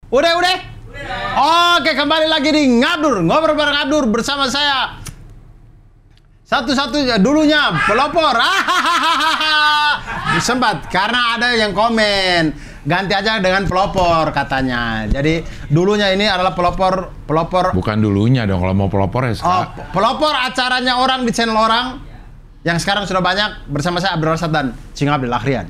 Udah. Oke, kembali lagi di Ngabdur, ngobrol bareng Abdur bersama saya. Satu-satunya dulunya pelopor. Sempat karena ada yang komen ganti aja dengan pelopor katanya. Jadi dulunya ini adalah pelopor. Bukan dulunya dong, kalau mau pelopor ya sekarang. Pelopor acaranya orang di channel orang yang sekarang sudah banyak, bersama saya Abdul Rasad dan Cing Abdul Akhrian.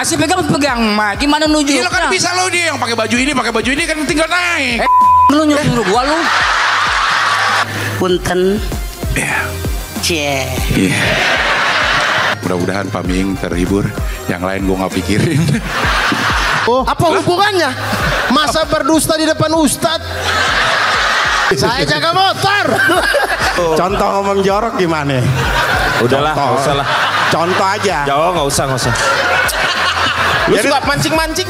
Nasi pegang mah gimana nuju? Iya kan bisa lo dia yang pakai baju ini kan tinggal naik. Lu nyuruh gua lu. Punten. Iya. Cie. Iya. Mudah-mudahan Pak Ming terhibur. Yang lain gua nggak pikirin. Oh, apa hubungannya? Masa berdusta di depan Ustadz? Saya jaga motor. Contoh ngomong jorok gimana? Udahlah, nggak usah lah. Contoh aja. Jauh nggak usah. Lu suka mancing-mancing.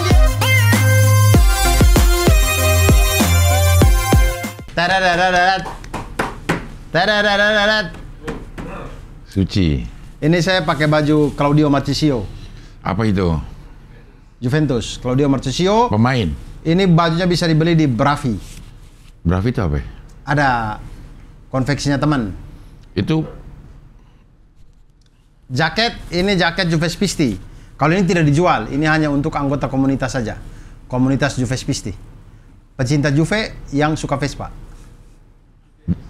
Suci. Ini saya pakai baju Claudio Marchisio. Apa itu? Juventus. Claudio Marchisio. Pemain. Ini bajunya bisa dibeli di Bravi. Bravi itu apa? Ada konveksinya teman. Itu Jaket, ini jaket Juves Pisti. Kalau ini tidak dijual, ini hanya untuk anggota komunitas saja. Komunitas Juves Pisti. Pecinta Juve yang suka Vespa.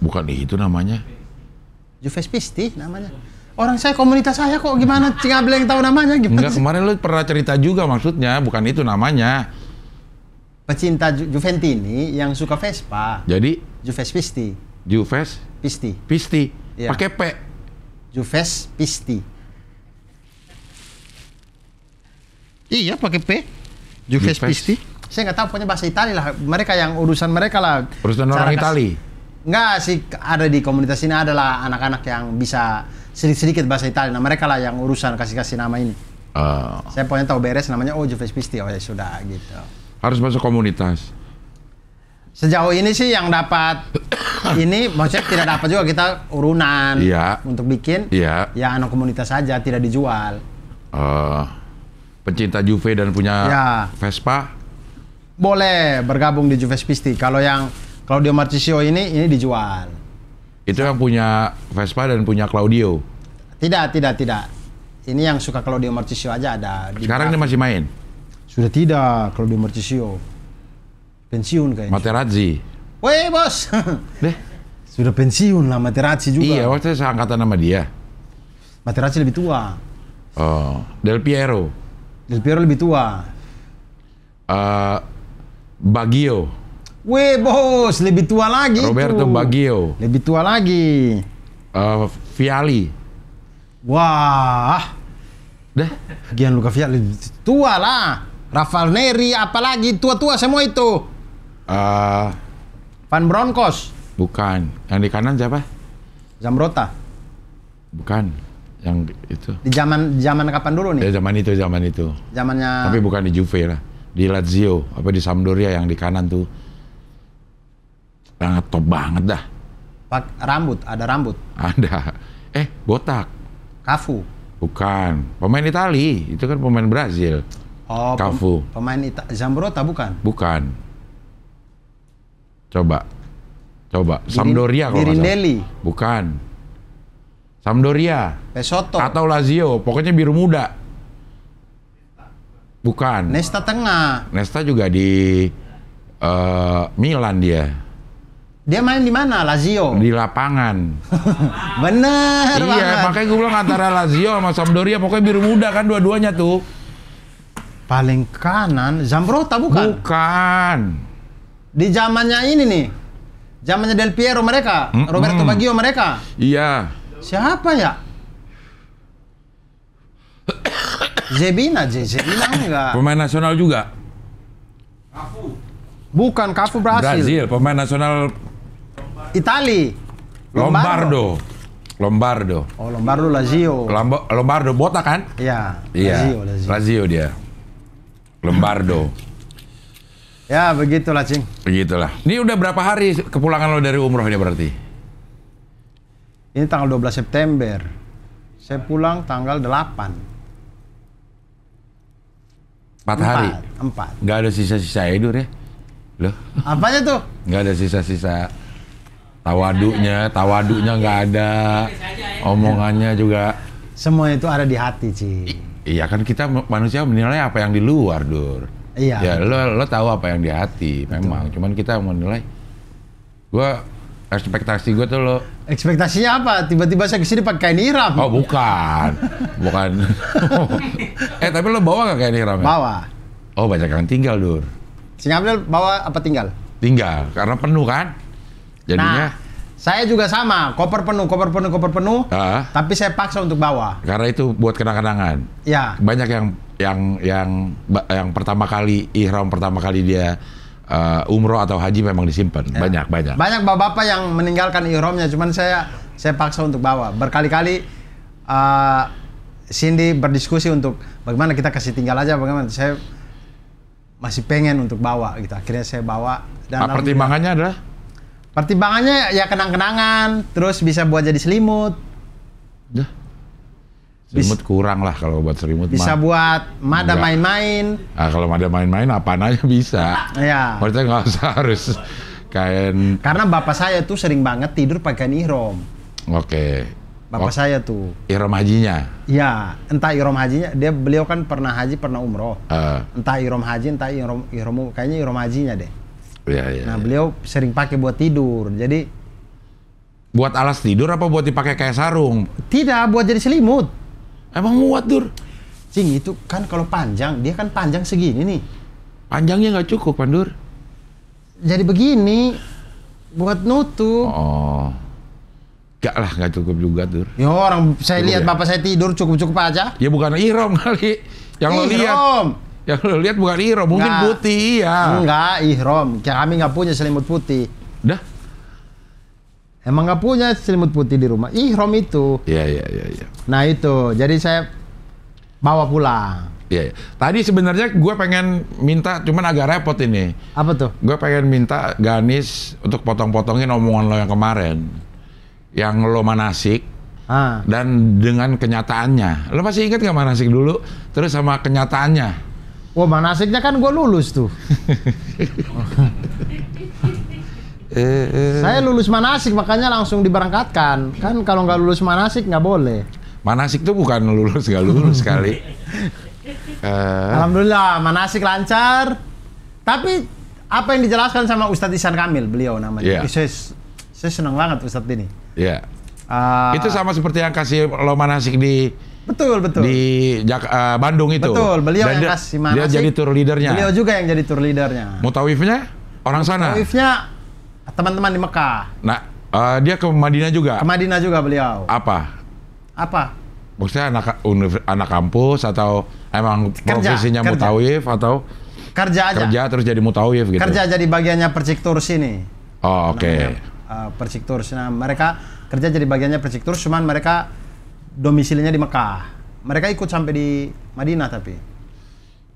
bukan itu namanya. Juves Pisti namanya. Orang saya komunitas saya kok, gimana Cing Abel yang tahu namanya gimana? Enggak, kemarin lu pernah cerita juga maksudnya, bukan itu namanya. Pecinta Juventini yang suka Vespa. Jadi Juves Pisti. Juves Pisti. Iya. Pakai P. Juves Pisti. Iya, pakai P. Juves Pisti. Saya nggak tahu, pokoknya bahasa Italia lah. Mereka yang urusan mereka lah. Urusan orang Itali. Enggak sih, ada di komunitas ini adalah anak-anak yang bisa sedikit-sedikit bahasa Italia. Nah, mereka lah yang urusan kasih nama ini. Saya pokoknya tahu beres namanya, oh Juves Pisti. Oh ya sudah gitu. Harus masuk komunitas. Sejauh ini sih yang dapat ini, maksudnya tidak dapat juga, kita urunan untuk bikin. Iya. Ya anak komunitas saja, tidak dijual. Pencinta Juve dan punya Vespa boleh bergabung di Juves Pisti. Kalau yang Claudio Marchisio ini dijual. Itu yang punya Vespa dan punya Claudio. Tidak. Ini yang suka Claudio Marchisio aja ada. Sekarang dia masih main? Sudah tidak, Claudio Marchisio. Pensiun kayaknya. Materazzi. Weh bos. Deh. Sudah pensiun lah Materazzi juga. Iya, waktu saya angkatan sama dia. Materazzi lebih tua. Del Piero lebih tua. Baggio. Weh bos, lebih tua lagi. Roberto Baggio. Lebih tua lagi. Vialli. Wah. Deh. Gianluca Vialli tua lah. Rafael Neri, apalagi tua-tua semua itu. Van Bronckhorst. Bukan. Yang di kanan siapa? Zambrotta. Bukan. Yang itu. Di zaman kapan dulu nih? Ya zaman itu. Zamannya. Tapi bukan di Juve lah. Di Lazio, apa di Sampdoria yang di kanan tuh. Sangat top banget dah. Ada rambut. Ada. Botak. Cafu. Bukan. Pemain Itali, itu kan pemain Brazil. Oh, Cafu. Pemain Zambrotta bukan? Bukan. Coba. Sampdoria kalau nggak salah. Bukan. Sampdoria. Pesotto. Atau Lazio, pokoknya biru muda. Bukan. Nesta tengah. Nesta juga di Milan dia. Dia main di mana? Lazio. Di lapangan. Bener iya, banget. makanya gue bilang antara Lazio sama Sampdoria, pokoknya biru muda kan dua-duanya tuh. Paling kanan, Zambrotta bukan? Bukan. Di zamannya ini nih. Zamannya Del Piero mereka, Roberto Baggio mereka. Iya. Siapa ya? Zebina enggak. Pemain nasional juga. Bukan, Cafu Brazil, pemain nasional Itali. Lombardo. Oh, Lombardo Lazio. Lombardo botak kan? Iya. Lazio dia. Lembardo. Ya begitulah, Cing. Begitulah. Ini udah berapa hari kepulangan lo dari umroh ini berarti? Ini tanggal 12 September. Saya pulang tanggal 8. 4 hari? 4. Nggak ada sisa-sisa Edur ya? Loh? Apanya tuh? Nggak ada sisa-sisa tawadunya nggak ada. Omongannya juga. Semua itu ada di hati, Cing. Iya kan kita manusia menilai apa yang di luar, Dur. Iya. Ya lo tahu apa yang di hati, memang. Cuman kita menilai. Gua ekspektasi gue tuh lo. Ekspektasinya apa? Tiba-tiba saya kesini pakai kain ihram. Oh bukan. Tapi lo bawa nggak kain ihram? Bawa. Oh banyak yang tinggal, Dur. Sing Abdel bawa apa tinggal? Tinggal, karena penuh kan. Jadinya. Nah, saya juga sama, koper penuh. Tapi saya paksa untuk bawa. Karena itu buat kenang-kenangan. Ya. Banyak yang pertama kali ihram pertama kali dia umroh atau haji memang disimpan. Ya. Banyak. Banyak bapak-bapak yang meninggalkan ihramnya, cuman saya paksa untuk bawa. Berkali-kali Cindy berdiskusi untuk bagaimana kita kasih tinggal aja, bagaimana. Saya masih pengen untuk bawa gitu. Akhirnya saya bawa. Dan pertimbangannya adalah? Pertimbangannya ya kenang-kenangan, terus bisa buat jadi selimut. Dah. Selimut kurang lah kalau buat selimut. Bisa buat mada main-main. Nah, kalau mada main-main apaan aja bisa. Iya. Maksudnya nggak usah harus kain. Karena bapak saya tuh sering banget tidur pakai kain ihram. Oke. Bapak saya tuh. Ihram hajinya? Iya, entah ihram hajinya. Beliau kan pernah haji, pernah umroh. Entah ihram haji, entah ihram kayaknya ihram hajinya deh. Iya. Nah, beliau sering pakai buat tidur. Jadi buat alas tidur apa buat dipakai kayak sarung? Tidak, buat jadi selimut. Emang muat, Dur? Cing, itu kan kalau panjang, dia kan panjang segini nih. Panjangnya nggak cukup, Pandur. Jadi begini, buat nutup. Oh. Gak lah, nggak cukup juga, Dur. Ya orang saya cukup lihat ya? bapak saya tidur cukup-cukup aja. Ya bukan ihram kali. Yang lo lihat. Yang lo lihat bukan ihram, mungkin putih, ya. Enggak, ihram. Kami nggak punya selimut putih. Dah? Emang nggak punya selimut putih di rumah. Ihram itu. Iya. Nah itu, jadi saya bawa pulang. Iya. Tadi sebenarnya gue pengen minta, cuman agak repot ini. Apa tuh? Gue pengen minta Ganis untuk potong-potongin omongan lo yang kemarin. Yang lo manasik. Dan dengan kenyataannya. Lo masih ingat nggak manasik dulu? Terus sama kenyataannya. Wah, manasiknya kan gue lulus tuh. Saya lulus manasik, makanya langsung diberangkatkan. Kan kalau nggak lulus manasik nggak boleh. Manasik tuh bukan lulus nggak lulus kali. Alhamdulillah, manasik lancar. Tapi apa yang dijelaskan sama Ustadz Ihsan Kamil, beliau namanya. Yeah. Saya senang banget Ustadz ini. Iya. Itu sama seperti yang kasih lo manasik di Betul. Di Bandung itu. Betul, beliau yang kasih manasik. Dia jadi tour leadernya. Beliau juga yang jadi tour leadernya. Mutawifnya orang sana. Mutawifnya teman-teman di Mekah. Nah, dia ke Madinah juga. Ke Madinah juga beliau. Apa? Maksudnya anak kampus atau emang profesinya mutawif atau kerja terus jadi mutawif gitu. Kerja jadi bagiannya Percik Tours ini. Oh, oke. Percik Tours. Nah, mereka kerja jadi bagiannya Percik Tours, cuman mereka domisilinya di Mekah. Mereka ikut sampai di Madinah tapi.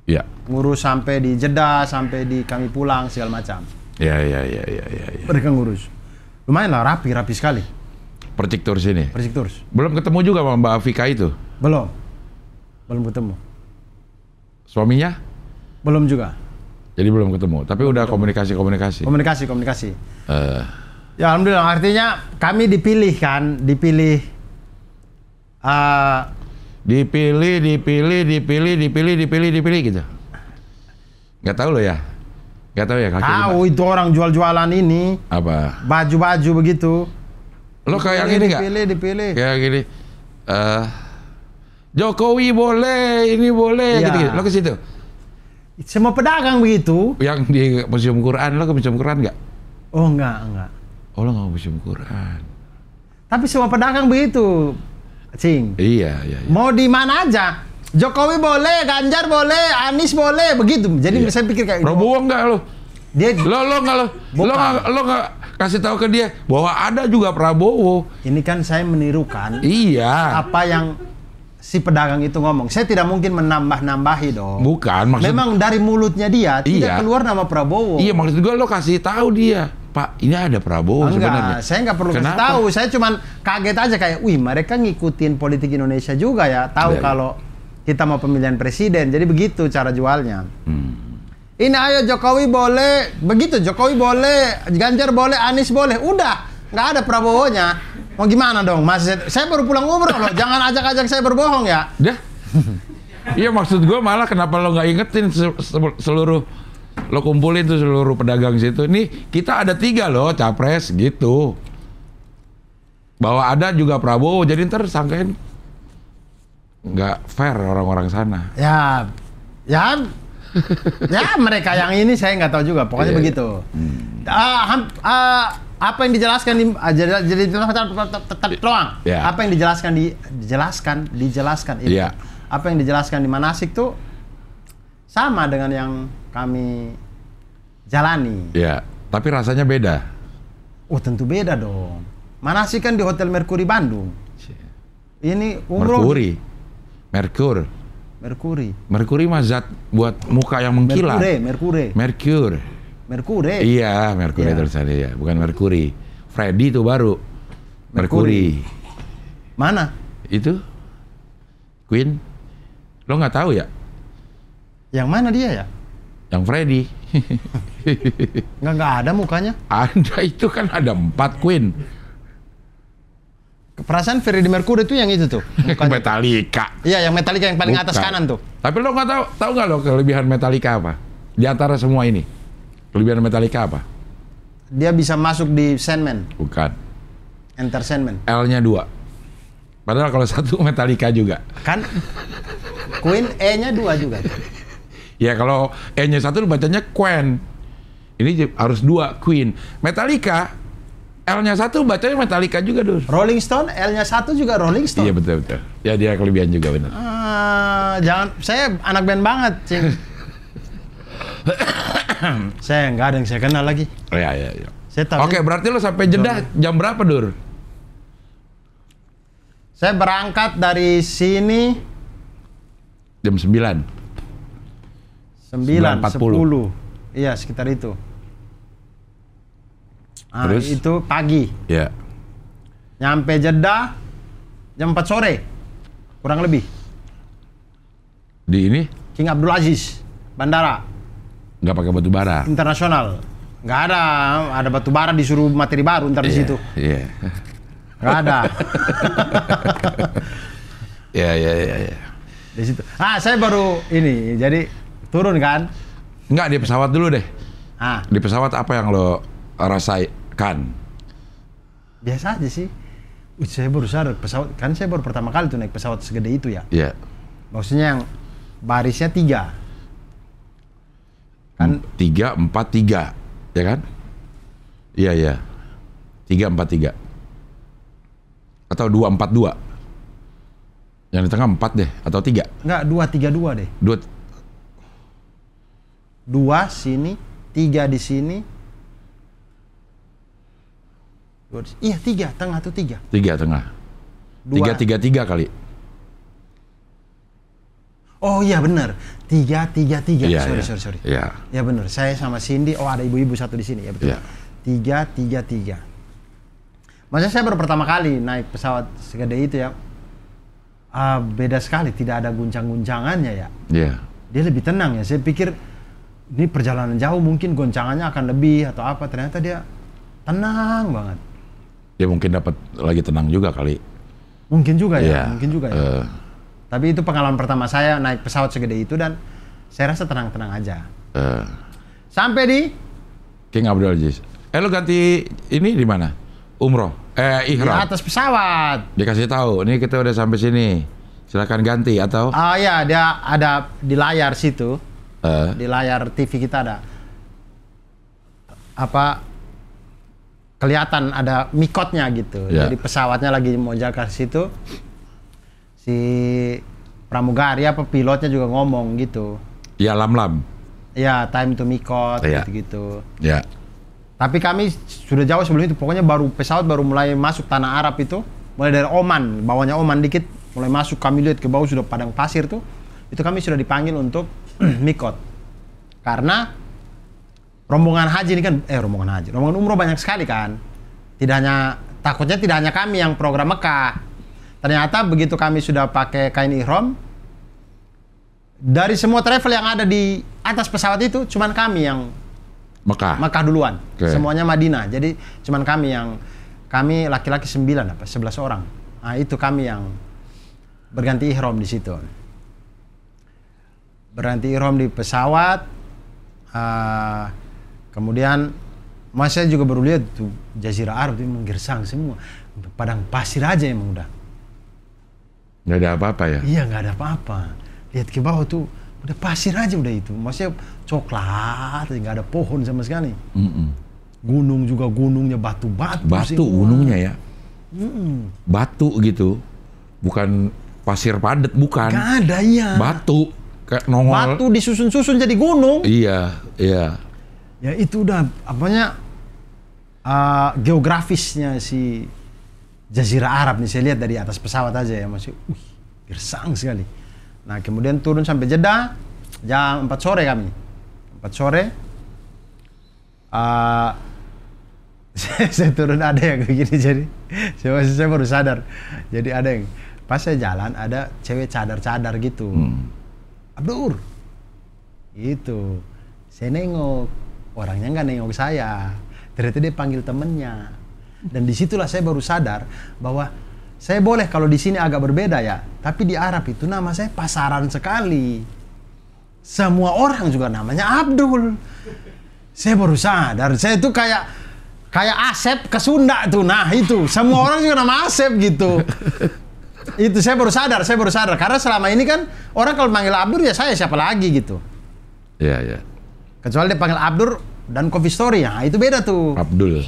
Iya. Ngurus sampai di Jeddah, sampai di kami pulang segala macam. Iya. Mereka ngurus. Lumayan lah, rapi sekali. Percik Tours ini. Percik Tours. Belum ketemu juga sama Mbak Afika itu? Belum ketemu. Suaminya? Belum juga. Jadi belum ketemu, tapi udah komunikasi. Komunikasi. Ya alhamdulillah, artinya kami dipilih gitu. Nggak tahu lo ya? Nggak tahu ya? Tahu itu orang jual-jualan ini. Apa? Baju-baju begitu. Lo kayak gini nggak? Dipilih. Kayak gini. Jokowi boleh, ini boleh, ya. gitu. Lo ke situ? Semua pedagang begitu. Yang di Museum Quran, lo ke Museum Quran nggak? Oh enggak. Oh lo nggak ke Museum Quran. Tapi semua pedagang begitu. Cing. Iya. Mau di mana aja. Jokowi boleh, Ganjar boleh, Anies boleh, begitu. Jadi saya pikir kayak Prabowo enggak lo? Lo nggak kasih tahu ke dia bahwa ada juga Prabowo. Ini kan saya menirukan. Iya. Apa yang si pedagang itu ngomong. Saya tidak mungkin menambah-nambahi dong. Bukan, maksud... Memang dari mulutnya dia tidak keluar nama Prabowo. Iya, maksud gue lo kasih tahu dia, Pak, ini ada Prabowo sebenarnya. Enggak, saya nggak perlu kasih tahu. Saya cuman kaget aja kayak, wih mereka ngikutin politik Indonesia juga ya. Tahu kalau kita mau pemilihan presiden. Jadi begitu cara jualnya. Ini ayo Jokowi boleh, begitu Jokowi boleh, Ganjar boleh, Anies boleh. Udah, nggak ada Prabowo-nya. Mau gimana dong? Saya baru pulang umroh loh. Jangan ajak-ajak saya berbohong ya. Dah. Iya maksud gue malah kenapa lo nggak ingetin seluruh lo kumpulin tuh seluruh pedagang situ. Nih kita ada 3 loh capres gitu. Bahwa ada juga Prabowo. Jadi ntar sangkain nggak fair orang-orang sana. Ya mereka yang ini saya nggak tahu juga. Pokoknya begitu. Apa yang dijelaskan di jadi doang. Apa yang dijelaskan itu. Apa yang dijelaskan di Manasik tuh sama dengan yang kami jalani. Iya, tapi rasanya beda. Oh, tentu beda dong. Manasik kan di Hotel Mercury Bandung. Ini umroh. Merkuri mah zat buat muka yang mengkilat. Merkur. Iya, Merkuri tulisannya ya, bukan Merkuri. Freddy itu baru. Merkuri. Mana? Itu Queen. Lo nggak tahu ya? Yang mana dia ya? Yang Freddy. Nggak ada mukanya. Ada, itu kan ada 4 Queen. Perasaan Freddie Mercury itu yang itu tuh. Metallica. Iya, yang Metallica yang paling atas kanan tuh. Tapi lo nggak tahu nggak lo kelebihan Metallica apa? Di antara semua ini, kelebihan Metallica apa? Dia bisa masuk di Sandman. Bukan. Enter Sandman. L-nya 2. Padahal kalau 1 Metallica juga. Kan Queen E-nya 2 juga. Ya kalau E-nya 1 bacanya Queen. Ini harus 2 Queen. Metallica L-nya 1 bacanya Metallica juga, Dur. Rolling Stone L-nya 1 juga Rolling Stone. Iya betul. Ya dia kelebihan juga benar. Jangan, saya anak band banget, Cing. Saya nggak ada yang saya kenal lagi. Iya. Oke, berarti lo sampai Jeddah jam berapa, Dur? Saya berangkat dari sini jam 9. 9:40. Iya, sekitar itu. Terus? Itu pagi. Iya. Nyampe Jeddah jam 4 sore. Kurang lebih. Di ini? King Abdul Aziz, bandara. Nggak pakai batu bara. Internasional. Nggak ada batu bara, disuruh materi baru ntar di situ. Iya. Nggak ada. Iya. Di situ. Saya baru ini, jadi turun kan? Nggak, di pesawat dulu deh. Di pesawat apa yang lo rasakan? Biasa aja sih. Saya baru sadar pesawat, kan saya baru pertama kali tuh naik pesawat segede itu ya. Iya. Maksudnya yang barisnya 3. Kan 3, 4, 3, ya kan? Iya. 3, 4, 3. Atau 2, 4, 2. Yang di tengah 4 deh, atau 3? Enggak, 2, 3, 2 deh. 2 sini, 3 di sini. Iya, 3, tengah tuh 3. 3 tengah. 3, 3, 3 kali. Oh iya benar, 3, 3, 3. Iya, sorry. Iya. Ya benar, saya sama Cindy. Oh ada ibu-ibu satu di sini ya betul. Iya. 3, 3, 3. Maksudnya saya baru pertama kali naik pesawat segede itu ya. Beda sekali, tidak ada guncang-guncangannya ya. Iya. Dia lebih tenang ya. Saya pikir ini perjalanan jauh mungkin goncangannya akan lebih atau apa. Ternyata dia tenang banget. Ya mungkin dapat lagi tenang juga kali. Mungkin juga ya. Iya. Mungkin juga ya. Tapi itu pengalaman pertama saya naik pesawat segede itu dan saya rasa tenang-tenang aja. Sampai di King Abdul Aziz. Lo ganti ini di mana? Umroh? Ihram? Di atas pesawat. Dikasih tahu, ini kita udah sampai sini. Silakan ganti atau? Ya, dia ada di layar situ. Di layar TV kita ada kelihatan ada mikotnya gitu. Jadi pesawatnya lagi mau jaga ke situ. Si pramugari pilotnya juga ngomong gitu. Ya, lam-lam. Ya, time to mikot gitu-gitu. Ya. Tapi kami sudah jauh sebelum itu. Pokoknya pesawat baru mulai masuk tanah Arab itu. Mulai dari Oman, bawahnya Oman dikit mulai masuk kami lihat ke bawah sudah padang pasir tuh, itu kami sudah dipanggil untuk mikot. Karena rombongan haji ini kan, rombongan umroh banyak sekali kan. Takutnya tidak hanya kami yang program Mekah. Ternyata begitu kami sudah pakai kain ihram, dari semua travel yang ada di atas pesawat itu, cuman kami yang Mekah duluan. Okay. Semuanya Madinah. Jadi cuman kami laki-laki 11 orang. Nah, itu kami yang berganti ihram di situ. Berganti ihram di pesawat. Kemudian saya juga baru lihat tuh Jazirah Arab itu memang gersang semua. Padang pasir aja emang udah. Nggak ada apa-apa ya? Iya, nggak ada apa-apa. Lihat ke bawah tuh udah pasir aja udah itu. Maksudnya coklat, nggak ada pohon sama sekali. Gunung juga, gunungnya batu-batu. Batu gunungnya ya? Batu gitu. Bukan pasir padat, bukan. Nggak ada, iya. Batu. Kayak nongol. Batu disusun-susun jadi gunung. Iya. Ya itu udah geografisnya si Jazirah Arab nih, saya lihat dari atas pesawat aja ya, masih gersang sekali. Nah, kemudian turun sampai Jeddah jam 4 sore kami. 4 sore saya turun, ada yang begini, jadi saya baru sadar. Jadi ada yang pas saya jalan ada cewek cadar-cadar gitu. Abdur. Itu. Saya nengok, orangnya nggak nengok saya. Ternyata dia panggil temennya. Dan disitulah saya baru sadar bahwa saya boleh kalau di sini agak berbeda ya, tapi di Arab itu nama saya pasaran sekali. Semua orang juga namanya Abdul. Saya baru sadar, saya itu kayak Asep ke Sunda tuh. Nah itu, semua orang juga nama Asep gitu. Itu saya baru sadar karena selama ini kan orang kalau manggil Abdur ya saya siapa lagi gitu. Iya. Kecuali dia panggil Abdur dan Coffee Story, ya itu beda tuh. Abdul.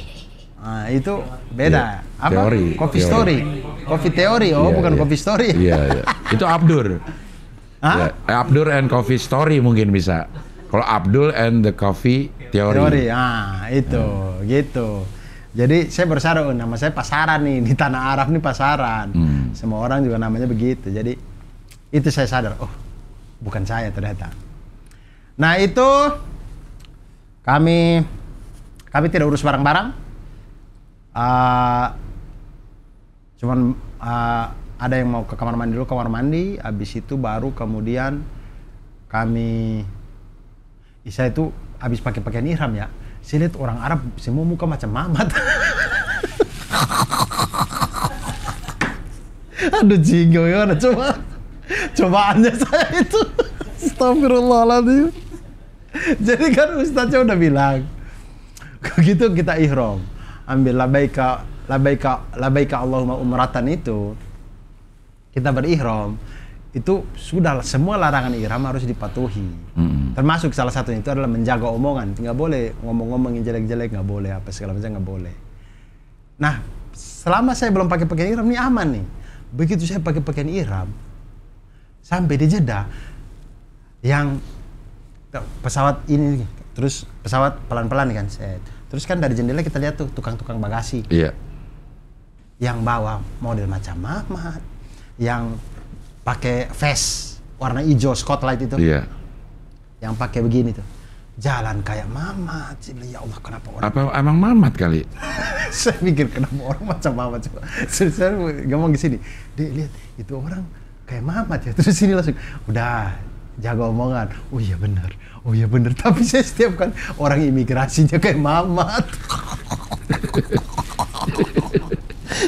Nah, itu beda. Yeah. Apa? Teori. Coffee Story. Coffee Theory. Bukan Coffee Story. Iya. Itu Abdur. Hah? Ya, Abdur and Coffee Story mungkin bisa. Kalau Abdul and the Coffee Theory. Itu, gitu. Jadi saya baru sadar, nama saya pasaran nih, di tanah Arab nih pasaran. Semua orang juga namanya begitu. Jadi itu saya sadar, bukan saya ternyata. Nah itu kami tidak urus barang-barang. Cuman ada yang mau ke kamar mandi dulu, habis itu baru kemudian saya itu habis pakai pakaian ihram ya. Saya lihat orang Arab semua muka macam Mamat. Aduh jinggo ya, cobaannya saya itu. Astagfirullahaladzim. Jadi kan ustaznya udah bilang, begitu kita ihram, ambil labaika Allahumma umratan itu, kita berihram, itu sudah semua larangan ihram harus dipatuhi. Termasuk salah satunya itu adalah menjaga omongan. Nggak boleh ngomong-ngomong yang jelek-jelek, nggak boleh apa segala macam, nggak boleh. Nah, selama saya belum pakai pakaian ihram ini aman nih. Begitu saya pakai pakaian ihram, sampai di Jeddah, yang pesawat ini, terus pesawat pelan-pelan kan, terus kan dari jendela kita lihat tuh tukang-tukang bagasi. Iya. Yang bawa model macam Mamat, yang pakai vest warna hijau spotlight itu. Iya. Yang pakai begini tuh. Jalan kayak Mamat. Ya Allah, kenapa orang... Apa emang Mamat kali? Saya mikir kenapa orang macam Mamat. Saya ngomong ke sini. Dek, lihat itu orang kayak Mamat ya. Terus sini langsung, udah jaga omongan. Oh iya benar. Tapi saya setiap kan orang imigrasinya kayak Mamat.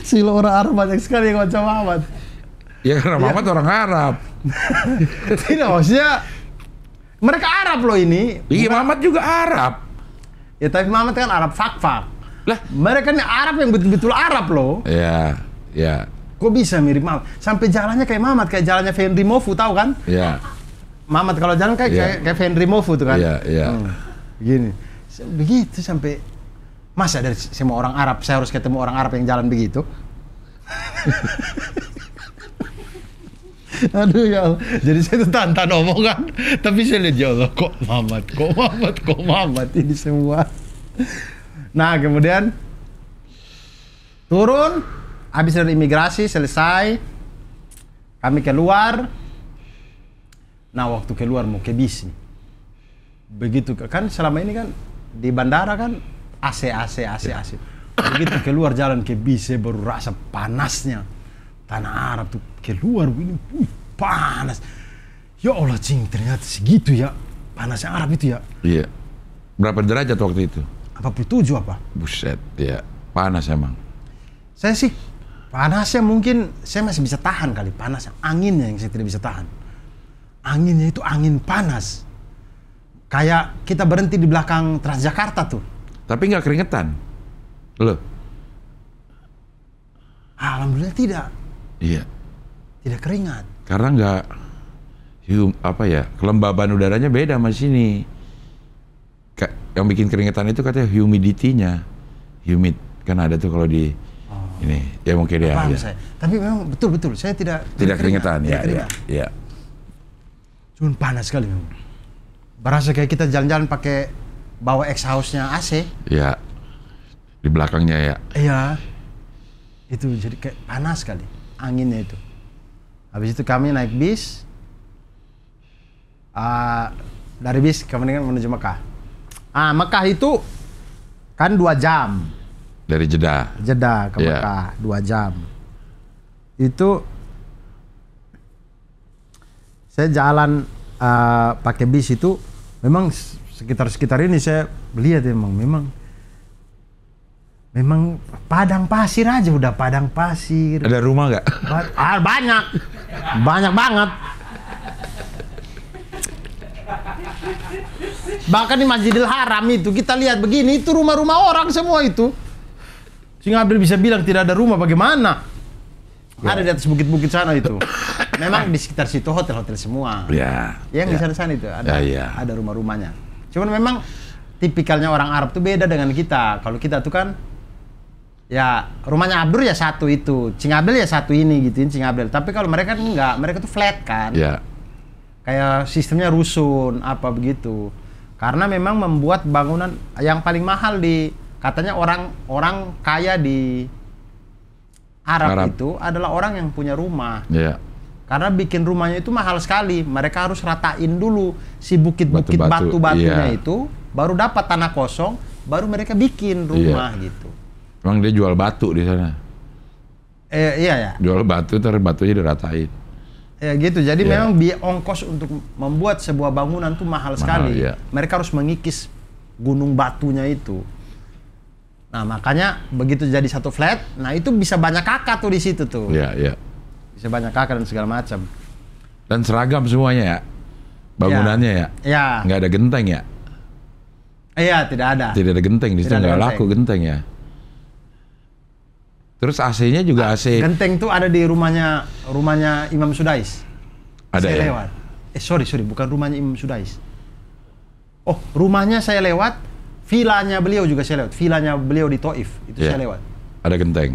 Silo orang Arab banyak sekali yang macam Mamat. Ya karena Mamat orang Arab. Tidak, maksudnya mereka Arab loh ini. Iya, Mamat juga Arab. Ya tapi Mamat kan Arab fak-fak. Lah, mereka ini Arab yang betul-betul Arab loh. Iya. Kok bisa mirip Mamat? Sampai jalannya kayak Mamat, kayak jalannya Fenri Mofu, tahu kan? Iya. Mamat kalau jalan kayak Fenri Mofu tuh kan? Iya. Begini. Begitu sampai, masa dari semua orang Arab saya harus ketemu orang Arab yang jalan begitu? Aduh ya Allah. Jadi saya tuh tahan omongan, tapi saya lihat ya Allah, kok Mamat ini semua. Nah kemudian turun, habis dari imigrasi selesai, Kami keluar. Nah, waktu keluar mau ke bis nih. Begitu kan selama ini kan di bandara kan AC. Begitu keluar jalan ke bis, saya baru rasa panasnya tanah Arab tuh. Keluar begini, panas. Ya Allah, cing, ternyata segitu ya panasnya Arab itu ya. Iya. Berapa derajat waktu itu? 47 apa? Buset, ya. Panas emang. Saya sih panasnya mungkin saya masih bisa tahan kali, panasnya. Anginnya yang saya tidak bisa tahan. Anginnya itu angin panas. Kayak kita berhenti di belakang Transjakarta tuh. Tapi nggak keringetan? Loh? Alhamdulillah tidak. Iya. Tidak keringat. Karena nggak kelembaban udaranya beda sama sini. Yang bikin keringetan itu katanya humidity-nya. Humid kan ada tuh kalau di ini. Ya mungkin ya. Paham saya. Tapi memang betul saya tidak keringetan ya. Iya. Cuman panas sekali memang. Berasa kayak kita jalan-jalan pakai bawa exhaust-nya AC. Iya. Di belakangnya ya. Iya. Itu jadi kayak panas sekali anginnya itu. Habis itu kami naik bis. Dari bis kemudian menuju Mekah. Mekah itu kan 2 jam. Dari Jeddah ke Mekah 2 jam. Itu saya jalan pakai bis itu memang sekitar ini saya lihat memang padang pasir aja, udah padang pasir. Ada rumah nggak? Banyak banget. Bahkan di Masjidil Haram itu kita lihat begini, itu rumah-rumah orang semua itu. Sing Abdul bisa bilang tidak ada rumah, bagaimana? Ada di atas bukit-bukit sana itu. Memang di sekitar situ hotel-hotel semua. Yang di sana-sana itu ada rumah-rumahnya. Cuman memang tipikalnya orang Arab tuh beda dengan kita. Kalau kita tuh kan ya rumahnya Abdur ya satu itu, Cing Abdul ya satu ini gituin Cing Abdul. Tapi kalau mereka kan enggak, mereka tuh flat kan. Kayak sistemnya rusun apa begitu. Karena memang membuat bangunan yang paling mahal katanya orang kaya di Arab itu adalah orang yang punya rumah. Karena bikin rumahnya itu mahal sekali. Mereka harus ratain dulu si bukit-bukit batu-batunya itu, baru dapat tanah kosong, baru mereka bikin rumah gitu. Emang dia jual batu di sana? Iya ya. Jual batu, terus batunya diratain. Ya gitu. Jadi memang biaya ongkos untuk membuat sebuah bangunan tuh mahal sekali. Mereka harus mengikis gunung batunya itu. Nah, makanya begitu jadi satu flat, nah itu bisa banyak kakak tuh di situ tuh. Bisa banyak kakak dan segala macam. Dan seragam semuanya ya? Bangunannya ya? Nggak ada genteng ya? Iya, tidak ada. Tidak ada genteng, di situ nggak laku genteng ya? Terus AC-nya juga AC. Genteng tuh ada di rumahnya Imam Sudais. Ada saya ya? lewat. Sorry, bukan rumahnya Imam Sudais. Oh, rumahnya saya lewat, vilanya beliau juga saya lewat. Vilanya beliau di Taif, itu saya lewat. Ada genteng?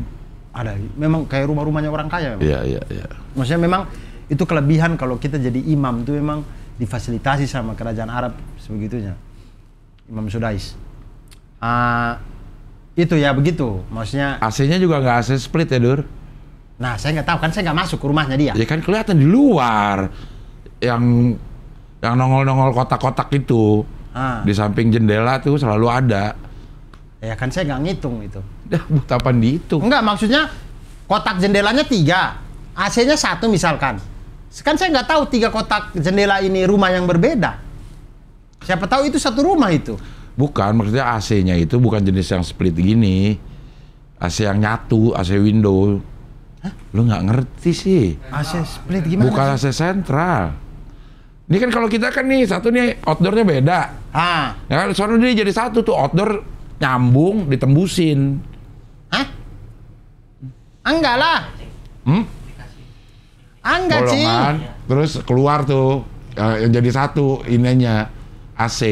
Ada. Memang kayak rumah-rumahnya orang kaya memang. Iya. Maksudnya memang itu kelebihan kalau kita jadi imam tuh memang difasilitasi sama kerajaan Arab sebegitunya. Imam Sudais. Itu ya begitu, maksudnya. AC-nya juga nggak AC split ya, Dur? Nah, saya nggak tahu kan, saya nggak masuk ke rumahnya dia. Ya kan kelihatan di luar, yang nongol-nongol kotak-kotak itu, di samping jendela tuh selalu ada. Ya kan saya nggak ngitung itu. Buat apa dihitung? Enggak, maksudnya kotak jendelanya 3, AC-nya 1 misalkan. Kan saya nggak tahu 3 kotak jendela ini rumah yang berbeda. Siapa tahu itu satu rumah itu. Bukan, maksudnya AC-nya itu bukan jenis yang split gini. AC yang nyatu, AC window. Lu nggak ngerti sih. AC split gimana? Bukan AC sentral. Ini kan kalau kita kan nih, satu nih outdoornya beda. Ya kan, soalnya dia jadi satu tuh, outdoor nyambung, ditembusin. Enggak lah. Enggak sih. Bolongan, terus keluar tuh, yang jadi satu ininya, AC.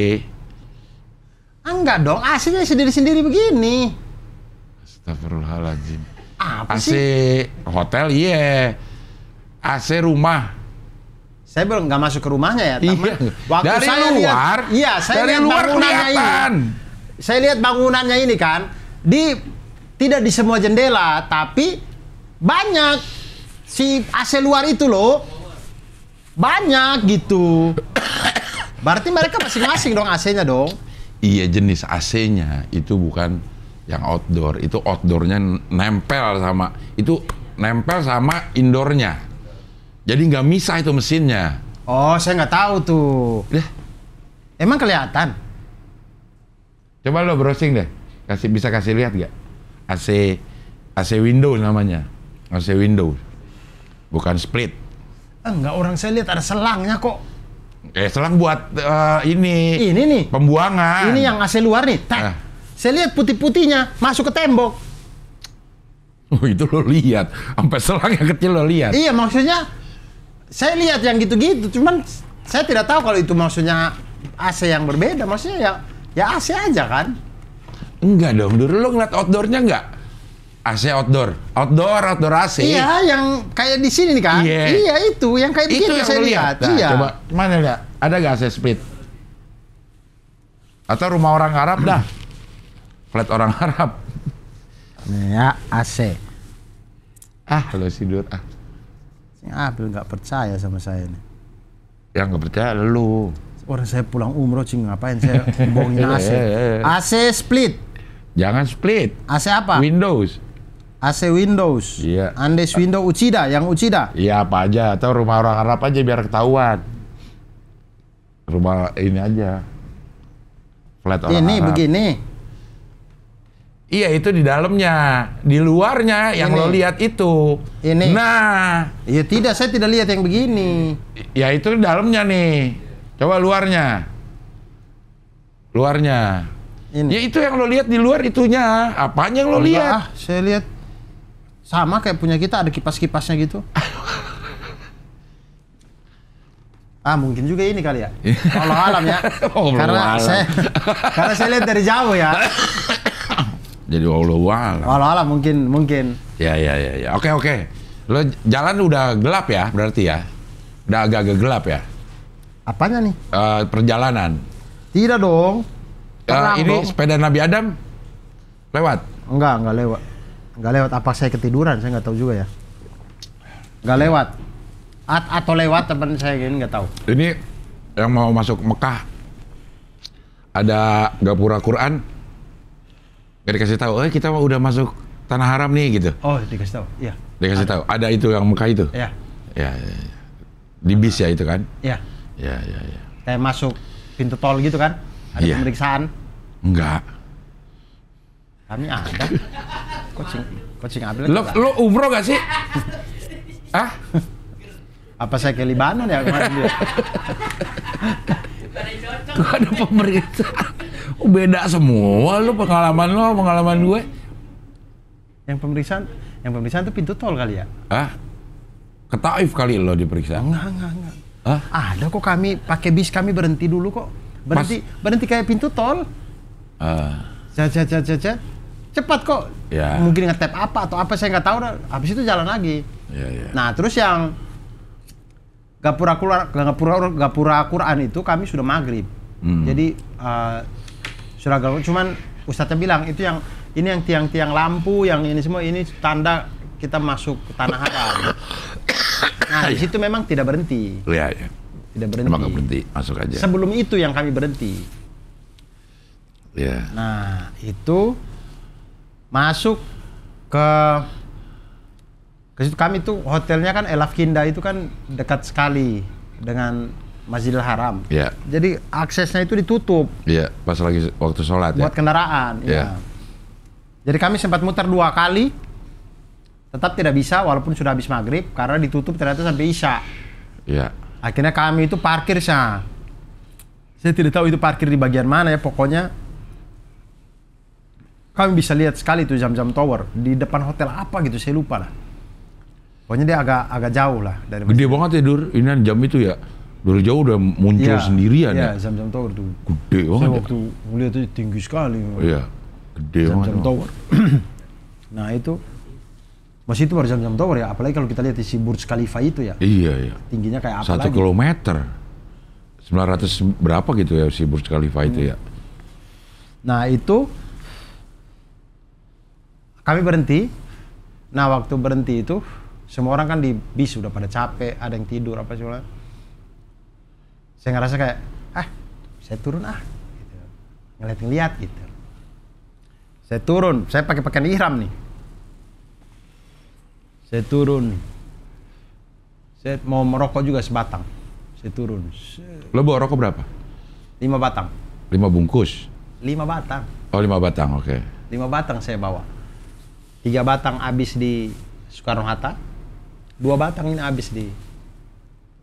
Enggak dong, AC-nya sendiri-sendiri begini. Astagfirullahaladzim. Apa AC sih? hotel AC rumah. Saya belum nggak masuk ke rumahnya ya. Waktu dari saya luar, saya dari lihat luar bangunannya kelihatan. Saya lihat bangunannya ini kan, tidak di semua jendela, tapi banyak. si AC luar itu loh. Banyak gitu. Berarti mereka masing-masing dong AC-nya dong. Iya, jenis AC-nya itu bukan yang outdoor. Itu outdoor-nya nempel sama indoor-nya. Jadi nggak misah itu mesinnya. Oh, saya nggak tahu tuh. Emang kelihatan? Coba lo browsing deh. Bisa kasih lihat nggak? AC Windows namanya. AC Windows. Bukan split. Enggak, orang saya lihat ada selangnya kok. Selang buat ini. Ini nih. Pembuangan. Ini yang AC luar nih. Saya lihat putih-putihnya masuk ke tembok. Oh, itu lo lihat. Sampai selang yang kecil lo lihat. Iya, maksudnya saya lihat yang gitu-gitu. Cuman saya tidak tahu kalau itu maksudnya AC yang berbeda. Maksudnya ya AC aja kan? Enggak dong. Dulu lo ngeliat outdoor-nya enggak? AC outdoor AC. Iya, yang kayak di sini nih kan? Iya, itu yang kayak begitu yang saya lihat. Nah, iya. Coba mana lihat? Ada nggak AC split? Atau rumah orang Arab dah? Flat orang Arab. Nih ya, AC. Lo tidur Abel nggak percaya sama saya nih. Yang nggak percaya lu. Orang saya pulang umroh, ngapain saya bohongin AC? AC split. Jangan split. AC apa? Windows. AC Windows. Iya. Andes Windows Uchida, yang Uchida. Iya, apa aja. Atau rumah orang Arab aja biar ketahuan. Rumah ini aja. Flat orang ini Arab. Begini. Iya, itu di dalamnya. Di luarnya yang Ini. lo lihat itu. Ini. Nah. Ya tidak, saya tidak lihat yang begini. Ya itu di dalamnya nih. Coba luarnya. Luarnya. Ini. Ya itu yang lo lihat di luar itunya. Apanya yang lo lihat? Saya lihat sama kayak punya kita, ada kipas-kipasnya gitu. Mungkin juga ini kali ya. Allah alam ya. Karena saya lihat dari jauh ya. Jadi Allah alam mungkin. Ya. Oke. Lo jalan udah gelap ya berarti ya? Udah agak-agak gelap ya? Apanya nih? Perjalanan. Tidak dong. Terang ini dong. sepeda Nabi Adam lewat? Enggak lewat. Enggak lewat. Apa saya ketiduran? Saya nggak tahu juga ya. Enggak lewat. Atau lewat teman saya gini nggak tahu. Ini yang mau masuk Mekah ada gapura Quran. Gak dikasih tahu, kita udah masuk tanah haram nih gitu. Oh, dikasih tahu. Iya. Dikasih tahu. Ada itu yang Mekah itu. Iya. Ya. Di bis ya itu kan? Iya. Ya. Kayak masuk pintu tol gitu kan? Ada pemeriksaan. Enggak. Kami ada. Coaching Abel. Lo umroh gak sih? Apa saya ke Libanon ya kemarin dia? Tuh ada pemeriksaan. Beda semua lo pengalaman gue. Yang pemeriksaan tuh pintu tol kali ya? Ke Taif kali lo diperiksa? Enggak. Ada kok, kami pakai bis, kami berhenti dulu kok. Berhenti kayak pintu tol. Cepat kok. Ya. Mungkin nge-tap apa atau apa saya nggak tahu. Habis itu jalan lagi. Ya. Nah terus yang gapura Quran itu kami sudah maghrib. Jadi sudah gabung. Cuman Ustadznya bilang itu yang ini yang tiang-tiang lampu, yang ini semua ini tanda kita masuk ke tanah haram. Nah di situ memang tidak berhenti. Iya. Tidak berhenti. Emang nggak berhenti, masuk aja. Sebelum itu yang kami berhenti. Iya. Nah itu masuk ke situ. Kami tuh hotelnya kan El Afkinda itu kan dekat sekali dengan Masjidil Haram. Iya. Jadi aksesnya itu ditutup. Iya, pas lagi waktu sholat buat kendaraan. Iya. Jadi kami sempat muter 2 kali, tetap tidak bisa walaupun sudah habis maghrib karena ditutup ternyata sampai Isya. Iya. Akhirnya kami itu parkir saya tidak tahu itu parkir di bagian mana ya, pokoknya kami bisa lihat sekali tuh Zamzam Tower di depan hotel apa gitu, saya lupa lah. Pokoknya dia agak jauh lah dari Gede banget ya Dur, ini jam itu ya. Dari jauh udah muncul sendirian ya. Iya, Zamzam Tower tuh. Gede banget. Saya waktu melihat itu tinggi sekali. Iya, gede banget. Zamzam Tower. Nah itu, masih itu baru Zamzam Tower ya. Apalagi kalau kita lihat di si Burj Khalifa itu ya. Iya. Tingginya kayak apa 1 lagi? 1 kilometer. 900 berapa gitu ya si Burj Khalifa itu ya. Nah itu, kami berhenti. Nah waktu berhenti itu, Semua orang kan di bis udah pada capek, ada yang tidur apa segala. Saya ngerasa kayak, saya turun gitu. Ngeliat gitu. Saya turun, saya pakai pakaian ihram nih. Saya turun. Saya mau merokok juga sebatang. Saya turun. Lo bawa rokok berapa? 5 batang. 5 bungkus? 5 batang. Oh 5 batang, oke. 5 batang saya bawa. 3 batang habis di Soekarno-Hatta. 2 batang ini habis di...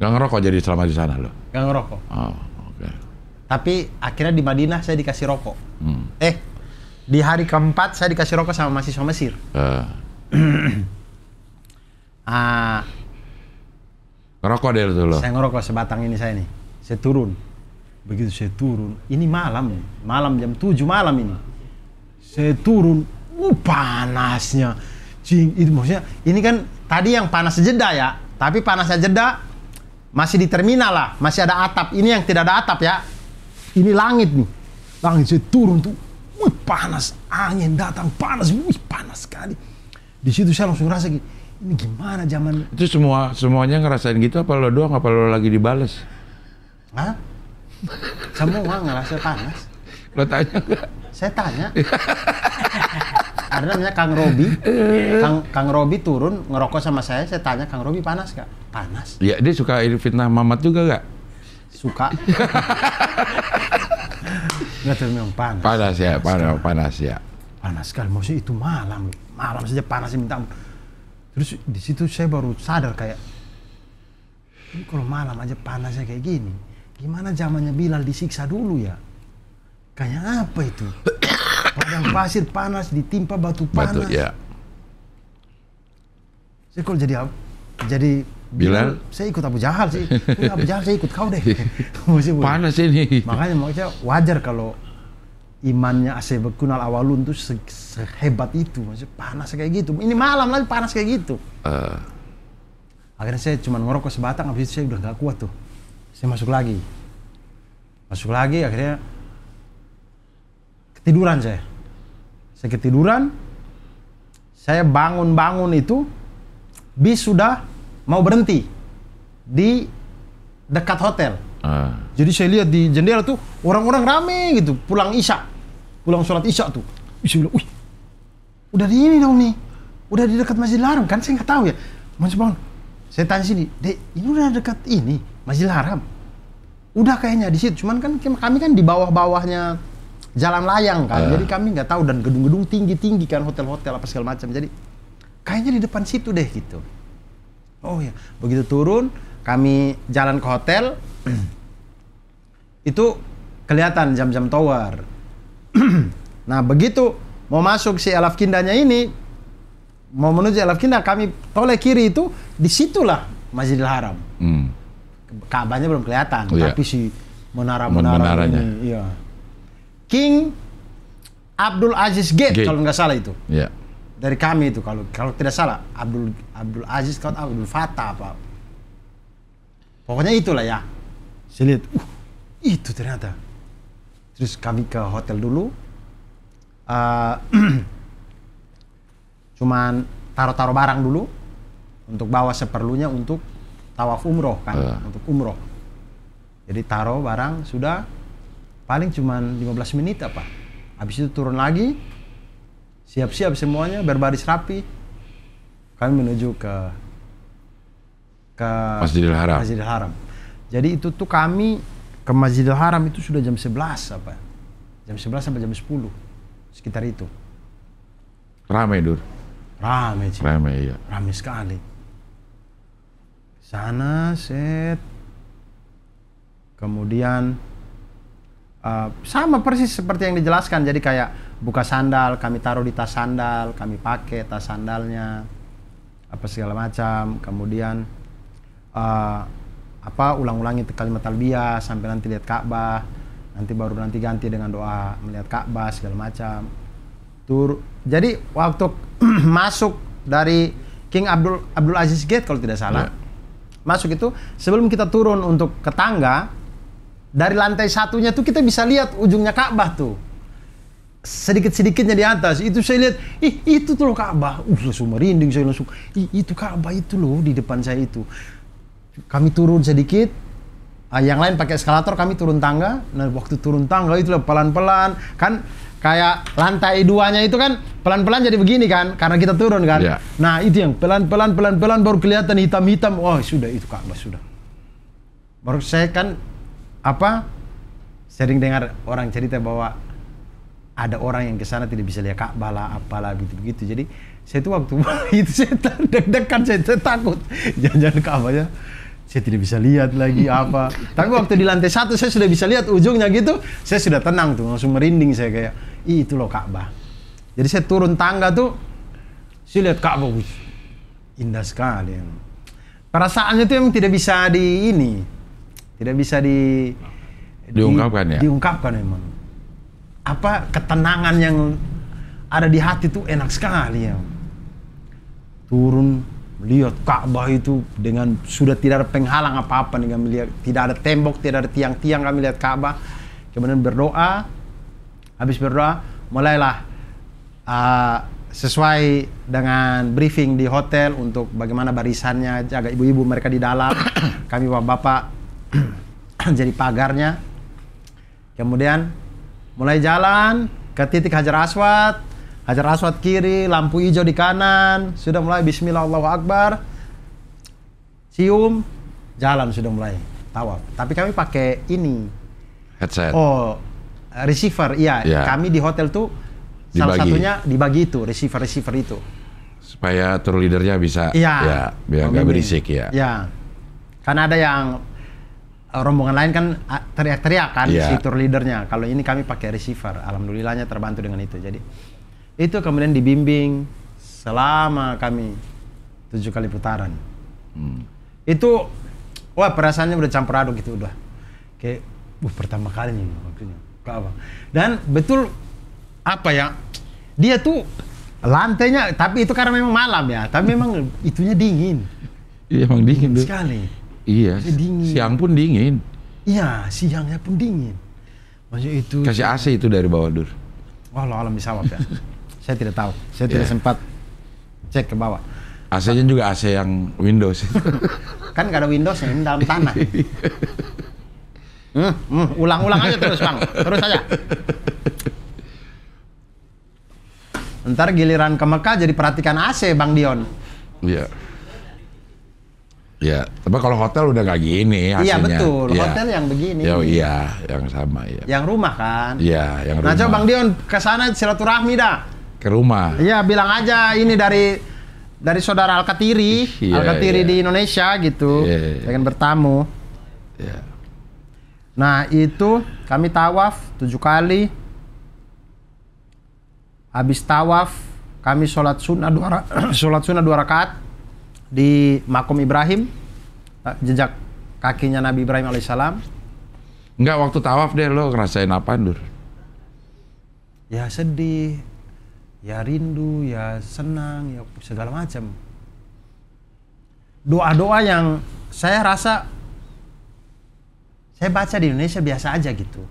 Gak ngerokok jadi selama di sana lo? Gak ngerokok. Oh, oke. Tapi akhirnya di Madinah saya dikasih rokok. Di hari keempat saya dikasih rokok sama mahasiswa Mesir. Ngerokok deh lo? Saya ngerokok sebatang ini saya nih. Saya turun. Begitu saya turun, ini malam jam 7 malam ini. Saya turun, panasnya. Itu maksudnya, ini kan tadi yang panas Jeddah ya. Tapi panasnya Jeddah masih di terminal lah, masih ada atap. Ini yang tidak ada atap ya. Ini langit nih. Langit saya turun tuh. Panas, angin datang, panas sekali. Di situ saya langsung ngerasa gini, ini gimana zaman itu semuanya ngerasain gitu apa lo doang apa lo lagi dibales? Hah? Semua ngerasa panas. Lo tanya nggak? Saya tanya. Ada namanya Kang Robi. Kang Robi turun ngerokok sama saya tanya Kang Robi panas gak? Panas. Iya, dia suka fitnah Mamat juga gak? Suka. Nggak tahu memang panas. Panas ya. Panas sekali. Maksudnya itu malam saja panasnya minta ampun. Terus di situ saya baru sadar kayak, ini kalau malam aja panasnya kayak gini, gimana zamannya Bilal disiksa dulu ya? Kayak apa itu? Padang pasir panas, ditimpa batu panas. Batu, ya. Saya kalau jadi Bilal, saya ikut Abu Jahal sih. Abu Jahal saya ikut kau deh. Panas ini. Makanya wajar kalau imannya Ashabul Awalun tuh sehebat itu. Maksudnya panas kayak gitu. Ini malam lagi panas kayak gitu. Akhirnya saya cuma ngerokok sebatang, habis itu saya udah nggak kuat tuh. Saya masuk lagi, akhirnya ketiduran saya. Saya ketiduran, saya bangun itu, bis sudah mau berhenti di dekat hotel. Jadi saya lihat di jendela tuh orang-orang rame gitu, pulang sholat isya tuh. Saya bilang, udah di ini dong nih, udah di dekat Masjidil Haram kan? Saya nggak tahu ya. Mas Bang, saya tanya sini, Dek, ini udah dekat ini Masjidil Haram. Udah kayaknya di situ, cuman kan kami kan di bawah-bawahnya jalan layang kan, jadi kami nggak tahu, dan gedung-gedung tinggi-tinggi kan, hotel-hotel apa segala macam. Jadi kayaknya di depan situ deh gitu. Oh ya, begitu turun, kami jalan ke hotel, itu kelihatan jam-jam tower. Nah begitu mau masuk si Al Afkindahnya ini, mau menuju Al Afkindah, kami toleh kiri itu, disitulah Masjidil Haram. Ka'bahnya belum kelihatan, tapi si menara-menara ini, iya. King Abdul Aziz Gate. Kalau nggak salah itu. Yeah. Dari kami itu, kalau tidak salah Abdul Aziz atau Abdul Fattah apa. Pokoknya itulah ya. Saya lihat, itu ternyata. Terus kami ke hotel dulu. Cuman taruh-taruh barang dulu untuk bawa seperlunya untuk tawaf umroh kan, untuk umroh. Jadi taruh barang sudah paling cuman 15 menit apa. Habis itu turun lagi, siap-siap semuanya, berbaris rapi. Kami menuju ke Masjidil Haram. Masjidil Haram. Jadi itu tuh kami ke Masjidil Haram itu sudah jam 11 apa. Jam 11 sampai jam 10. Sekitar itu. Ramai, Dur. Ramai, Cik. Ramai, iya. Ramai sekali. Sana, set. Kemudian sama persis seperti yang dijelaskan. Jadi kayak buka sandal, kami taruh di tas sandal, kami pakai tas sandalnya, apa segala macam. Kemudian ulang-ulangi kalimat talbiyah sampai nanti lihat Ka'bah, nanti baru ganti dengan doa melihat Ka'bah segala macam. Jadi waktu masuk dari King Abdul Aziz Gate kalau tidak salah, masuk itu sebelum kita turun untuk ke tangga, dari lantai satunya tuh kita bisa lihat ujungnya Ka'bah tuh. sedikit-sedikitnya di atas. Itu saya lihat, itu tuh loh Ka'bah. Langsung merinding saya langsung. Itu Ka'bah itu loh di depan saya itu. Kami turun sedikit. Yang lain pakai eskalator, kami turun tangga. Nah, waktu turun tangga itu pelan-pelan kan kayak lantai 2-nya itu kan pelan-pelan jadi begini kan karena kita turun kan. Yeah. Nah, itu yang pelan-pelan baru kelihatan hitam-hitam. Oh, sudah itu Ka'bah sudah. Baru saya kan sering dengar orang cerita bahwa ada orang yang ke sana tidak bisa lihat Ka'bah lah, apalah begitu. Jadi saya tuh waktu itu saya deg-degan, saya takut jangan Ka'bahnya saya tidak bisa lihat lagi apa. Tapi waktu di lantai 1 saya sudah bisa lihat ujungnya gitu, saya sudah tenang tuh, langsung merinding saya kayak, itu loh Ka'bah. Jadi saya turun tangga tuh, saya lihat Ka'bah, indah sekali. Perasaannya tuh emang tidak bisa tidak bisa diungkapkan ya? Diungkapkan emang. Ketenangan yang ada di hati tuh enak sekali ya. Turun, lihat Ka'bah itu dengan sudah tidak ada penghalang apa-apa nih, kami lihat tidak ada tembok, tidak ada tiang-tiang, kami lihat Ka'bah. Kemudian berdoa, habis berdoa mulailah sesuai dengan briefing di hotel untuk bagaimana barisannya, jaga ibu-ibu mereka di dalam, kami bapak-bapak jadi pagarnya. Kemudian mulai jalan ke titik Hajar Aswad kiri, lampu hijau di kanan, sudah mulai bismillah Allahu Akbar, cium, jalan sudah mulai tawaf. Tapi kami pakai ini headset. Receiver, iya. Yeah. Kami di hotel tuh salah satunya dibagi itu receiver itu supaya tour leadernya bisa biar nggak berisik ya. Ya, karena ada yang rombongan lain kan teriak-teriak kan si tour leadernya. Kalau ini kami pakai receiver, alhamdulillahnya terbantu dengan itu. Jadi itu kemudian dibimbing selama kami 7 kali putaran. Itu perasaannya udah campur aduk gitu, udah kayak pertama kali nih waktunya Ka'bah. Dan betul dia tuh lantainya, tapi itu karena memang malam ya, tapi memang itunya dingin. Iya, emang dingin sekali. Iya, dingin. Siang pun dingin. Iya, siangnya pun dingin. Maksudnya itu kasih AC itu dari bawah, Dur. Wallah alam bisawab ya. Saya tidak tahu. Saya tidak sempat cek ke bawah. AC-nya juga AC yang Windows. Kan nggak ada Windows-nya, ini dalam tanah. Ulang-ulang aja terus, Bang. Terus aja. Ntar giliran ke Mekah jadi perhatikan AC, Bang Dion. Iya. Ya, tapi kalau hotel udah nggak gini hasilnya. Iya betul, hotel yang begini. Iya, yang sama ya. Yang rumah kan? Iya, yang rumah. Nah coba Bang Dion ke sana silaturahmi dah. Ke rumah. Iya, bilang aja ini dari saudara Al-Katiri, Al-Katiri di Indonesia gitu. Pengen bertamu. Iya. Nah itu kami tawaf 7 kali. Habis tawaf kami sholat sunnah 2 rakaat di Makom Ibrahim, jejak kakinya Nabi Ibrahim alaihissalam. Enggak, waktu tawaf deh lo ngerasain apa, Dur? Ya sedih, ya rindu, ya senang, ya segala macam. Doa-doa yang saya rasa saya baca di Indonesia biasa aja gitu.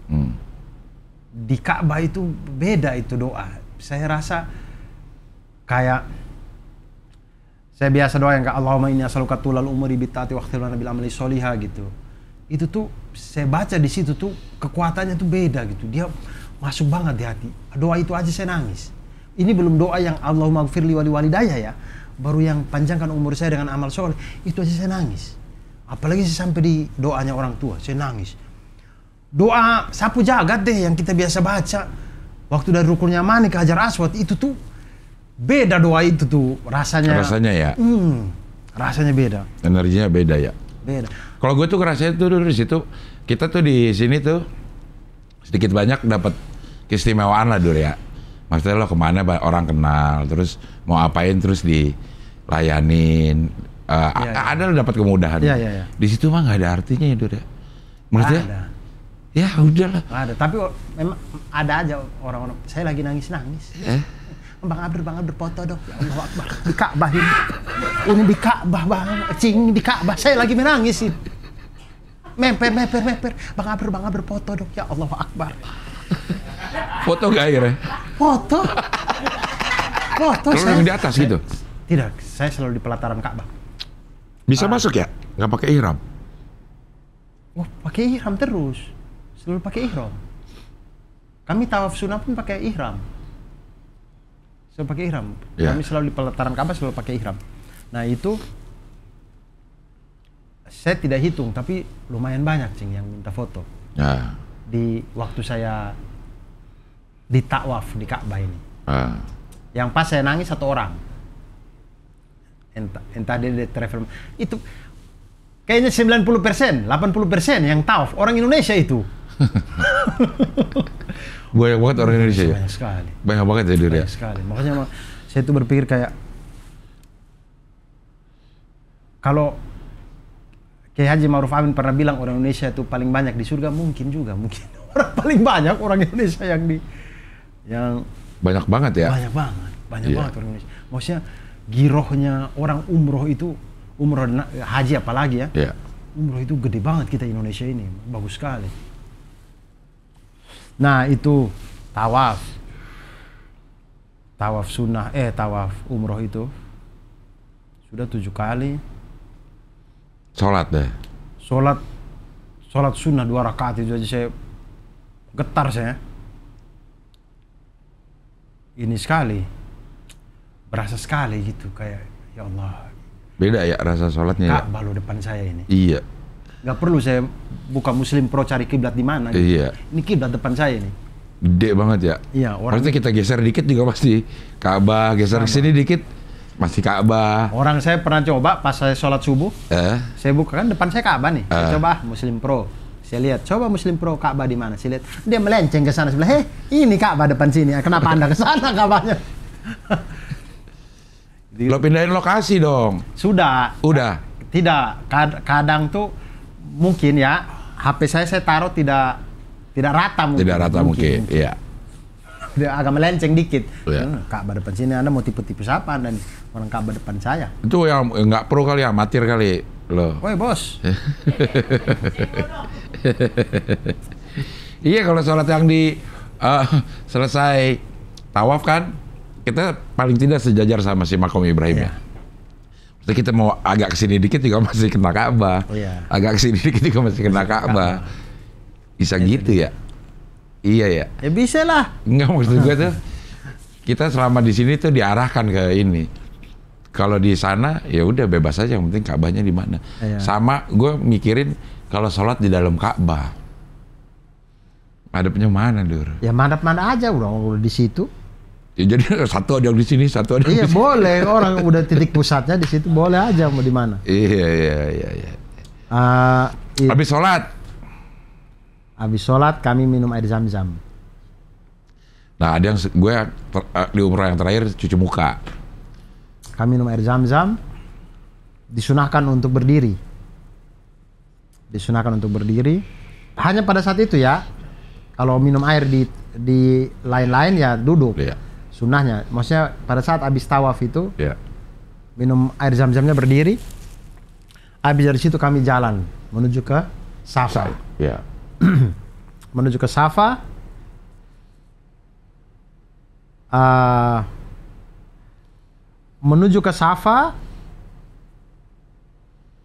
Di Ka'bah itu beda itu doa. Saya rasa kayak saya biasa doa yang kayak Allahumma inni as'aluka tulal umri bitta'ati wa ikhtilana bil amali sholihah gitu. Itu tuh saya baca di situ tuh kekuatannya tuh beda gitu. Dia masuk banget di hati. Doa itu aja saya nangis. Ini belum doa yang Allahumma gfirli wali walidayya ya. Baru yang panjangkan umur saya dengan amal soleh. Itu aja saya nangis. Apalagi saya sampai di doanya orang tua, saya nangis. Doa sapu jagat deh yang kita biasa baca. Waktu dari Rukun Yamani ke Hajar Aswad itu tuh beda doa itu tuh rasanya. Rasanya ya. Rasanya beda. Energinya beda ya. Beda. Kalau gue tuh ngerasain tuh di situ, kita tuh di sini tuh sedikit banyak dapat keistimewaan lah, Dur ya. Maksudnya lo kemana orang kenal, terus mau apain terus dilayanin. Ada lo dapat kemudahan. Iya. Di situ mah nggak ada artinya ya, Dur ya. Maksudnya? Ada. Ya udahlah. Ada, tapi memang ada aja orang-orang. Saya lagi nangis-nangis. Bang Abdur foto dong. Ya Allah Akbar. Di Ka'bah ini. Ini di Ka'bah, Bang. Cing, di Ka'bah. Saya lagi menangis ini. Memper. Bang Abdur foto dong. Ya Allah Akbar. Foto gak akhirnya? Foto. Foto Kalau yang di atas gitu? Tidak, saya selalu di pelataran Ka'bah. Bisa masuk ya? Nggak pakai ihram? Wah, pakai ihram terus. Selalu pakai ihram. Kami tawaf sunnah pun pakai ihram. Selalu pakai ihram. Ya. Kami selalu di pelataran Ka'bah selalu pakai ihram. Nah itu saya tidak hitung, tapi lumayan banyak Cing yang minta foto. Ya. Di waktu saya di takwaf di Ka'bah ini. Yang pas saya nangis satu orang. Entah dia travel. Itu kayaknya 90%, 80% yang tawaf orang Indonesia itu. Banyak banget orang Indonesia ya? Banyak sekali. Banyak banget ya dia. Banyak sekali. Makanya saya tuh berpikir kayak kalau Kiai Haji Ma'ruf Amin pernah bilang orang Indonesia itu paling banyak di surga, mungkin juga orang paling banyak orang Indonesia yang banyak banget ya. Banyak banget orang Indonesia. Maksudnya girohnya orang umroh itu, umroh haji apalagi ya. Iya. Umroh itu gede banget kita Indonesia ini, bagus sekali. Nah itu tawaf sunnah, tawaf umroh itu sudah 7 kali. Sholat deh. Sholat sunnah 2 rakaat itu aja saya getar saya. Ini sekali, berasa sekali gitu kayak ya Allah. Beda ya rasa sholatnya ya. Ka'bah lo depan saya ini. Iya. Gak perlu saya buka Muslim Pro cari kiblat di mana. Gitu. Iya. Ini kiblat depan saya ini. Gede banget ya. Iya. Maksudnya kita geser dikit juga pasti Ka'bah, geser ke sini dikit masih Ka'bah. Orang saya pernah coba pas saya sholat subuh. Saya buka kan depan saya Ka'bah nih. Saya coba Muslim Pro. Saya lihat, coba Muslim Pro Ka'bah di mana? Saya lihat dia melenceng ke sana sebelah. Ini Ka'bah depan sini. Kenapa Anda ke sana Ka'bahnya? Lo pindahin lokasi dong. Sudah. Tidak. Kadang tuh mungkin ya HP saya taruh tidak rata mungkin. Tidak rata mungkin. Iya. Dia agak melenceng dikit. Ya. Ka'bah depan sini Anda mau tipu-tipu siapa dan orang Ka'bah depan saya. Itu yang nggak pro kali, amatir kali lo. Woi bos. Iya kalau sholat yang di selesai tawaf kan kita paling tidak sejajar sama si Makom Ibrahim ya. Jadi kita mau agak kesini dikit juga masih kena Ka'bah. Agak kesini dikit juga masih kena Ka'bah. Bisa gitu ya? Iya ya. Ya bisa lah. Enggak, maksud gue tuh kita selama di sini tuh diarahkan ke ini. Kalau di sana ya udah bebas aja, yang penting Ka'bahnya di mana. Sama gue mikirin kalau sholat di dalam Ka'bah. Madepnya mana, Dur? Ya madep-madep aja udah di situ. Ya, jadi satu ada di sini, satu ada di sini. Iya boleh, orang udah titik pusatnya di situ, boleh aja mau di mana. Iya. Habis sholat kami minum air zam-zam. Nah ada yang gue di umroh yang terakhir cuci muka. Kami minum air zam-zam, disunahkan untuk berdiri. Hanya pada saat itu ya. Kalau minum air di lain-lain ya duduk. Iya. Sunnahnya, maksudnya pada saat habis tawaf itu minum air zam-zamnya berdiri. Habis dari situ kami jalan menuju ke Safa. Iya. Menuju ke Safa. Menuju ke Safa.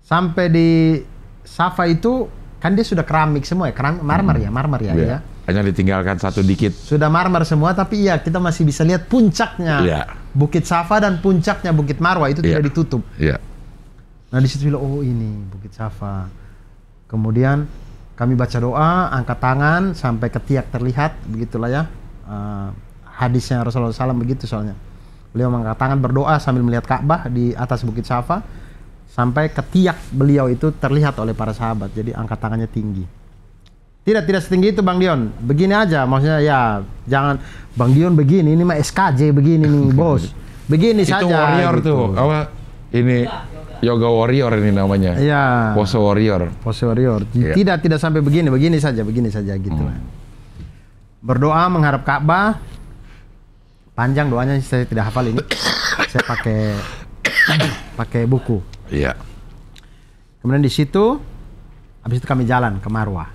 Sampai di Safa itu kan dia sudah keramik semua ya, marmer ya. Ya. Hanya ditinggalkan satu dikit. Sudah marmer semua, tapi iya kita masih bisa lihat puncaknya Bukit Safa dan puncaknya Bukit Marwah itu tidak ditutup. Iya. Nah di situ bilang, oh ini Bukit Safa. Kemudian kami baca doa, angkat tangan sampai ketiak terlihat, begitulah ya. Hadisnya Rasulullah SAW begitu soalnya. Beliau mengangkat tangan berdoa sambil melihat Ka'bah di atas Bukit Safa sampai ketiak beliau itu terlihat oleh para sahabat. Jadi angkat tangannya tinggi. Tidak setinggi itu Bang Dion. Begini aja, maksudnya ya jangan Bang Dion begini, ini mah SKJ begini nih bos. Begini saja. Itu warrior gitu. tuh. Apa? Ini yoga warrior ini namanya. Iya. Pose warrior. Tidak sampai begini saja gitu lah. Berdoa menghadap Ka'bah. Panjang doanya saya tidak hafal ini. Saya pakai buku. Iya. Kemudian di situ habis itu kami jalan ke Marwah.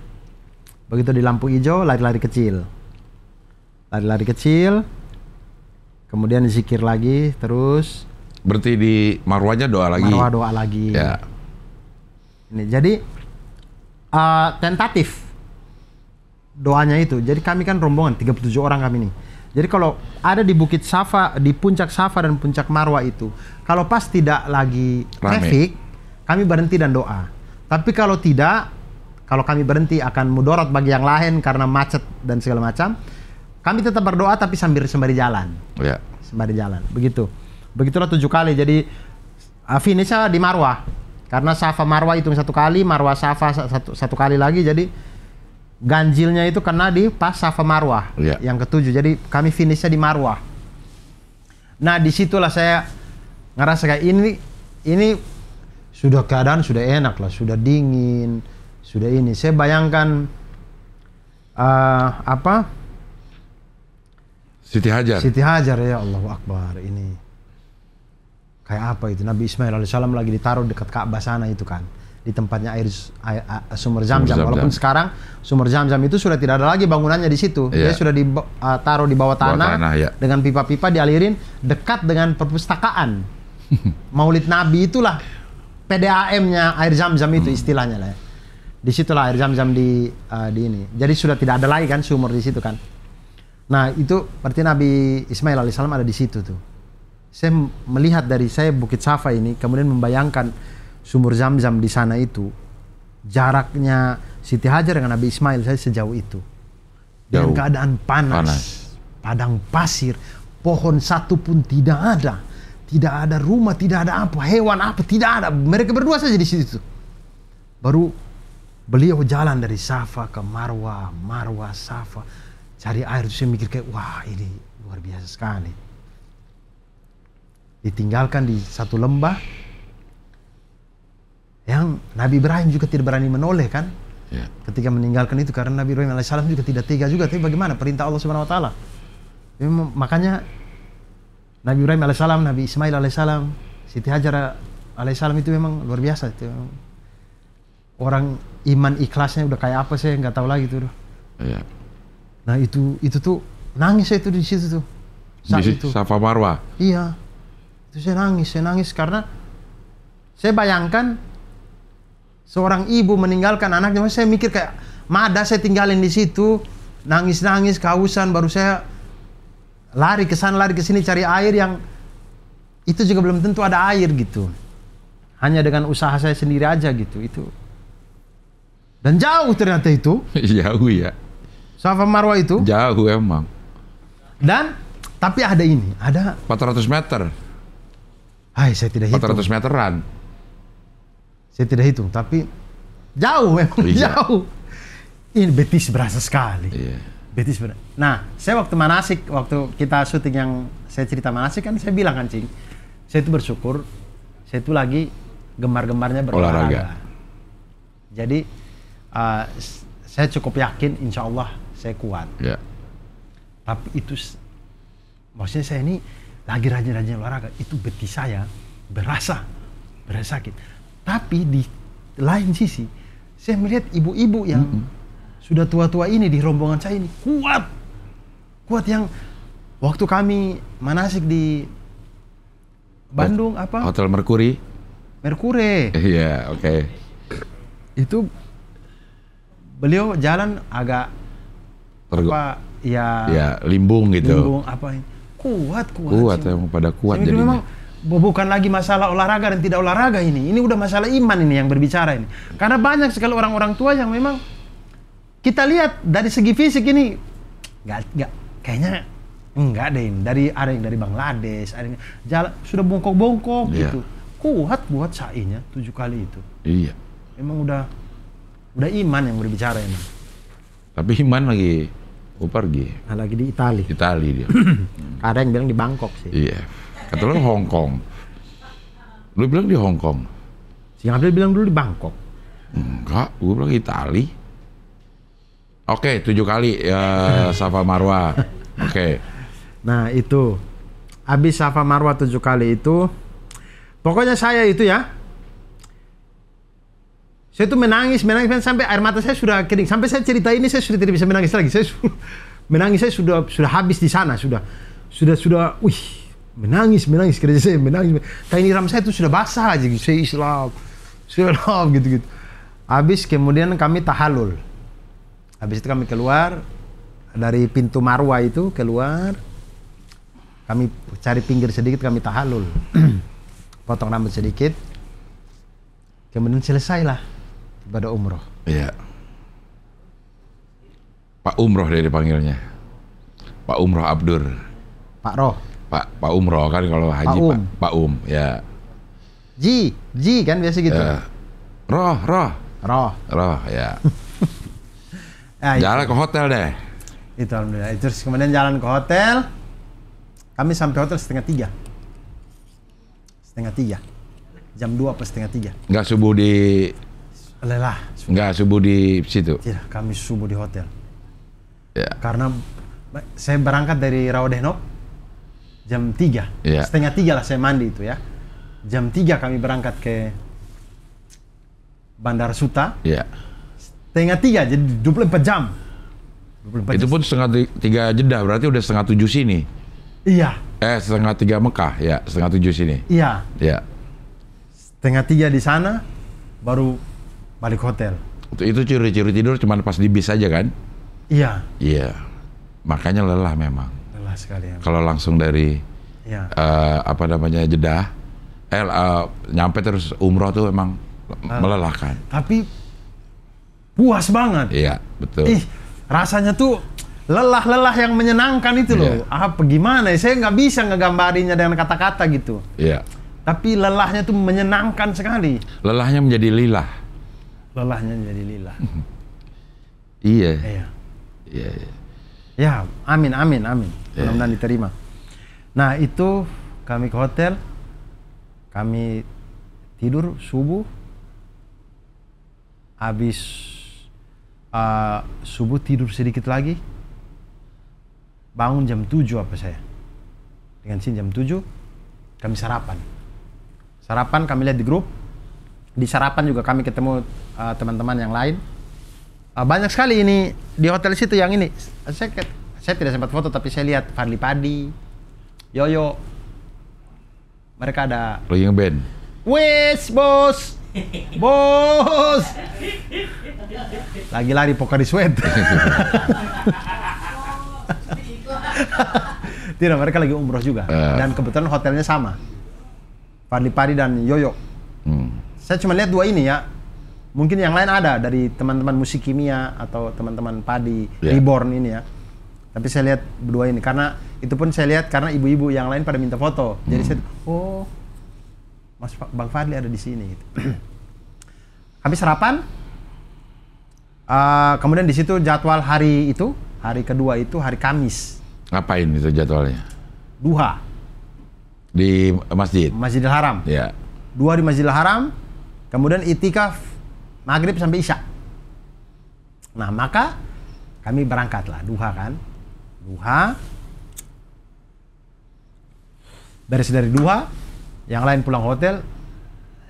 Begitu di lampu hijau lari-lari kecil. kemudian zikir lagi, terus berarti di Marwahnya doa lagi. Marwah doa lagi. Ya. Ini jadi tentatif doanya itu. Jadi kami kan rombongan 37 orang kami nih. Jadi kalau ada di Bukit Safa, di puncak Safa dan puncak Marwah itu, kalau pas tidak lagi traffic, kami berhenti dan doa. Tapi kalau tidak, kalau kami berhenti akan mudarat bagi yang lain karena macet dan segala macam. Kami tetap berdoa tapi sembari jalan. Ya. Sembari jalan. Begitulah 7 kali. Jadi finishnya di Marwah. Karena Safa Marwah hitung 1 kali, Marwah Safa satu kali lagi. Jadi ganjilnya itu kena di pas Safa Marwah yang ke-7. Jadi kami finishnya di Marwah. Nah disitulah saya ngerasa kayak ini sudah keadaan sudah enak lah, sudah dingin, sudah ini. Saya bayangkan Siti Hajar ya Allahu Akbar, ini kayak apa itu, Nabi Ismail alaihissalam lagi ditaruh dekat Ka'bah sana itu kan, di tempatnya air sumber Zamzam. Walaupun sekarang sumber Zamzam itu sudah tidak ada lagi bangunannya di situ. Dia sudah ditaruh di bawah tanah dengan pipa-pipa dialirin dekat dengan perpustakaan. Maulid Nabi itulah PDAM-nya air Zamzam itu istilahnya lah. Disitulah air Zamzam di ini. Jadi sudah tidak ada lagi kan sumur di situ kan. Nah itu berarti Nabi Ismail alaihissalam ada di situ tuh. Saya melihat dari saya Bukit Safa ini, kemudian membayangkan sumur Zamzam di sana itu, jaraknya Siti Hajar dengan Nabi Ismail saya sejauh itu. Dengan keadaan panas, padang pasir, pohon satu pun tidak ada rumah, tidak ada apa, hewan apa, tidak ada. Mereka berdua saja di situ. Baru beliau jalan dari Safa ke Marwah, Marwah Safa, cari air. Saya mikir kayak wah ini luar biasa sekali. Ditinggalkan di satu lembah yang Nabi Ibrahim juga tidak berani menoleh kan, ketika meninggalkan itu, karena Nabi Ibrahim alaihissalam juga tidak tega juga. Tapi bagaimana perintah Allah Subhanahu Wa Taala? Makanya Nabi Ibrahim alaihissalam, Nabi Ismail alaihissalam, Siti Hajar alaihissalam itu memang luar biasa itu. Orang iman ikhlasnya udah kayak apa saya nggak tahu lagi tuh. Nah itu tuh nangis saya itu di situ tuh. Saat di Safa Marwah. Iya. Itu saya nangis karena saya bayangkan seorang ibu meninggalkan anaknya. Saya mikir kayak Mada saya tinggalin di situ, nangis kehausan, baru saya lari ke sana lari ke sini cari air yang itu juga belum tentu ada air gitu. Hanya dengan usaha saya sendiri aja gitu itu. Dan jauh ternyata itu. Jauh ya. Safa Marwah itu. Jauh emang. Dan tapi ada 400 meter. Saya tidak hitung. 400 meteran. Saya tidak hitung, tapi jauh memang jauh. Ini betis berasa sekali. Betis berasa. Nah, saya waktu manasik, waktu kita syuting yang saya cerita manasik kan, saya bilang kan Cing, saya itu bersyukur, saya itu lagi gemar-gemarnya berolahraga. Jadi saya cukup yakin, insya Allah saya kuat. Tapi itu, maksudnya saya ini lagi rajin-rajin olahraga, itu betis saya berasa sakit. Tapi di lain sisi, saya melihat ibu-ibu yang sudah tua-tua ini di rombongan saya ini kuat yang waktu kami manasik di Bandung apa? Hotel Merkuri. Iya, oke. Itu beliau jalan agak limbung gitu. Limbung apa ini? Kuat Emang pada kuat jadi jadinya. Memang bukan lagi masalah olahraga dan tidak olahraga ini udah masalah iman ini yang berbicara ini. Karena banyak sekali orang-orang tua yang memang kita lihat dari segi fisik ini nggak kayaknya enggak deh ini. Ada yang dari Bangladesh, ada yang jalan sudah bongkok-bongkok gitu. Kuat sainya 7 kali itu. Iya. Memang udah iman yang berbicara ini. Tapi iman lagi pergi. Lagi di Itali dia. Ada yang bilang di Bangkok sih. Iya. Kata lu Hong Kong. Lu bilang di Hong Kong. Si Abdul bilang dulu di Bangkok. Enggak, gue bilang Itali. Oke, 7 kali Safa Marwah. Oke. Nah itu habis Safa Marwah 7 kali itu, pokoknya saya itu ya, saya tuh menangis sampai air mata saya sudah kering. Sampai saya cerita ini saya sudah tidak bisa menangis lagi. Saya sudah habis di sana sudah. wih, menangis kerja saya menangis. Kain iram saya itu sudah basah aja, saya Islam gitu. Habis kemudian kami tahallul. Habis itu kami keluar dari pintu Marwah itu keluar. Kami cari pinggir sedikit, kami tahallul. Potong rambut sedikit. Kemudian selesailah ibadah umroh. Iya. Pak Umroh dia dipanggilnya. Pak Umroh Abdur. Pak Roh. Pak Umroh kan kalau haji Pak ya. Ji kan biasa gitu. Roh ya. Jalan ke hotel deh. Itu alhamdulillah. Terus kemudian jalan ke hotel. Kami sampai hotel setengah 3. Jam 2 apa setengah 3. Nggak subuh di Lelah. Nggak subuh di situ. Tidak, kami subuh di hotel. Ya. Karena saya berangkat dari Rawadenok jam 3. Ya. Setengah 3 lah saya mandi itu ya. Jam 3 kami berangkat ke Bandara Suta. Ya. Setengah 3, jadi 24 jam. 24 Itu jam. pun setengah 3 Jeddah, berarti udah setengah 7 sini. Iya. Setengah 3 Mekah, ya setengah 7 sini. Iya. Ya. Setengah 3 di sana, baru balik hotel. Itu curi-curi tidur cuma pas di bis aja kan? Iya. Iya. Makanya lelah memang. Lelah sekali ya. Kalau langsung dari Jeddah, nyampe terus umroh tuh emang melelahkan. Tapi puas banget. Iya, betul. Rasanya tuh lelah yang menyenangkan itu loh. Apa gimana? Saya nggak bisa ngegambarinya dengan kata-kata gitu. Iya. Tapi lelahnya tuh menyenangkan sekali. Lelahnya menjadi lilah. Iya. Ya, amin. Mudah-mudahan diterima. Nah, itu kami ke hotel. Kami tidur subuh. Habis subuh tidur sedikit lagi. Bangun jam 7 apa saya. Dengan sini jam 7 kami sarapan. Sarapan kami lihat di grup. Di sarapan juga kami ketemu teman-teman yang lain. Banyak sekali ini di hotel situ yang ini. Saya tidak sempat foto tapi saya lihat Fadli Padi, Yoyo. Mereka ada lagi ngeband. Wes bos. Bos. Lagi lari Pocari Sweat. Tidak, mereka lagi umroh juga. Dan kebetulan hotelnya sama. Fadli Padi dan Yoyo. Saya cuma lihat dua ini ya. Mungkin yang lain ada dari teman-teman musik kimia atau teman-teman Padi Reborn ini ya. Tapi saya lihat berdua ini karena itu pun saya lihat karena ibu-ibu yang lain pada minta foto. Jadi saya Mas Bang Fadli ada di sini gitu. Habis sarapan. Kemudian di situ jadwal hari kedua itu hari Kamis. Ngapain itu jadwalnya? Duha. Di masjid? Masjidil Haram. Ya. Duha di Masjidil Haram. Kemudian itikaf maghrib sampai isya. Nah, maka kami berangkatlah duha kan. Duha. Beres dari duha, yang lain pulang hotel.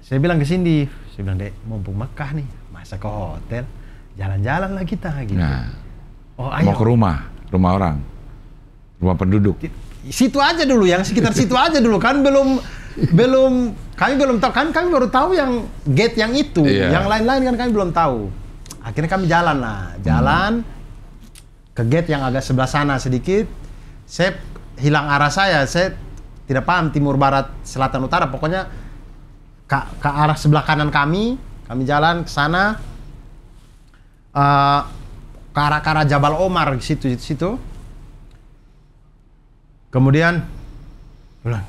Saya bilang ke Cindy, saya bilang, "Dek, mumpung Mekah nih, masa ke hotel? Jalan-jalan lah kita gitu." Nah, ayo. Mau ke rumah orang. Rumah penduduk. Situ aja dulu, yang sekitar situ aja dulu kan kami belum tahu kan, kami baru tahu yang gate yang itu, yang lain-lain kan kami belum tahu. Akhirnya kami jalan ke gate yang agak sebelah sana sedikit. Saya hilang arah saya tidak paham timur barat selatan utara, pokoknya ke arah sebelah kanan kami jalan ke sana ke arah Jabal Omar situ. Kemudian bilang,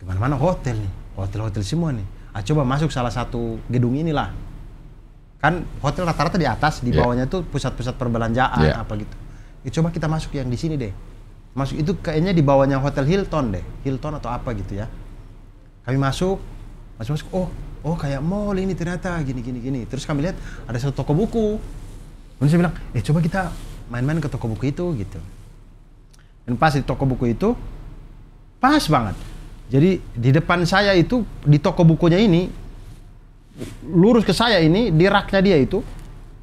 kemana-mana hotel nih, hotel semua nih. Coba masuk salah satu gedung inilah. Kan hotel rata-rata di atas, di bawahnya tuh pusat-pusat perbelanjaan apa gitu. Coba kita masuk yang di sini deh. Masuk itu kayaknya di bawahnya hotel Hilton atau apa gitu ya. Kami masuk. Oh kayak mall ini ternyata gini. Terus kami lihat ada satu toko buku. Kemudian saya bilang, coba kita main-main ke toko buku itu gitu. Dan pas di toko buku itu, pas banget. Jadi di depan saya itu, di toko bukunya ini, lurus ke saya ini, di raknya dia itu,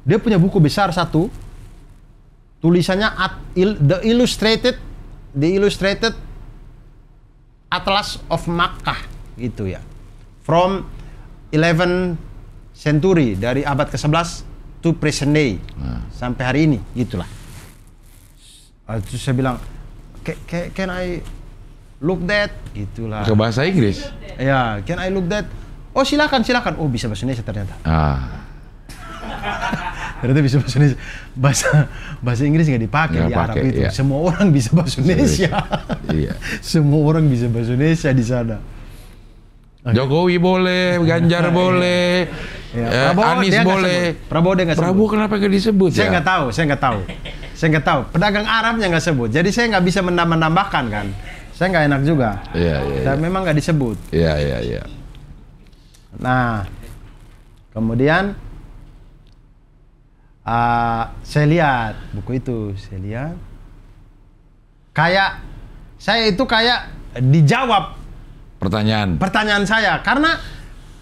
dia punya buku besar satu, tulisannya The Illustrated The Illustrated Atlas of Makkah gitu ya. From 11th century, dari abad ke-11 to present day. Sampai hari ini gitulah. Terus saya bilang, can I look that? Gitulah. Ke bahasa Inggris? Ya, can I look that? Oh silakan. Oh bisa bahasa Indonesia ternyata. Ternyata bisa bahasa Indonesia. Bahasa Inggris nggak dipakai di Arab itu. Iya. Semua orang bisa bahasa Indonesia. Iya. Semua orang bisa bahasa Indonesia di sana. Jokowi boleh, Ganjar boleh, ya, Anies boleh. Prabowo dia nggak sebut. Prabowo kenapa nggak disebut? Saya nggak tahu. Pedagang Arabnya nggak sebut. Jadi saya nggak bisa menambahkan kan. Saya nggak enak juga. Iya. Dan memang nggak disebut. Iya. Nah, kemudian saya lihat buku itu, saya itu kayak dijawab pertanyaan saya, karena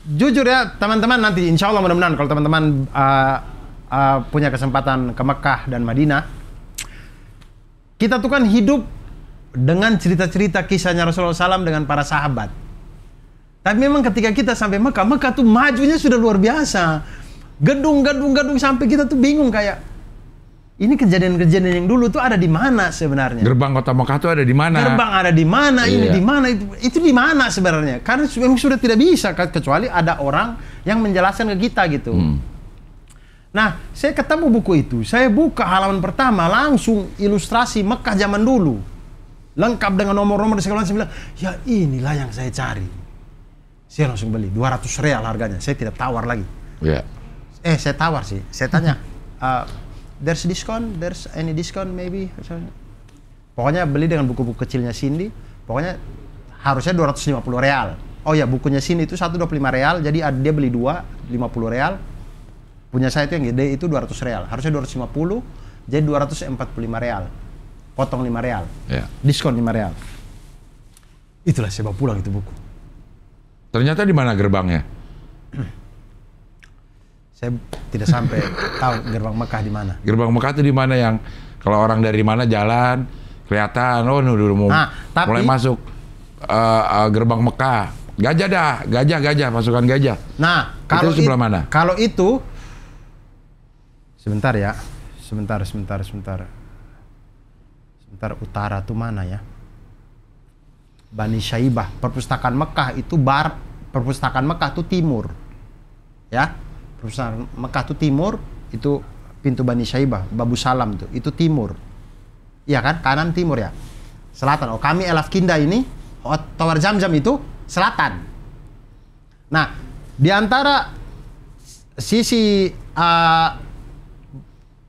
jujur ya teman-teman, nanti insya Allah mudah-mudahan kalau teman-teman punya kesempatan ke Mekah dan Madinah, kita tuh kan hidup dengan cerita-cerita kisahnya Rasulullah SAW dengan para sahabat. Tapi memang ketika kita sampai Mekah tuh majunya sudah luar biasa. Gedung sampai kita tuh bingung kayak ini kejadian-kejadian yang dulu tuh ada di mana sebenarnya? Gerbang kota Mekah tuh ada di mana? Gerbang ada di mana? Ini di mana? Itu di mana sebenarnya? Karena memang sudah tidak bisa kecuali ada orang yang menjelaskan ke kita gitu. Nah, saya ketemu buku itu, saya buka halaman pertama langsung ilustrasi Mekah zaman dulu, lengkap dengan nomor-nomor segala macam. Saya bilang, ya inilah yang saya cari. Saya langsung beli, 200 real harganya. Saya tidak tawar lagi. Saya tawar sih. Saya tanya, there's any discount maybe? Pokoknya beli dengan buku-buku kecilnya Cindy. Pokoknya harusnya 250 real. Oh ya, bukunya Cindy itu 125 real. Jadi dia beli 2, 50 real. Punya saya itu yang gede itu 200 real. Harusnya 250, jadi 245 real. Potong 5 real. Diskon 5 real. Itulah saya bawa pulang itu buku. Ternyata di mana gerbangnya? Saya tidak sampai tahu gerbang Mekah di mana. Gerbang Mekah itu di mana yang kalau orang dari mana jalan kelihatan, oh dulu mau mulai masuk gerbang Mekah. Gajah, pasukan gajah. Nah, kalau itu sebelah mana? Kalau itu sebentar utara tuh mana ya? Bani Syaibah. Perpustakaan Mekah itu perpustakaan Mekah tuh timur. Ya. Perpustakaan Mekah tuh timur, itu pintu Bani Syaibah, Babu Salam tuh, itu timur. Iya kan? Kanan timur ya. Selatan. Oh, kami Elaf Kinda ini, Tower Zamzam itu selatan. Nah, di antara sisi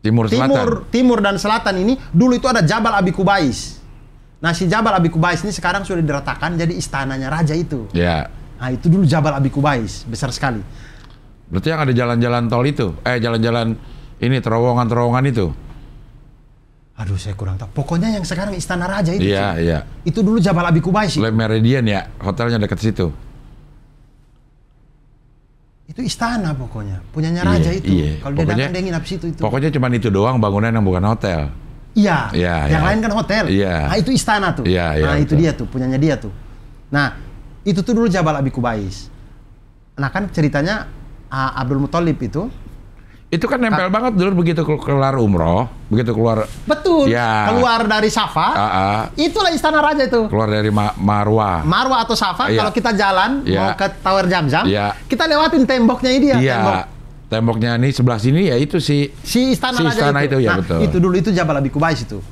timur dan selatan ini dulu itu ada Jabal Abi Kubais. Nah, si Jabal Abi Kubais ini sekarang sudah diratakan jadi istananya raja itu. Ya. Nah, itu dulu Jabal Abi Kubais, besar sekali. Berarti yang ada jalan-jalan tol itu, jalan-jalan ini terowongan-terowongan itu. Aduh, saya kurang tahu. Pokoknya yang sekarang istana raja itu. Iya. Itu dulu Jabal Abi Kubais. Le Meridian ya, hotelnya dekat situ. Itu istana pokoknya, punyanya raja itu. Iya. Kalau dia datang dia nginap situ itu. Pokoknya cuma itu doang bangunan yang bukan hotel. Iya. Yang lain kan hotel. Iya. Nah, itu istana tuh. Nah, itu dia tuh, punyanya dia tuh. Nah, itu tuh dulu Jabal Abi Kubais. Nah, kan ceritanya Abdul Muthalib itu kan nempel banget dulu begitu keluar umroh, begitu keluar. Betul. Ya. Keluar dari Safa. Itulah istana raja itu. Keluar dari Marwah. Marwah atau Safa. Kalau kita jalan mau ke Tower Zamzam, kita lewatin temboknya ini dia. Temboknya nih sebelah sini ya itu si istana raja itu. Ya, betul. Itu dulu itu Jabal Abi Kubais itu.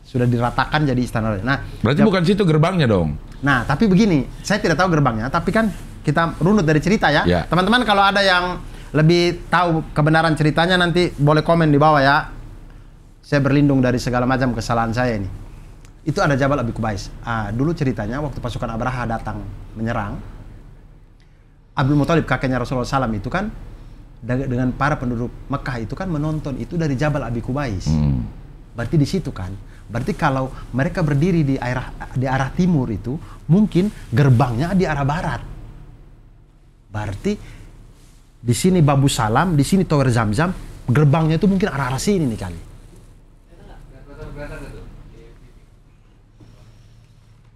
Sudah diratakan jadi istana raja. Nah, berarti bukan situ gerbangnya dong. Nah, tapi begini, saya tidak tahu gerbangnya, tapi kan kita runut dari cerita ya. Teman-teman kalau ada yang lebih tahu kebenaran ceritanya nanti boleh komen di bawah ya. Saya berlindung dari segala macam kesalahan saya ini. Itu ada Jabal Abi Kubais. Dulu ceritanya waktu pasukan Abraha datang menyerang, Abdul Muthalib kakeknya Rasulullah SAW itu kan dengan para penduduk Mekah itu kan menonton itu dari Jabal Abi Kubais. Berarti di situ kan. Berarti kalau mereka berdiri di arah timur itu, mungkin gerbangnya di arah barat. Berarti di sini Babu Salam, di sini Tower Zamzam, gerbangnya itu mungkin arah sini nih kali.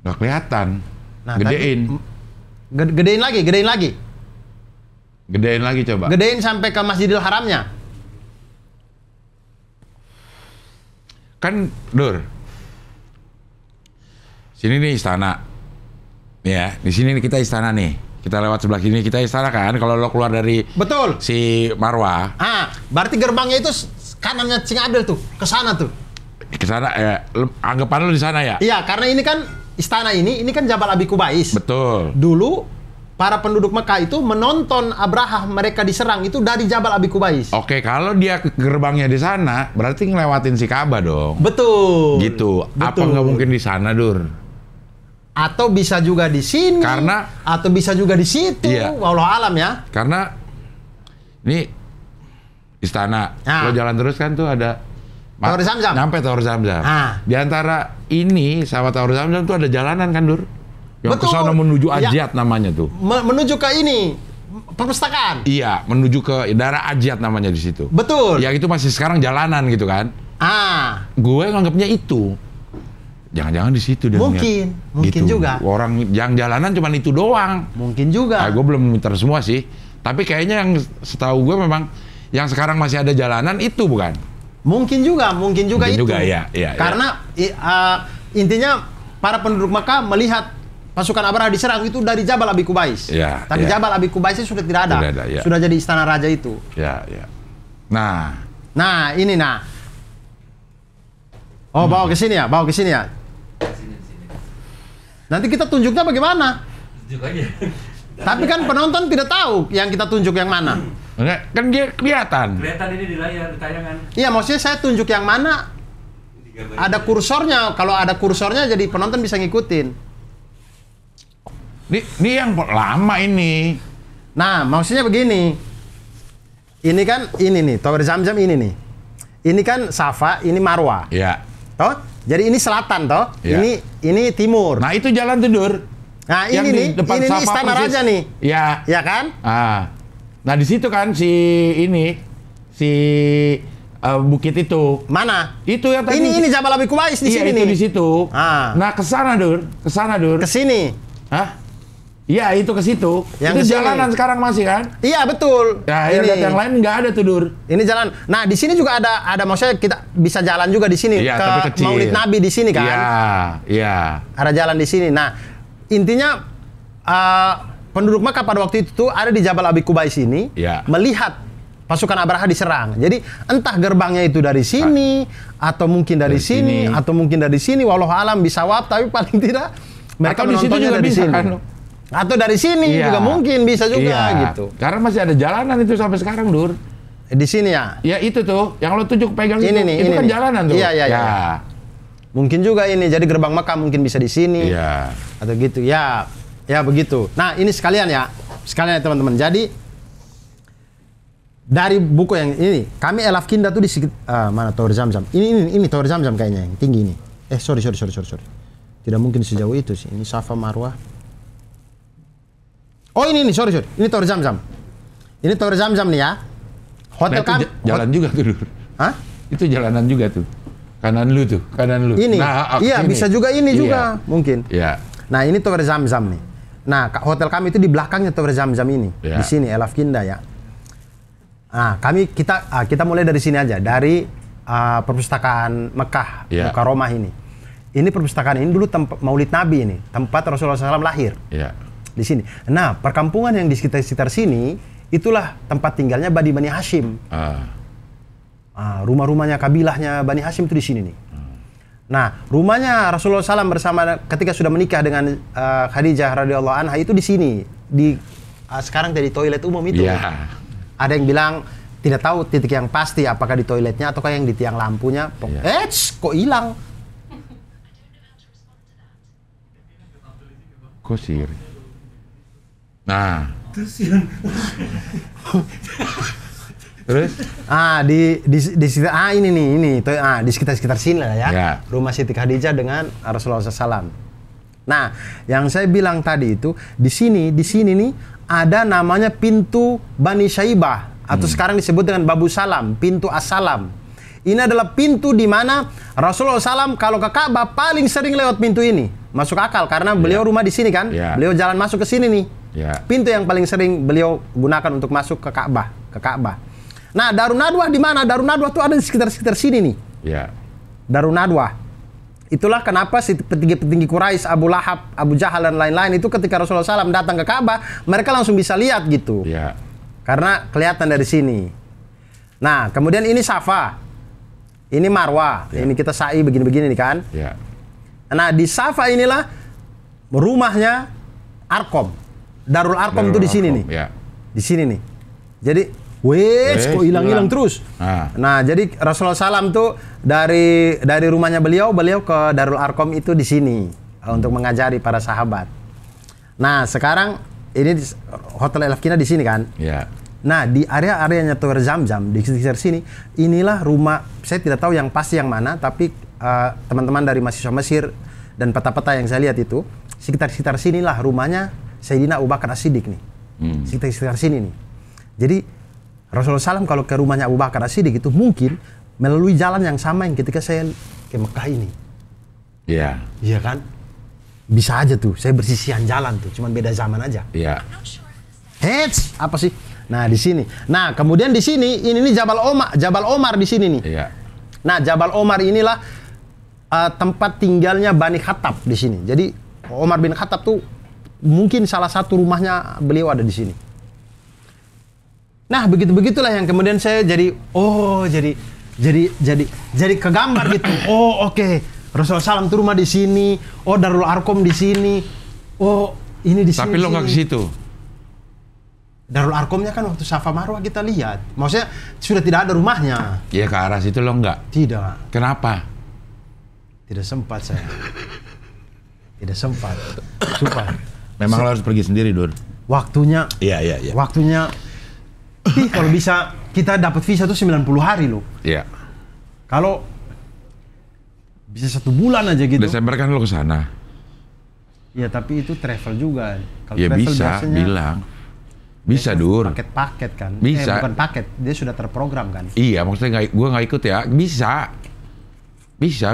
Nggak kelihatan. Nah, gedein. Gedein lagi. Gedein lagi coba. Gedein sampai ke Masjidil Haramnya. Kan, Dur. Sini nih istana. Nih ya, di sini nih kita istana nih. Kita lewat sebelah sini kita istana kan. Kalau lo keluar dari Betul. si Marwah. Berarti gerbangnya itu kanannya Cing Abdel tuh, ke sana tuh. Ke sana ya. Anggapan lo di sana ya? Iya, karena ini kan istana ini kan Jabal Abi Kubais. Betul. Dulu para penduduk Mekah itu menonton Abraha mereka diserang itu dari Jabal Abi Kubais. Oke, kalau dia ke gerbangnya di sana, berarti ngelewatin si Ka'bah dong. Betul. Gitu. Betul. Apa nggak mungkin di sana, Dur? Atau bisa juga di sini. Atau bisa juga di situ. Iya. Wallahu alam ya. Karena ini istana. Lo jalan terus kan tuh ada Tower Zamzam. Nyampe Tower Zamzam. Di antara ini sama Tower Zamzam tuh ada jalanan kan, Dur? Yang ke sana menuju Ajiat namanya tuh. Menuju ke ini perpustakaan. Iya, menuju ke daerah Ajiat namanya di situ. Betul. Ya itu masih sekarang jalanan gitu kan? Gue nganggapnya itu. Jangan-jangan di situ deh. Mungkin gitu. Juga. Orang yang jalanan cuma itu doang. Mungkin juga. Gue belum muter semua sih. Tapi kayaknya yang setahu gue memang yang sekarang masih ada jalanan itu bukan? Mungkin juga itu. Ya. Karena intinya para penduduk Makkah melihat pasukan Abraha diserang itu dari Jabal Abi Kubais. Ya, tapi Jabal Abi Kubais sudah tidak ada. Sudah jadi istana raja itu. Ya. Nah, ini nah. Oh, bawa ke sini ya. Nanti kita tunjuknya bagaimana? Tunjuk aja. Tapi kan penonton tidak tahu yang kita tunjuk yang mana. Enggak, kan dia kelihatan. Kelihatan ini di layar, di tayangan. Iya, maksudnya saya tunjuk yang mana? Ada kursornya. Kalau ada kursornya jadi penonton bisa ngikutin. Ini yang lama ini. Nah, maksudnya begini. Ini kan ini nih, Tower Zamzam ini nih. Ini kan Safa, ini Marwah. Iya. Toh? Jadi ini selatan toh? Ya. Ini timur. Nah, itu jalan tidur. Nah, ini nih, ini istana raja nih. Iya. Ya kan? Nah, di situ kan si bukit itu. Mana? Itu yang tadi. Ini Jabal Abi Kubais di sini nih. Iya, itu di situ. Nah, ke sana, Dur. Ke sini. Hah? Iya, itu ke situ. Itu jalanan sekarang masih kan? Iya, betul. Ya, lihat yang lain nggak ada tuh, Dur. Ini jalan. Nah, di sini juga ada maksudnya kita bisa jalan juga di sini ke Maulid Nabi di sini kan? Iya. Ada jalan di sini. Nah, intinya penduduk Makkah pada waktu itu tuh ada di Jabal Abi Kubais ini melihat pasukan Abraha diserang. Jadi entah gerbangnya itu dari sini atau mungkin dari sini atau mungkin dari sini. Wallahu alam bisawab, tapi paling tidak mereka menontonnya dari sini. Kan? Atau dari sini juga mungkin bisa juga gitu. Karena masih ada jalanan itu sampai sekarang, Dur. Di sini ya? Ya itu tuh, yang lo tunjuk pegang ini itu, nih, itu ini kan nih. Jalanan tuh. Iya. Mungkin juga ini, jadi gerbang Makkah mungkin bisa di sini. Iya. Atau gitu, ya begitu. Nah ini sekalian ya teman-teman. Jadi dari buku yang ini, kami Elaf Kinda tuh di mana Tower Zamzam. Ini Tower Zamzam kayaknya yang tinggi ini. Sorry. Tidak mungkin sejauh itu sih. Ini Safa Marwah. Oh ini sorry. Ini Tower Zamzam. Ini Tower Zamzam nih ya. Hotel kami. Jalan juga tuh, Dur. Hah? Itu jalanan juga tuh. Kanan lu. Ini. Nah, iya, bisa juga ini juga mungkin. Iya. Nah, ini Tower Zamzam nih. Nah, hotel kami itu di belakangnya Tower Zamzam ini. Ya. Di sini Elaf Kinda ya. Nah, kita mulai dari sini aja, dari perpustakaan Mekah, Mukarramah ini. Ini perpustakaan ini dulu tempat Maulid Nabi ini, tempat Rasulullah SAW lahir. Iya. Di sini. Nah, perkampungan yang di sekitar sini itulah tempat tinggalnya Bani Hashim. Rumah-rumahnya kabilahnya Bani Hashim itu di sini nih. Nah, rumahnya Rasulullah SAW bersama ketika sudah menikah dengan Khadijah radhiyallahu anha itu di sini. Sekarang jadi toilet umum itu. Yeah. Ada yang bilang tidak tahu titik yang pasti apakah di toiletnya ataukah yang di tiang lampunya. Kok hilang? Kok sih? Nah. Terus di sekitar sini lah ya. Rumah Siti Khadijah dengan Rasulullah SAW. Nah, yang saya bilang tadi itu di sini nih ada namanya pintu Bani Syaibah atau sekarang disebut dengan Babu Salam, pintu As-Salam. Ini adalah pintu di mana Rasulullah SAW kalau ke Ka'bah paling sering lewat pintu ini. masuk akal karena beliau rumah di sini kan. Beliau jalan masuk ke sini nih. Pintu yang paling sering beliau gunakan untuk masuk ke Ka'bah, Nah, Darun Nadwah di mana? Darun Nadwah tuh ada di sekitar sini nih. Darun Nadwah. Itulah kenapa si petinggi-petinggi Quraisy, Abu Lahab, Abu Jahal dan lain-lain itu ketika Rasulullah SAW datang ke Ka'bah, mereka langsung bisa lihat gitu. Karena kelihatan dari sini. Nah, kemudian ini Safa. Ini Marwah. Ini kita sa'i begini-begini nih kan. Nah, di Safa inilah rumahnya Arkom. Darul Arkom itu di sini nih. Di sini nih. Jadi, kok hilang-hilang terus. Nah, jadi Rasulullah SAW tuh dari rumahnya beliau ke Darul Arkom itu di sini untuk mengajari para sahabat. Nah, sekarang ini Hotel El Afkina di sini kan. Nah, di area-areanya Tower Zamzam di sekitar sini, inilah rumah, saya tidak tahu yang pasti yang mana, tapi teman-teman dari mahasiswa Mesir dan peta-peta yang saya lihat itu, sekitar sinilah rumahnya Sayyidina Abu Bakar As-Siddiq nih. Sekitar sini nih. Jadi, Rasulullah SAW kalau ke rumahnya Abu Bakar As-Siddiq itu mungkin melalui jalan yang sama yang ketika saya ke Mekah ini. Iya kan? Bisa aja tuh, saya bersisihan jalan tuh, cuman beda zaman aja. Apa sih? Nah, di sini. Nah, kemudian di sini ini Jabal Omar di sini nih. Nah, Jabal Omar inilah tempat tinggalnya Bani Khattab di sini. Jadi Omar bin Khattab tuh mungkin salah satu rumahnya beliau ada di sini. Nah, begitulah yang kemudian saya jadi kegambar gitu. Oke. Rasulullah SAW tuh rumah di sini. Darul Arkom di sini. Ini di sini. Tapi lo nggak ke situ. Darul Arkomnya kan waktu Safa Marwah kita lihat. Maksudnya sudah tidak ada rumahnya. Iya, ke arah situ lo nggak? Tidak. Kenapa? Tidak sempat saya. Tidak sempat. Sumpah. Memang lo harus pergi sendiri, Dur. Waktunya. Iya. Waktunya. Kalau bisa kita dapat visa tuh 90 hari loh. Kalau bisa 1 bulan aja gitu. Desember kan lo ke sana. Ya, tapi itu travel juga. Kalau ya travel bisa, biasanya, bilang. Bisa, Dur. Paket-paket kan. Bisa. Bukan paket, dia sudah terprogram kan. Iya, maksudnya gue nggak ikut ya. Bisa,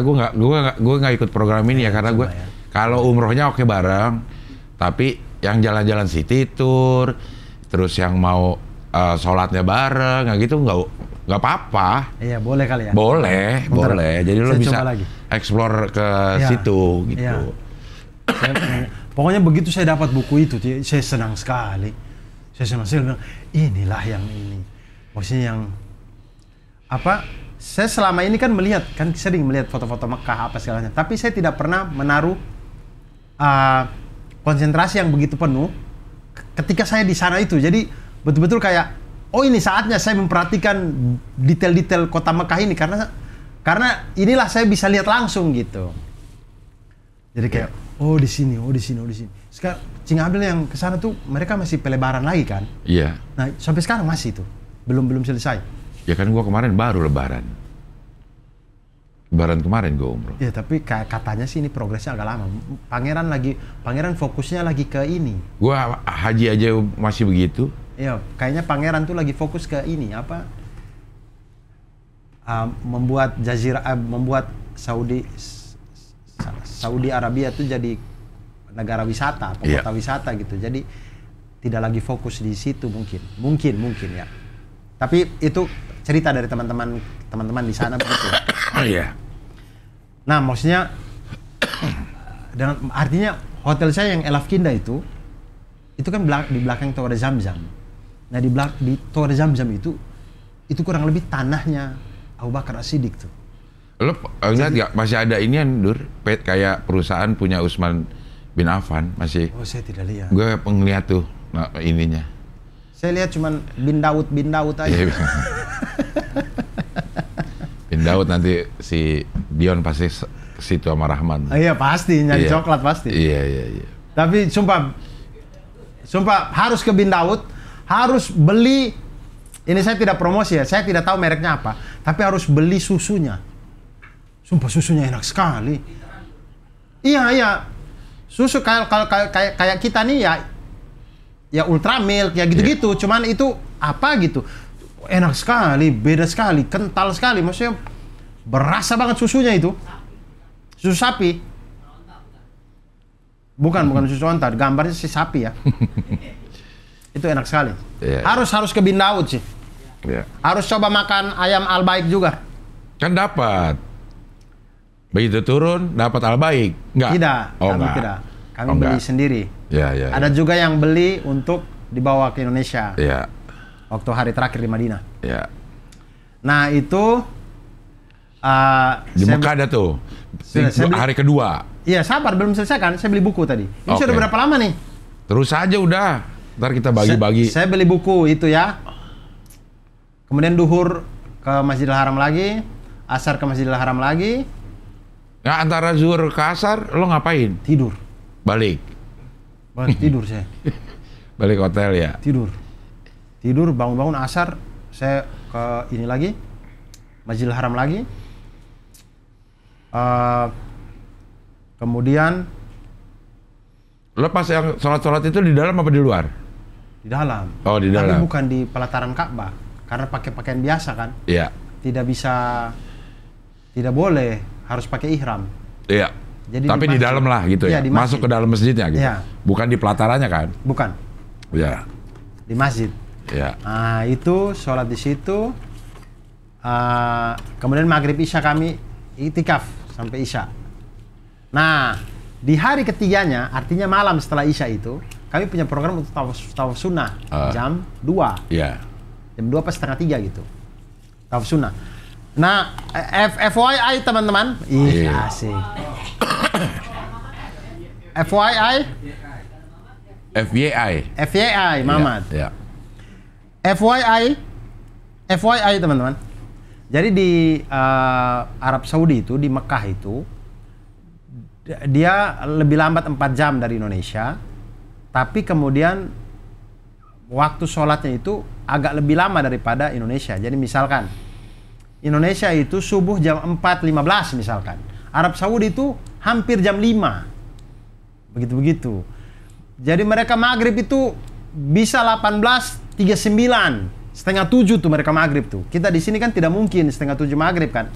gue nggak ikut program ini ya karena gue kalau umrohnya oke bareng, tapi yang jalan-jalan city tour, terus yang mau sholatnya bareng, gitu nggak apa-apa. Iya, boleh kali ya. Boleh. Jadi lo bisa explore ke situ gitu. Pokoknya begitu saya dapat buku itu, saya senang sekali. Saya bilang, inilah yang ini. Maksudnya yang apa? Saya selama ini kan sering melihat foto-foto Mekah apa segalanya, tapi saya tidak pernah menaruh konsentrasi yang begitu penuh ketika saya di sana itu. Jadi betul-betul kayak, ini saatnya saya memperhatikan detail-detail kota Mekah ini karena inilah saya bisa lihat langsung gitu. Jadi kayak di sini. Sekarang Cing Abdul yang ke sana tuh mereka masih pelebaran lagi kan? Iya. Nah, sampai sekarang masih itu. Belum selesai. Ya kan gua kemarin baru lebaran. Lebaran kemarin gua umroh. Ya, tapi katanya sih ini progresnya agak lama. Pangeran fokusnya lagi ke ini. Gua haji aja masih begitu. Iya, kayaknya pangeran tuh lagi fokus ke ini apa? Membuat membuat Saudi Arabia tuh jadi negara wisata, kota wisata gitu. Jadi tidak lagi fokus di situ mungkin ya. Tapi itu cerita dari teman-teman di sana begitu. Nah, maksudnya artinya hotel saya yang El Afkinda itu kan di belakang Tower Zamzam. Nah, di Tower Zamzam itu kurang lebih tanahnya Abu Bakar As-Siddiq tuh. Lo lihat nggak masih ada inian, Dur, kayak perusahaan punya Utsman bin Affan masih. Saya tidak lihat. Gue penglihat tuh ininya. Saya lihat cuman bin Daud aja. Bin Daud nanti si Dion pasti ke situ sama Rahman. Iya, pasti nyari coklat pasti. Iya. Tapi sumpah harus ke bin Daud, harus beli. Ini saya tidak promosi ya, saya tidak tahu mereknya apa, tapi harus beli susunya. Sumpah susunya enak sekali. Iya. Susu kayak kita nih ya ultra milk ya gitu-gitu. Cuman itu apa gitu. Enak sekali, beda sekali, kental sekali. Maksudnya berasa banget susunya itu. Susu sapi. Bukan susu onta, gambarnya si sapi ya. Itu enak sekali. Harus ke Bin Daud sih. Harus coba makan ayam Al-Baik juga. Kan dapat. Begitu turun dapat Al-Baik. Enggak? Tidak, kami tidak. Kami beli sendiri. Ada juga yang beli untuk dibawa ke Indonesia. Waktu hari terakhir di Madinah. Nah, itu di Mekah ada tuh. Hari kedua. Iya, sabar, belum selesai kan? Saya beli buku tadi. Ini sudah berapa lama nih? Terus aja udah. Ntar kita bagi-bagi. Saya beli buku itu ya. Kemudian duhur ke Masjidil Haram lagi, asar ke Masjidil Haram lagi. Nah, antara zuhur ke asar, lo ngapain? Tidur. Balik Tidur saya. Balik hotel ya? Tidur, bangun-bangun asar, saya ke ini lagi, Masjidil Haram lagi. Kemudian lo pas yang sholat itu di dalam apa di luar? Di dalam. Oh, di dalam. Tapi bukan di pelataran Ka'bah, karena pakai pakaian biasa kan. Iya. Tidak boleh, harus pakai ihram. Iya. Jadi tapi di dalam lah gitu ya. Masuk ke dalam masjidnya gitu. Iya. Bukan di pelatarannya kan? Bukan. Iya. Di masjid. Iya. Nah, itu sholat di situ. Kemudian maghrib isya kami itikaf sampai isya. Nah, di hari ketiganya, artinya malam setelah isya itu, kami punya program untuk tawaf sunnah jam 2. Iya. Jam 2 pas setengah 3 gitu. Tawaf sunnah. Nah, FYI teman-teman. Asik. FYI Mamat. Iya. FYI teman-teman. Jadi di Arab Saudi itu, di Mekah itu, dia lebih lambat 4 jam dari Indonesia, tapi kemudian waktu sholatnya itu agak lebih lama daripada Indonesia. Jadi misalkan Indonesia itu subuh jam 4.15 misalkan, Arab Saudi itu hampir jam 5, begitu-begitu. Jadi mereka maghrib itu bisa 18.39, setengah 7 tuh mereka maghrib tuh. Kita di sini kan tidak mungkin setengah 7 maghrib kan.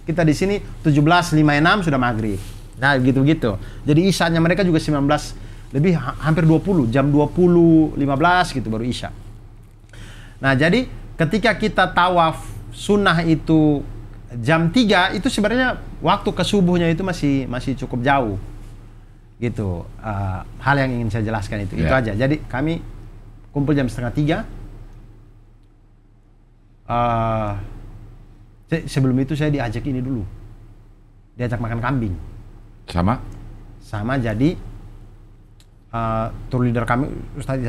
Kita di sini 17.56 sudah maghrib. Nah, gitu-gitu. Jadi isyanya mereka juga 19 lebih, hampir 20, jam 20.15 gitu baru isya. Nah, jadi ketika kita tawaf sunnah itu jam 3, itu sebenarnya waktu ke subuhnya itu masih cukup jauh. Gitu. Hal yang ingin saya jelaskan itu aja. Jadi kami kumpul jam setengah 3. Sebelum itu saya diajak ini dulu. Diajak makan kambing. Sama jadi tour leader kami Ustadz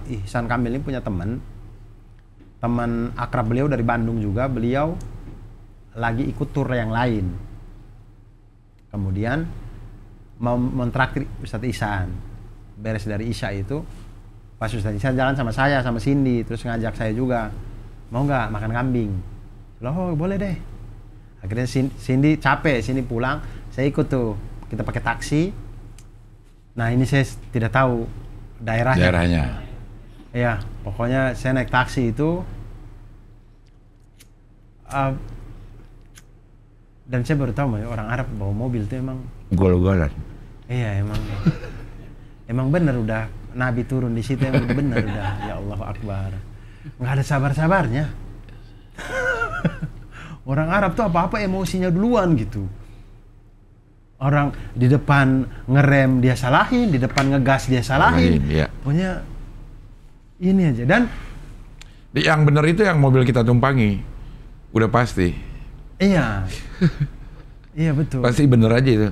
Ihsan Kamil ini punya teman akrab beliau dari Bandung juga. Beliau lagi ikut tour yang lain, kemudian mau mentraktir Ustadz Ihsan. Beres dari Isya itu, pas Ustadz Ihsan jalan sama saya sama Cindy, terus ngajak saya juga, mau nggak makan kambing? Loh, boleh deh. Akhirnya Cindy capek, Cindy pulang, saya ikut tuh, kita pakai taksi. Nah, ini saya tidak tahu daerahnya. Iya, pokoknya saya naik taksi itu, dan saya baru tahu orang Arab bawa mobil itu emang gol-golan. Iya, emang bener udah Nabi turun di situ, emang bener udah. Ya Allah Akbar, nggak ada sabar-sabarnya. Orang Arab tuh apa-apa emosinya duluan gitu. Orang di depan ngerem dia salahin, di depan ngegas dia salahin. Pokoknya ini aja. Dan yang benar itu yang mobil kita tumpangi, udah pasti. Iya. Iya betul. Pasti bener aja itu.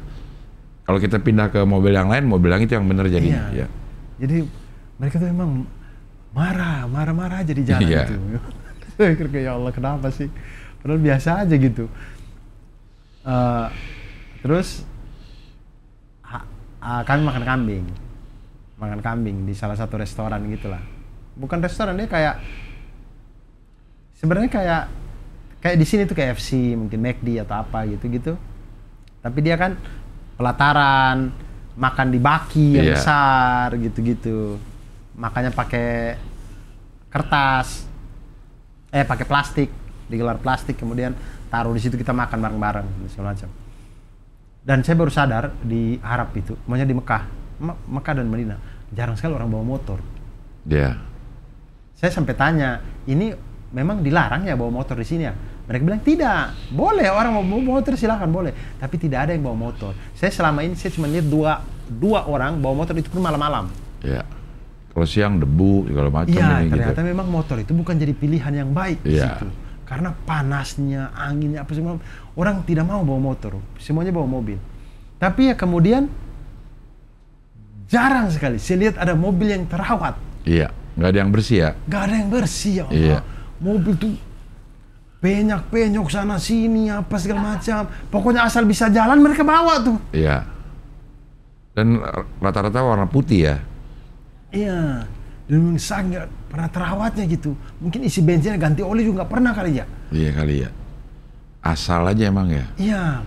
Kalau kita pindah ke mobil yang lain, mobil yang itu yang bener jadinya. Iya. Jadi mereka tuh emang marah aja di jalan itu. Saya kira ya Allah, kenapa sih? Padahal biasa aja gitu. Terus kami makan kambing di salah satu restoran gitulah. Bukan restoran, dia kayak sebenarnya kayak di sini tuh KFC, mungkin McD atau apa gitu. Tapi dia kan pelataran, makan di baki yang besar gitu. Makanya pakai kertas, pakai plastik, digelar plastik, kemudian taruh di situ, kita makan bareng-bareng segala macam. Dan saya baru sadar di Arab itu, maksudnya di Mekah, Mekah dan Madinah, jarang sekali orang bawa motor. Iya. Saya sampai tanya, ini memang dilarang ya bawa motor di sini ya? Mereka bilang tidak, boleh orang mau bawa motor silakan boleh, tapi tidak ada yang bawa motor. Saya selama ini saya cuma lihat dua orang bawa motor itu pun malam-malam. Iya. Kalau siang debu segala macam. Iya, ternyata gitu. memang motor itu bukan jadi pilihan yang baik di Iya. situ. Karena panasnya, anginnya, apa semua, orang tidak mau bawa motor, semuanya bawa mobil. Tapi ya kemudian jarang sekali saya lihat ada mobil yang terawat. Iya, nggak ada yang bersih ya. Nggak ada yang bersih ya Allah. Iya. Mobil tuh penyok sana sini apa segala macam. Pokoknya asal bisa jalan mereka bawa tuh. Iya. Dan rata-rata warna putih ya. Iya. Dan memang sangat pernah terawatnya gitu. Mungkin isi bensinnya ganti oli juga nggak pernah kali ya. Iya kali ya. Asal aja emang ya. Iya,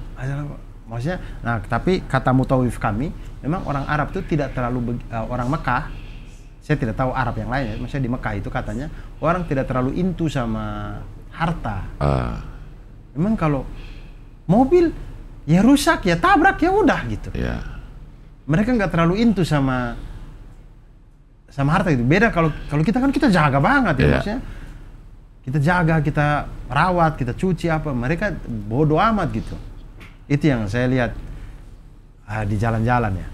maksudnya. Nah, tapi kata mutawif kami, memang orang Arab itu tidak terlalu orang Mekah. Saya tidak tahu Arab yang lain ya. Maksudnya di Mekah itu katanya orang tidak terlalu into sama harta. Memang kalau mobil ya rusak ya tabrak ya udah gitu. Iya. Mereka nggak terlalu into sama harta itu. Beda kalau kita kan kita jaga banget ya, Iya. maksudnya kita jaga, kita rawat, kita cuci apa. Mereka bodoh amat gitu. Itu yang saya lihat di jalan-jalan ya.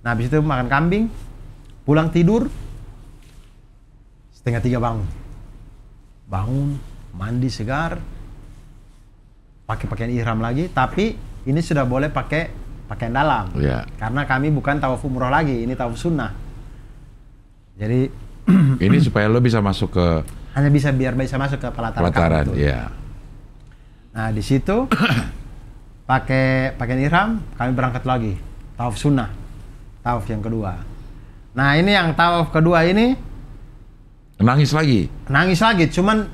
Nah habis itu makan kambing, pulang tidur 2:30 bangun, mandi segar, pakai pakaian ihram lagi. Tapi ini sudah boleh pakai pakaian dalam. Iya. Karena kami bukan tawaf umroh lagi, ini tawaf sunnah. Jadi Ini supaya lo bisa masuk ke hanya biar bisa masuk ke pelataran. iya. Nah di situ pakai pakaian ihram, kami berangkat lagi tawaf sunnah, tawaf yang kedua. Nah ini yang tawaf kedua ini Nangis lagi. cuman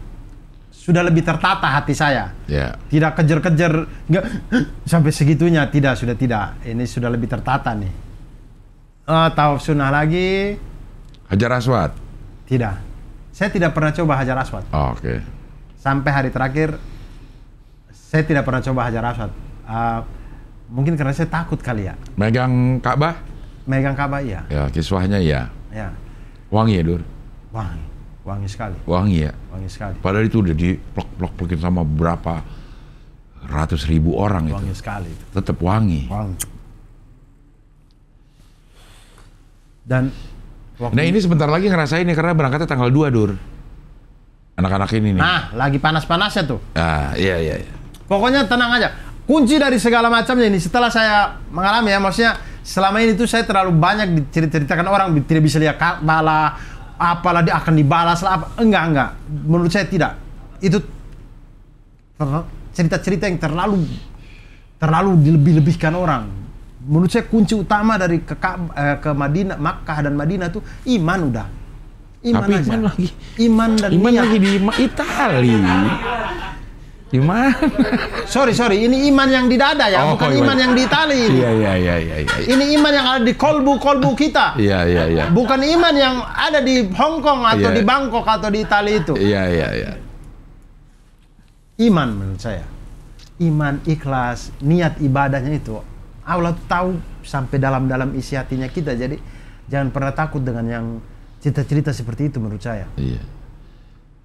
sudah lebih tertata hati saya. Iya. Tidak kejar-kejar, nggak sampai segitunya, sudah tidak. Ini sudah lebih tertata nih. Tawaf sunnah lagi. Hajar Aswad. Tidak. Saya tidak pernah coba Hajar Aswad. Oh, oke. Sampai hari terakhir saya tidak pernah coba Hajar Aswad. Mungkin karena saya takut kali ya. Megang Ka'bah? Megang Ka'bah iya. Ya, kiswahnya iya. Ya. Wangi ya, Dur? Wangi sekali. Wangi ya. Wangi sekali. Padahal itu udah diplok-plokin sama berapa ratus ribu orang Wangi itu. sekali. Tetap wangi. Wangi. Dan Nah ini sebentar lagi ngerasain nih karena berangkatnya tanggal 2, Dur. Anak-anak ini nih. nah, lagi panas-panasnya tuh. Iya. Pokoknya tenang aja. Kunci dari segala macamnya ini setelah saya mengalami ya, maksudnya selama ini tuh saya terlalu banyak diceritakan orang tidak bisa lihat Ka'bah, apalah dia akan dibalas lah apa. Enggak. Menurut saya tidak. Itu cerita-cerita yang terlalu dilebih-lebihkan orang. Menurut saya kunci utama dari ke Madinah, Makkah dan Madinah tuh iman udah. Tapi aja. iman lagi. Iman dan Iman niat. lagi di Itali. Gimana? Sorry, ini iman yang di dada ya, bukan iman yang di tali. Iya. Ini iman yang ada di kolbu kita. Iya. Bukan iman yang ada di Hong Kong atau di Bangkok atau di Italia itu. Iya. Iman menurut saya. Iman, ikhlas, niat ibadahnya itu. Allah tahu sampai dalam isi hatinya kita. Jadi jangan pernah takut dengan yang cerita-cerita seperti itu menurut saya. Iya.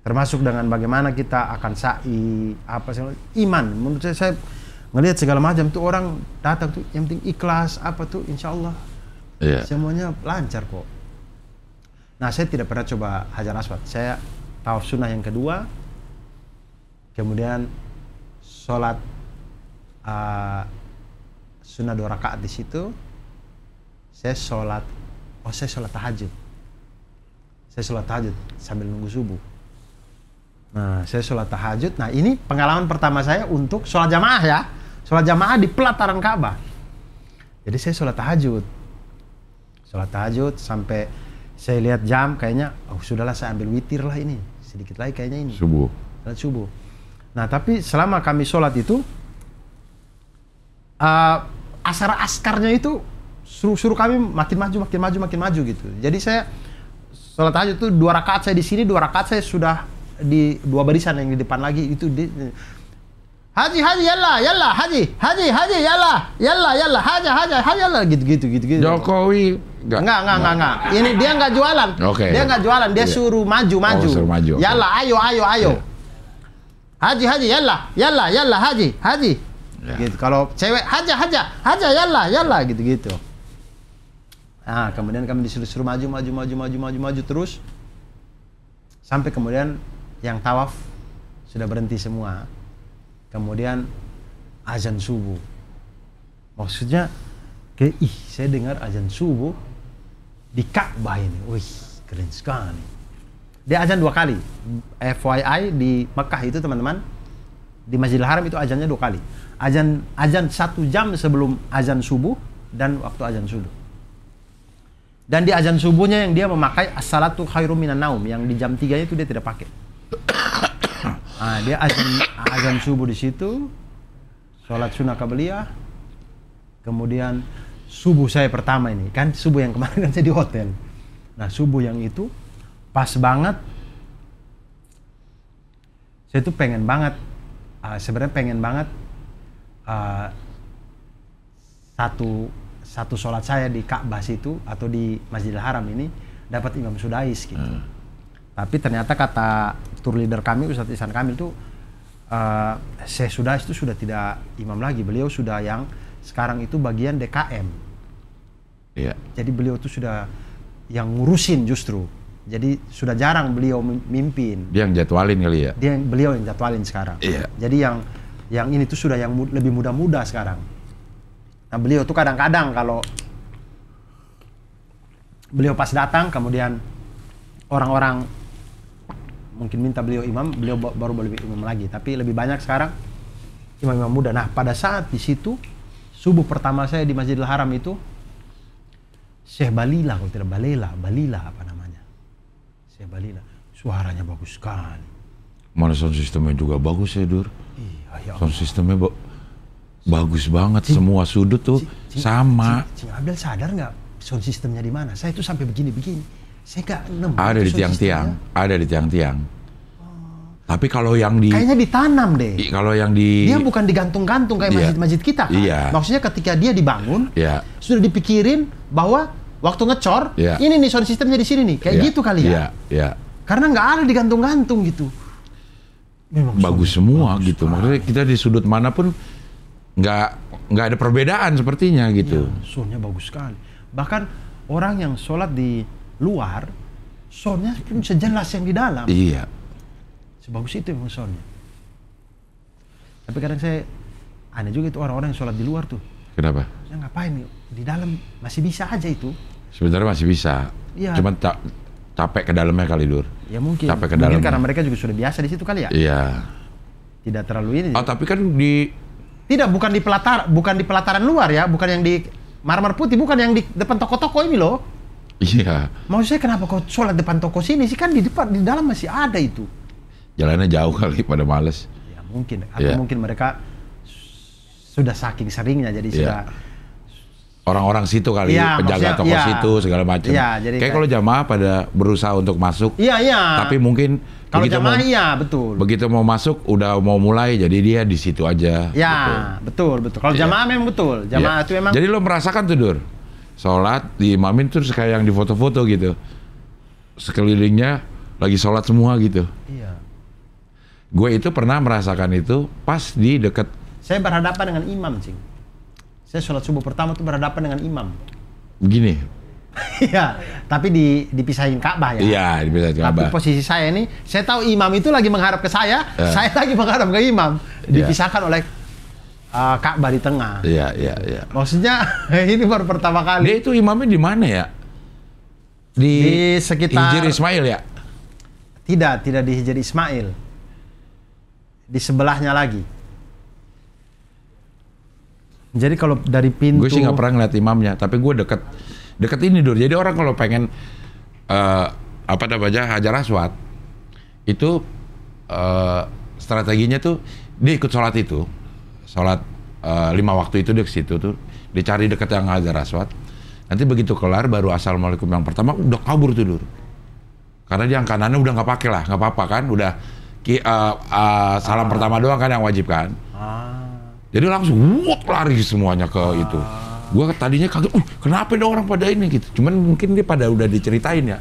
Termasuk dengan bagaimana kita akan sa'i, apa segala iman. Menurut saya ngelihat segala macam tuh orang datang tuh yang penting ikhlas apa tuh insya Allah. Iya. Semuanya lancar kok. Nah saya tidak pernah coba Hajar Aswad. Saya tawaf sunnah yang kedua. Kemudian sholat sunnah 2 rakaat di situ. Saya sholat tahajud. Saya sholat tahajud sambil nunggu subuh. Nah, saya sholat tahajud. Nah, ini pengalaman pertama saya untuk sholat jamaah ya. Sholat jamaah di pelataran Ka'bah. Jadi saya sholat tahajud. Sholat tahajud sampai saya lihat jam kayaknya, sudahlah saya ambil witir lah ini. Sedikit lagi kayaknya ini. Subuh. Sholat subuh. Nah, tapi selama kami sholat itu, askarnya itu suruh kami makin maju gitu. Jadi saya sholat tahajud itu 2 rakaat saya di sini, 2 rakaat saya sudah di 2 barisan yang di depan lagi itu Haji, yalla, haji, yalla, yalla, gitu. Jokowi Enggak. Ini dia nggak jualan. Oke. Dia nggak jualan, dia suruh maju. Suruh maju. Yalla, ayo. Haji, yalla, haji. Ya. Gitu. Kalau cewek, haja, yalla, gitu. Nah, kemudian kami disuruh maju terus. Sampai kemudian yang tawaf sudah berhenti semua. Kemudian azan subuh. Maksudnya saya dengar azan subuh di Ka'bah ini. Wih, keren sekali. Dia azan 2 kali. FYI di Mekah itu teman-teman, di Masjidil Haram itu azannya 2 kali. Azan 1 jam sebelum azan subuh dan waktu azan subuh. Dan di azan subuhnya yang dia memakai as-salatu khairum minan naum, yang di jam 3 itu dia tidak pakai. Nah, dia azan subuh di situ, sholat sunnah qabliyah, kemudian subuh saya pertama ini, kan subuh yang kemarin kan saya di hotel. Nah, subuh yang itu pas banget. Saya tuh sebenarnya pengen banget satu sholat saya di Ka'bah situ atau di Masjidil Haram ini dapat Imam Sudais gitu. Tapi ternyata kata tour leader kami, Ustadz Ihsan Kamil tuh, Syekh Sudais itu sudah tidak imam lagi. Beliau sudah yang sekarang itu bagian DKM. Iya. Jadi beliau itu sudah yang ngurusin justru. Jadi sudah jarang beliau mimpin. Dia yang jadwalin kali ya? Beliau yang jadwalin sekarang. Iya. Jadi yang ini tuh sudah yang lebih muda-muda sekarang. Nah, beliau tuh kadang-kadang kalau beliau pas datang, kemudian orang-orang mungkin minta beliau imam, beliau baru boleh imam lagi. Tapi lebih banyak sekarang imam-imam muda. Nah, pada saat di situ subuh pertama saya di Masjidil Haram itu, Syekh Balila, kalau tidak Balila apa namanya? Syekh Balila. Suaranya bagus sekali. Mana sound sistemnya juga bagus ya, Dur? Iya, ya sound sistemnya bagus banget, semua sudut tuh sama. Cing Abdel sadar nggak sound sistemnya di mana? Saya itu sampai begini. Saya nggak nemu. Ada di tiang-tiang. Tapi kalau yang kayaknya ditanam deh. Kalau yang dia bukan digantung-gantung kayak masjid-masjid kita kan. Iya. Maksudnya ketika dia dibangun, sudah dipikirin bahwa waktu ngecor, ini nih sound sistemnya di sini nih, kayak gitu kali ya. Iya. Karena nggak ada digantung-gantung gitu. Memang bagus semua bagus gitu. Maksudnya kita di sudut manapun nggak ada perbedaan sepertinya gitu. Ya, soundnya bagus sekali. Bahkan orang yang sholat di luar, soundnya pun sejelas yang di dalam. Iya. Sebagus itu emang soundnya. Tapi kadang saya aneh juga itu orang-orang yang sholat di luar tuh. Kenapa? Ya ngapain di dalam masih bisa aja itu. Sebenarnya masih bisa. Iya. Cuman capek ke dalamnya kali, Dur. Ya mungkin. Capek ke mungkin dalamnya. karena mereka juga sudah biasa di situ kali ya. Iya. Tidak terlalu ini. Oh, tapi kan bukan di pelataran luar ya, bukan yang di Marmer Putih, bukan yang di depan toko-toko ini loh. Iya. Maksud saya kenapa kau sholat depan toko sini sih, kan di dalam masih ada itu. Jalannya jauh kali, pada males. Ya mungkin, atau mungkin mereka sudah saking seringnya jadi sudah. Orang-orang situ kali, penjaga toko situ segala macam. Kayak kalau jamaah pada berusaha untuk masuk. Iya. Tapi mungkin kalau jamaah betul. Begitu mau masuk udah mau mulai, jadi dia di situ aja. Ya, betul. Kalau jamaah memang betul. Jamaah itu memang. Jadi lo merasakan tuh, Dur, sholat di imamin terus kayak yang di foto-foto gitu. Sekelilingnya lagi sholat semua gitu. Iya. Gue itu pernah merasakan itu pas di dekat. Saya berhadapan dengan imam, Cing. Saya sholat subuh pertama tuh berhadapan dengan imam. Begini. Iya, tapi dipisahin Ka'bah ya. Iya, dipisahin Ka'bah. Tapi posisi saya ini, saya tahu imam itu lagi menghadap ke saya lagi menghadap ke imam. Dipisahkan oleh Ka'bah di tengah. Iya. Maksudnya ini baru pertama kali. Dia itu imamnya di mana ya? Di sekitar Hijri Ismail ya? Tidak di Hijri Ismail. Di sebelahnya lagi. Jadi kalau dari pintu, gue sih nggak pernah ngeliat imamnya, tapi gue deket ini, Dur. Jadi orang kalau pengen Hajar Aswad itu strateginya tuh dia ikut sholat itu, sholat 5 waktu itu dia ke situ tuh, dicari deket yang Hajar Aswad. Nanti begitu kelar baru assalamualaikum yang pertama udah kabur tuh, Dur. Karena dia yang kanannya udah nggak pakai lah, nggak apa-apa kan, udah salam pertama doang kan yang wajib kan. Jadi langsung lari semuanya ke itu. Gua tadinya kaget, kenapa ada orang pada ini gitu. Cuman mungkin dia pada udah diceritain ya.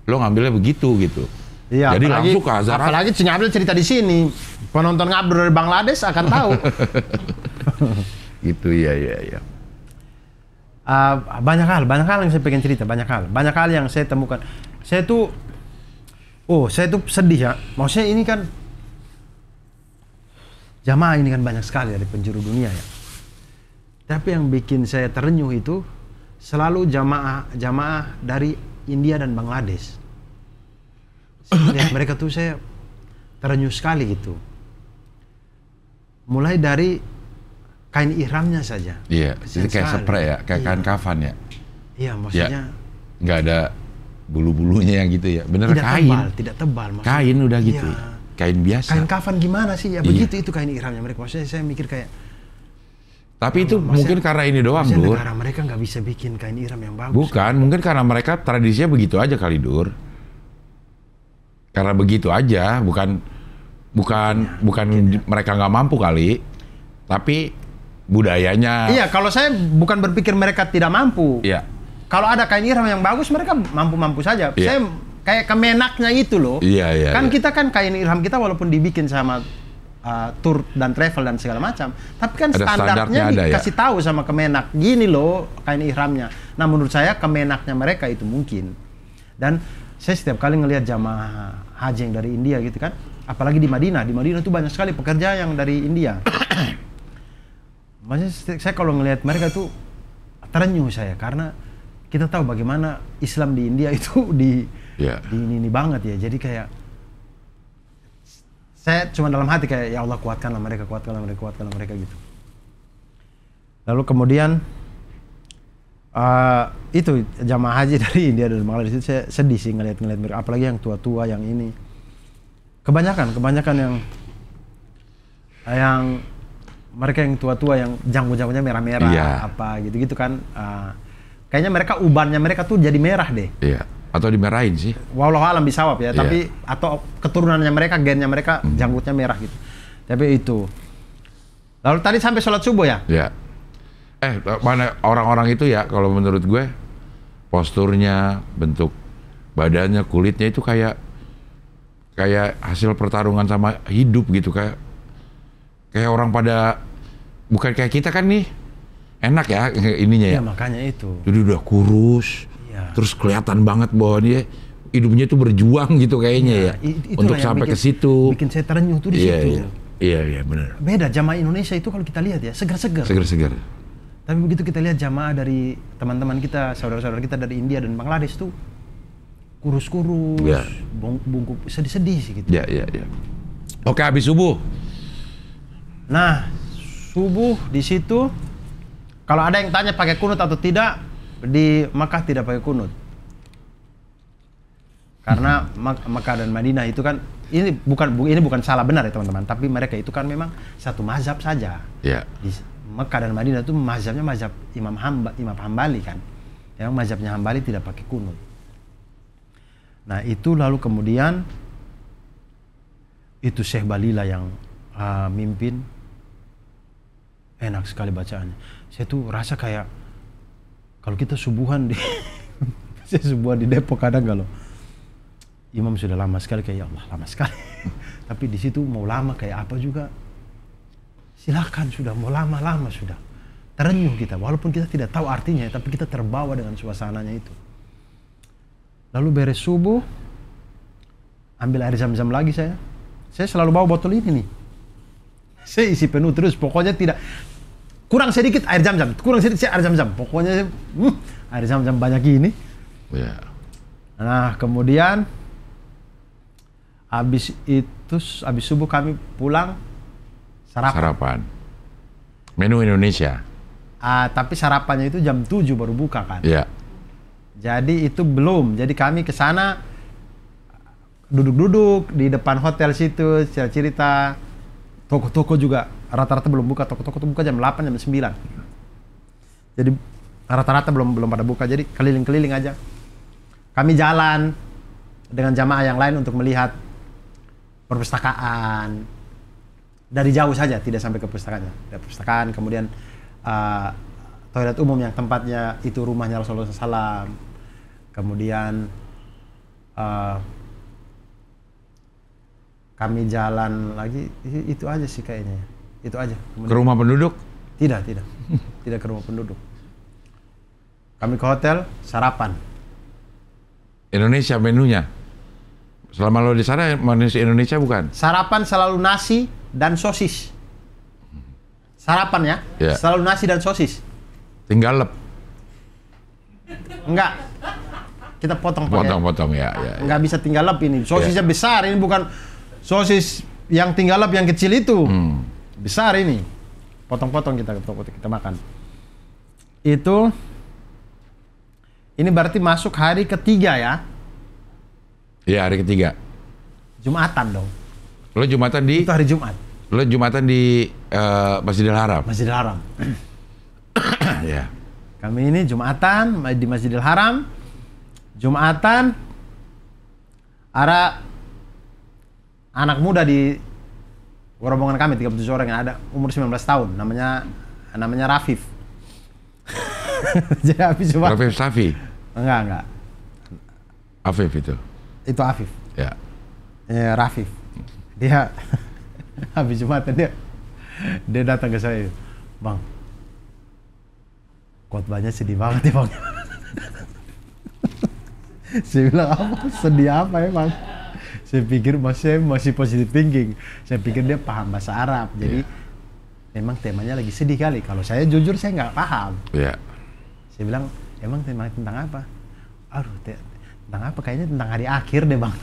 Lo ngambilnya begitu gitu. Iya, jadi apalagi, langsung ke Azhar. Apalagi Ngabril cerita di sini. Penonton Ngabril dari Bangladesh akan tahu. Gitu ya. Banyak hal yang saya pengen cerita, banyak hal yang saya temukan. Saya tuh sedih ya. Maksudnya ini kan jamaah ini kan banyak sekali dari penjuru dunia ya. Tapi yang bikin saya terenyuh itu selalu jamaah dari India dan Bangladesh. Lihat mereka tuh saya terenyuh sekali gitu. Mulai dari kain ihramnya saja. Iya, itu kayak spray ya, kayak kain kafan ya. Iya, maksudnya nggak ada bulu-bulunya yang gitu ya. Bener tidak tebal. Maksudnya. Kain udah gitu. Iya. Ya. Kain biasa. Kain kafan gimana sih? Ya begitu itu kain ihramnya mereka. Maksudnya saya mikir kayak. Tapi itu mungkin karena ini doang, Dur. Negara mereka nggak bisa bikin kain ihram yang bagus. Bukan, mungkin karena mereka tradisinya begitu aja kali, Dur. Karena begitu aja, bukan mereka nggak mampu kali, tapi budayanya. Iya, kalau saya bukan berpikir mereka tidak mampu. Iya. Kalau ada kain ihram yang bagus, mereka mampu-mampu saja. Iya. Saya kayak kemenaknya itu loh. Iya. Kan kita kan kain ihram kita walaupun dibikin sama tour dan travel dan segala macam, tapi kan standarnya dikasih tahu sama Kemenak, gini loh kain ihramnya. Nah menurut saya kemenaknya mereka itu mungkin. Dan saya setiap kali ngelihat jamaah haji yang dari India gitu kan, apalagi di Madinah itu banyak sekali pekerja yang dari India. Maksudnya saya kalau ngelihat mereka tuh terenyuh saya, karena kita tahu bagaimana Islam di India itu di ini banget ya. Jadi kayak saya cuma dalam hati kayak ya Allah kuatkanlah mereka gitu. Lalu kemudian itu jamaah haji dari India dan Bangladesh itu saya sedih sih ngelihat mereka, apalagi yang tua-tua yang ini. Kebanyakan yang mereka yang tua-tua yang janggut-janggutnya merah-merah apa gitu-gitu kan. Kayaknya mereka ubannya mereka tuh jadi merah deh. Iya. Atau dimerahin sih. Wallahu alam bisawab ya, tapi atau keturunannya mereka, gennya mereka janggutnya merah gitu. Tapi itu. Lalu tadi sampai sholat subuh ya? Iya. Mana orang-orang itu ya, kalau menurut gue posturnya, bentuk badannya, kulitnya itu kayak hasil pertarungan sama hidup gitu, kayak orang pada bukan kayak kita kan nih. Enak ya ininya ya. Iya, makanya itu. Jadi udah kurus. Terus kelihatan banget bahwa dia hidupnya itu berjuang gitu kayaknya untuk sampai ke situ. Bikin saya terenyuh tuh di situ. Iya benar. Beda jamaah Indonesia itu kalau kita lihat ya segar-segar. Tapi begitu kita lihat jamaah dari teman-teman kita, saudara-saudara kita dari India dan Bangladesh tuh kurus-kurus, bungkuk sedih-sedih sih gitu. Iya. Oke, habis subuh. Nah, subuh di situ kalau ada yang tanya pakai kunut atau tidak, di Makkah tidak pakai kunut. Karena Makkah dan Madinah itu kan ini bukan salah benar ya teman-teman, tapi mereka itu kan memang satu mazhab saja. Iya. Di Makkah dan Madinah itu mazhabnya mazhab Imam Hambali kan. Yang mazhabnya Hambali tidak pakai kunut. Nah, itu lalu kemudian itu Syekh Balila yang mimpin. Enak sekali bacaannya. Saya tuh rasa kayak kalau kita subuhan saya subuhan di Depok kadang kalau imam sudah lama sekali kayak ya Allah lama sekali. Tapi di situ mau lama kayak apa juga silakan, sudah mau lama sudah. Terenyuh kita walaupun kita tidak tahu artinya, tapi kita terbawa dengan suasananya itu. Lalu beres subuh ambil air zam-zam lagi saya selalu bawa botol ini nih. Saya isi penuh terus, pokoknya tidak kurang sedikit air zam-zam, pokoknya air zam-zam banyak ini. Nah kemudian habis subuh kami pulang sarapan. Menu Indonesia. Tapi sarapannya itu jam 7 baru buka kan. Iya. Jadi itu belum, jadi kami ke sana duduk-duduk di depan hotel situ cerita-cerita. Toko-toko juga rata-rata belum buka, toko-toko tuh buka jam 8, jam 9. Jadi rata-rata belum pada buka, jadi keliling-keliling aja. Kami jalan dengan jamaah yang lain untuk melihat perpustakaan, Dari jauh saja, tidak sampai ke pustakaannya. Dari perpustakaan, kemudian toilet umum yang tempatnya itu rumahnya Rasulullah SAW. Kemudian kami jalan lagi, itu aja sih kayaknya. Itu aja. Kemudian, ke rumah penduduk? Tidak. Tidak ke rumah penduduk. Kami ke hotel, sarapan. Indonesia menunya? Selama lo di sana, manusia Indonesia bukan? Sarapan selalu nasi dan sosis. Sarapan ya, selalu nasi dan sosis. Tinggal lep? Enggak. Kita potong. Potong ya. Enggak bisa tinggal lep ini. Sosisnya besar, ini bukan sosis yang tinggal lep yang kecil itu. Besar ini. Potong-potong kita makan. Itu ini berarti masuk hari ketiga ya? Iya, hari ketiga. Jumatan dong. Lo Jumatan di? Itu hari Jumat. Lo Jumatan di Masjidil Haram? Masjidil Haram. Ya. Kami ini Jumatan di Masjidil Haram. Jumatan ada anak muda di rombongan kami 37 orang yang ada umur 19 tahun, namanya Rafif. Jadi Afif cuma Rafif Safi? Enggak. Afif itu? Itu Afif. Ya. Rafif. Dia habis Jumatan dia datang ke saya, Bang, khotbahnya sedih banget ya Bang. Saya bilang, apa? Sedih apa emang? Saya pikir masih positive thinking. Saya pikir dia paham bahasa Arab. Jadi memang temanya lagi sedih kali. Kalau saya jujur saya nggak paham. Saya bilang, emang temanya tentang apa? Aduh, tentang apa? Kayaknya tentang hari akhir deh Bang.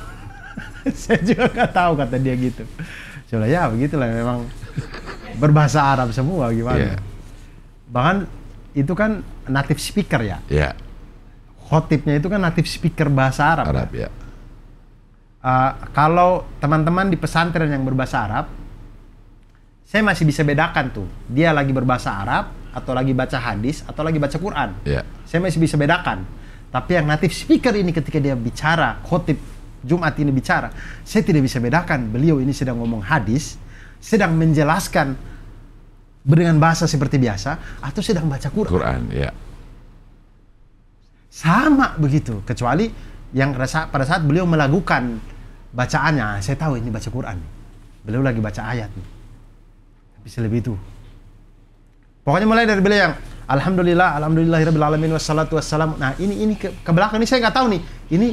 Saya juga nggak tahu, kata dia gitu. Saya bilang, ya begitulah, memang berbahasa Arab semua gimana. Bahkan itu kan native speaker ya. Khotibnya itu kan native speaker bahasa Arab. Ya. Kalau teman-teman di pesantren yang berbahasa Arab, saya masih bisa bedakan tuh, dia lagi berbahasa Arab, atau lagi baca hadis, atau lagi baca Quran. Saya masih bisa bedakan. Tapi yang native speaker ini ketika dia bicara, khotib Jumat ini bicara, saya tidak bisa bedakan beliau ini sedang ngomong hadis, sedang menjelaskan dengan bahasa seperti biasa, atau sedang baca Quran. Sama begitu, kecuali yang pada saat beliau melakukan bacaannya, saya tahu ini baca Quran, beliau lagi baca ayat. Bisa lebih itu. Pokoknya mulai dari beliau yang alhamdulillahirabbil alamin wassalatu wassalam. Nah, ini ke belakang ini saya nggak tahu nih. Ini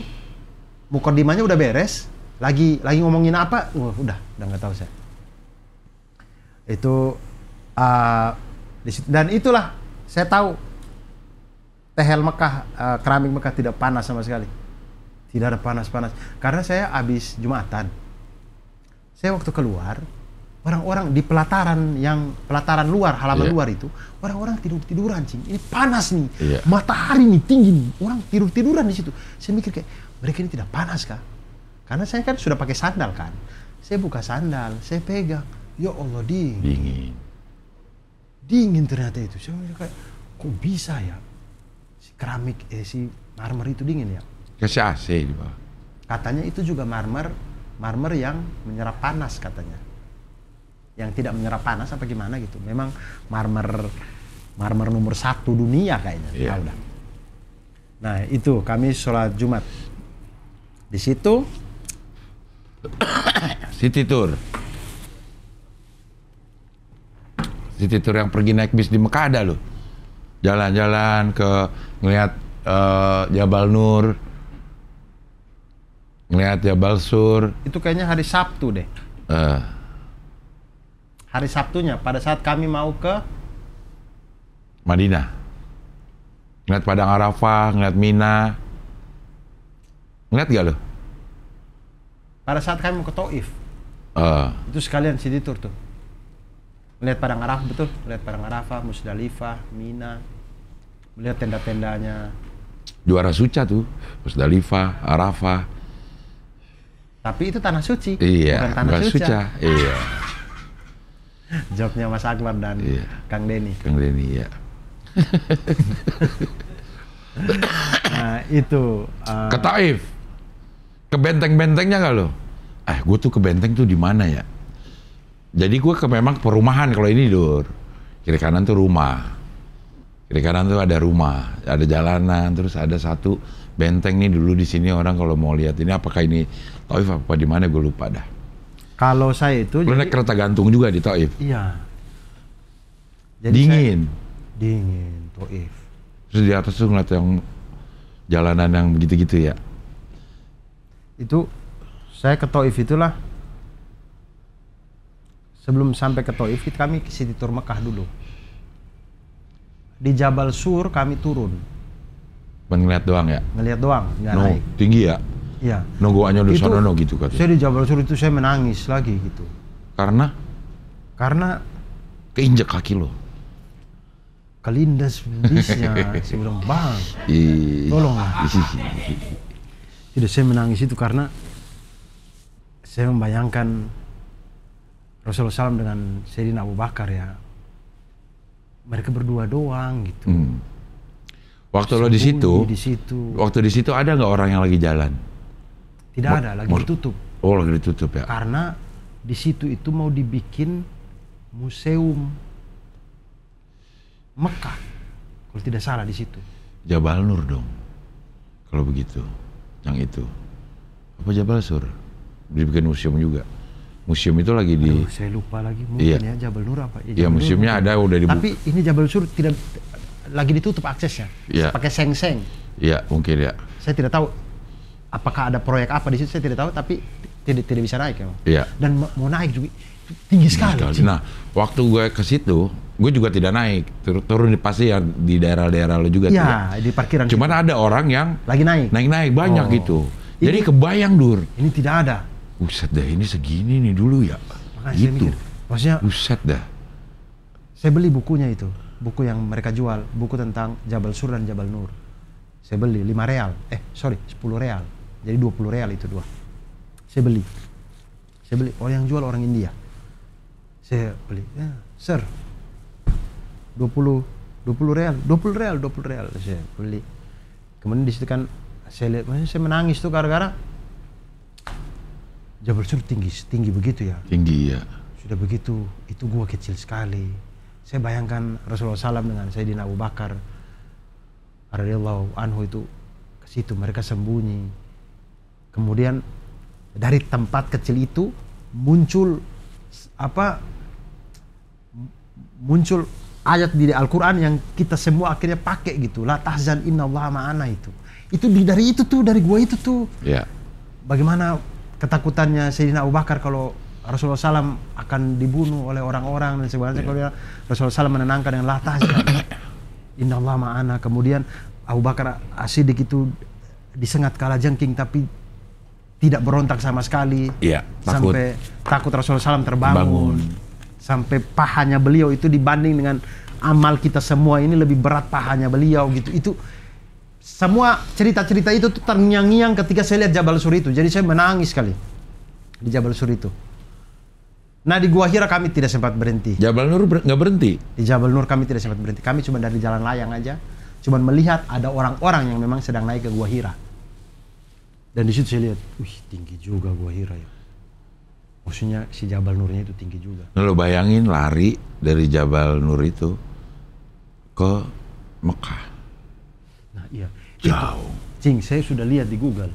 mukadimahnya udah beres, lagi ngomongin apa? Udah nggak tahu saya. Itu dan itulah saya tahu tehel Mekah, keramik Mekah tidak panas sama sekali. Tidak ada panas-panas. Karena saya habis Jumatan. Saya waktu keluar, orang-orang di pelataran luar, halaman luar itu, orang-orang tiduran, cing. Ini panas nih, matahari nih tinggi nih, orang tiduran di situ. Saya mikir kayak, mereka ini tidak panas kah? Karena saya kan sudah pakai sandal kan. Saya buka sandal, saya pegang, ya Allah dingin ternyata itu. Saya mikir kayak, kok bisa ya? Si keramik, si marmer itu dingin ya? Kasih AC di bawah. Katanya itu juga marmer yang menyerap panas katanya. Yang tidak menyerap panas apa gimana gitu. Memang marmer nomor 1 dunia kayaknya. Udah. Nah itu kami sholat Jumat di situ. City Tour yang pergi naik bis di Mekah ada loh. Jalan-jalan ke ngelihat Jabal Nur, ngelihat Jabal Sur. Itu kayaknya hari Sabtu deh. Hari Sabtunya pada saat kami mau ke Madinah. Ngeliat Padang Arafah, ngeliat Mina. Ngeliat gak lo? Pada saat kami mau ke Taif. Itu sekalian City Tour tuh. Melihat Padang Arafah, betul. Melihat Padang Arafah, Musdalifah, Mina. Melihat tenda-tendanya. Juara Suca tuh. Musdalifah, Arafah. Tapi itu tanah suci. Iya, bukan tanah suca. Iya. Jawabnya Mas Akbar dan Kang Denny. Iya. Nah, itu. Ke Taif. Ke benteng-bentengnya nggak lo? Gue tuh ke benteng tuh di mana ya? Jadi gue memang perumahan kalau ini, Dur. Kiri kanan tuh rumah. Kiri kanan tuh ada rumah, ada jalanan, terus ada satu benteng nih dulu di sini orang kalau mau lihat ini apakah ini Taif apa di mana gue lupa dah. Kalau saya itu lu naik kereta gantung juga di Taif. Iya. Jadi dingin. Dingin Taif. Terus di atas tuh ngeliat yang jalanan yang begitu-gitu ya. Itu saya ke Taif itulah. Sebelum sampai ke Taif kami ke City Tour Mekah dulu. Di Jabal Sur kami turun. Ngeliat doang ya? Ngeliat doang, nggak naik. Tinggi ya? Iya. Nungguannya di sana gitu kan? Saya di Jabal Sur itu saya menangis lagi gitu. Karena? Karena keinjek kaki lo. Kelindas bisnya. Saya bilang, bang, tolonglah. Tidak, saya menangis itu karena saya membayangkan Rasulullah SAW dengan Sayyidina Abu Bakar ya. Mereka berdua doang gitu. Waktu lo di situ, waktu di situ ada nggak orang yang lagi jalan? Tidak ada, lagi ditutup. Oh, lagi ditutup ya? Karena di situ itu mau dibikin museum Mekah, kalau tidak salah di situ. Jabal Nur dong, kalau begitu, yang itu. Apa Jabal Sur? Dibikin museum juga. Museum itu lagi di... Aduh, saya lupa lagi, mungkin ya Jabal Nur apa? Ya museumnya Nur, ada udah dibuka. Tapi ini Jabal Sur tidak lagi ditutup aksesnya, pakai seng-seng. Iya mungkin ya. Saya tidak tahu apakah ada proyek apa di situ, saya tidak tahu, tapi tidak bisa naik ya. Iya. Dan mau naik juga tinggi sekali. Nah, waktu gue ke situ, gue juga tidak naik, turun pasti ya di daerah-daerah lo juga. Iya, di parkiran. Cuman situ ada orang yang lagi naik banyak gitu. Jadi kebayang, Dur. Ini tidak ada. Buset dah, ini segini nih dulu ya. Makanya gitu. Maksudnya, buset dah. Saya beli bukunya itu, buku yang mereka jual, buku tentang Jabal Sur dan Jabal Nur. Saya beli 5 real, 10 real. Jadi 20 real itu dua. Saya beli. Oh, yang jual orang India. Saya beli, sir, 20 real. Saya beli. Kemudian di situ kan saya lihat, saya menangis tuh gara-gara Jabal Sur tinggi begitu ya. Tinggi ya. Sudah begitu, itu gua kecil sekali. Saya bayangkan Rasulullah SAW dengan Sayyidina Abu Bakar radhiyallahu anhu itu ke situ, mereka sembunyi. Kemudian dari tempat kecil itu muncul ayat di Al-Quran yang kita semua akhirnya pakai gitu. La tahzan innallaha ma'ana itu. Itu dari gua itu tuh. Ya. Bagaimana ketakutannya Sayyidina Abu Bakar kalau Rasulullah SAW akan dibunuh oleh orang-orang dan sebagainya. Kalau Rasulullah SAW menenangkan dengan la tahzan innallaha ma'ana. Kemudian Abu Bakar As-Siddiq itu disengat kalajengking tapi tidak berontak sama sekali. Iya, sampai takut Rasulullah SAW terbangun. Sampai pahanya beliau itu dibanding dengan amal kita semua ini lebih berat pahanya beliau gitu. Itu semua cerita-cerita itu tuh terngiang-ngiang ketika saya lihat Jabal Sur itu. Jadi saya menangis sekali di Jabal Sur itu. Nah di Gua Hira kami tidak sempat berhenti. Jabal Nur nggak berhenti? Di Jabal Nur kami tidak sempat berhenti. Kami cuma dari jalan layang aja. Cuma melihat ada orang-orang yang memang sedang naik ke Gua Hira. Dan di situ saya lihat, tinggi juga Gua Hira ya. Maksudnya si Jabal Nurnya itu tinggi juga. Nah, lo bayangin lari dari Jabal Nur itu ke Mekah. Nah iya. Jauh. Cing, saya sudah lihat di Google.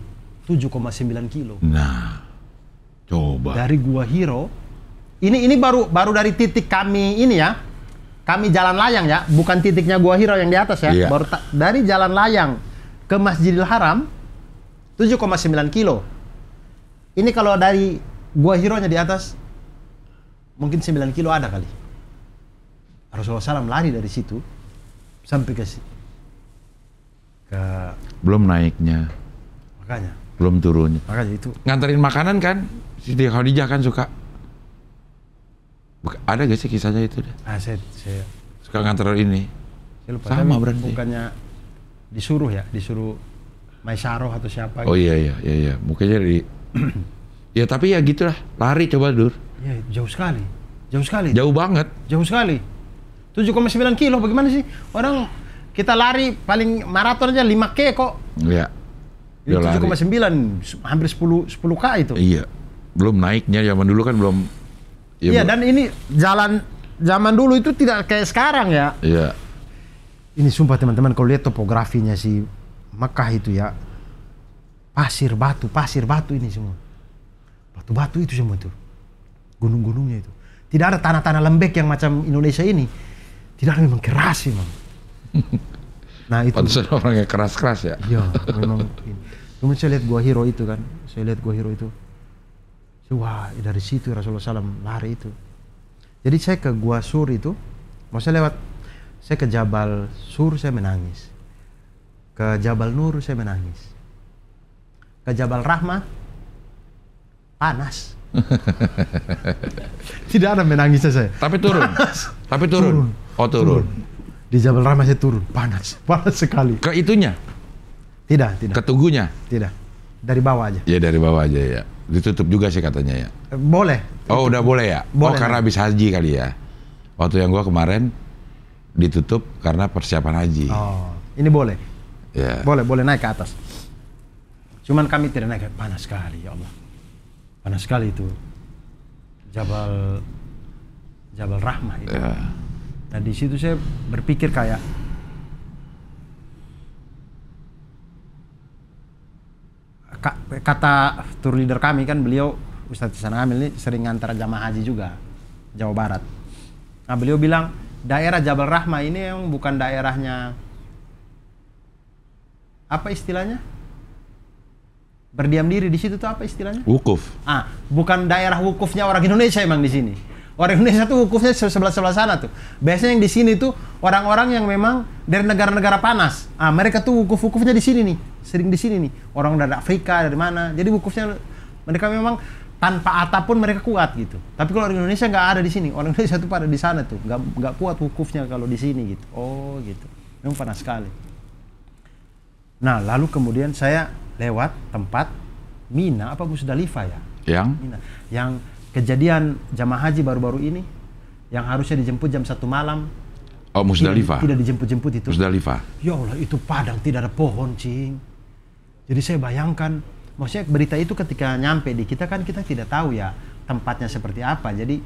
7,9 kilo. Nah, coba. Dari Gua Hira, ini baru dari titik kami ini ya. Kami jalan layang ya, bukan titiknya Gua Hira yang di atas ya. Iya. Baru dari jalan layang ke Masjidil Haram 7,9 kilo. Ini kalau dari Gua Hira-nya di atas mungkin 9 kilo ada kali. Rasulullah SAW lari dari situ sampai ke belum naiknya. Makanya. Belum turunnya. Makanya itu. Nganterin makanan kan? Siti Khadijah kan suka. Ada gak sih kisahnya itu? Saya suka nganter ini. Saya lupa. Sama berarti. Bukannya disuruh Maisaroh atau siapa gitu. Oh iya. Mukanya di ya tapi ya gitulah. Lari coba Dur. Ya jauh sekali. Jauh banget. Jauh sekali. 7,9 kilo bagaimana sih? Orang kita lari paling maraton aja 5K kok. Iya. 7,9 hampir 10K itu. Iya. Belum naiknya, zaman dulu kan belum Iya, dan ini jalan zaman dulu itu tidak kayak sekarang ya. Iya. Ini sumpah teman-teman, kalau lihat topografinya si Mekah itu ya, pasir batu ini semua. Batu-batu itu semua itu. Gunung-gunungnya itu. Tidak ada tanah-tanah lembek yang macam Indonesia ini. Tidak ada, memang keras memang. Nah itu. Pantesan orangnya keras-keras ya. Iya, memang. Kemudian saya lihat Gua Hiro itu kan. Wah, dari situ Rasulullah SAW lari itu. Jadi saya ke Gua Sur itu, saya ke Jabal Sur saya menangis. Ke Jabal Nur saya menangis. Ke Jabal Rahmah panas. Tidak ada menangisnya saya. Tapi turun. Tapi turun. Oh, turun. Di Jabal Rahmah saya turun, panas sekali. Ke itunya? Tidak. Ke tugunya? Tidak. Dari bawah aja. Ya, dari bawah aja ya. Ditutup juga sih katanya ya. Boleh. Oh, udah boleh ya? Boleh, karena habis haji kali ya. Waktu yang gua kemarin ditutup karena persiapan haji. Oh, ini boleh. Ya. Boleh naik ke atas. Cuman kami tidak naik, panas sekali ya Allah. Panas sekali itu. Jabal Rahmah itu. Ya. Nah di situ saya berpikir kayak kata tour leader kami kan, beliau Ustadz Ihsan Amil ini sering ngantar jamaah haji juga Jawa Barat. Nah beliau bilang daerah Jabal Rahmah ini yang bukan daerahnya, apa istilahnya? Berdiam diri di situ tuh apa istilahnya? Wukuf. Bukan daerah wukufnya orang Indonesia emang di sini. Orang Indonesia tuh wukufnya sebelah sana tuh. Biasanya yang di sini tuh orang-orang yang memang dari negara-negara panas. Mereka tuh wukufnya di sini nih, sering di sini nih. Orang dari Afrika, dari mana. Jadi wukufnya mereka memang tanpa atap pun mereka kuat gitu. Tapi kalau orang Indonesia nggak ada di sini. Orang Indonesia tuh pada di sana tuh, nggak kuat wukufnya kalau di sini gitu. Oh gitu. Memang panas sekali. Nah lalu kemudian saya lewat tempat Mina apa Musdalifah ya? Yang? Mina. Yang kejadian jamaah haji baru-baru ini yang harusnya dijemput jam 1 malam. Oh, Musdalifah. Tidak dijemput itu. Musdalifah. Ya Allah, itu padang tidak ada pohon, Cing. Jadi saya bayangkan, maksudnya berita itu ketika nyampe di kita kan kita tidak tahu ya tempatnya seperti apa. Jadi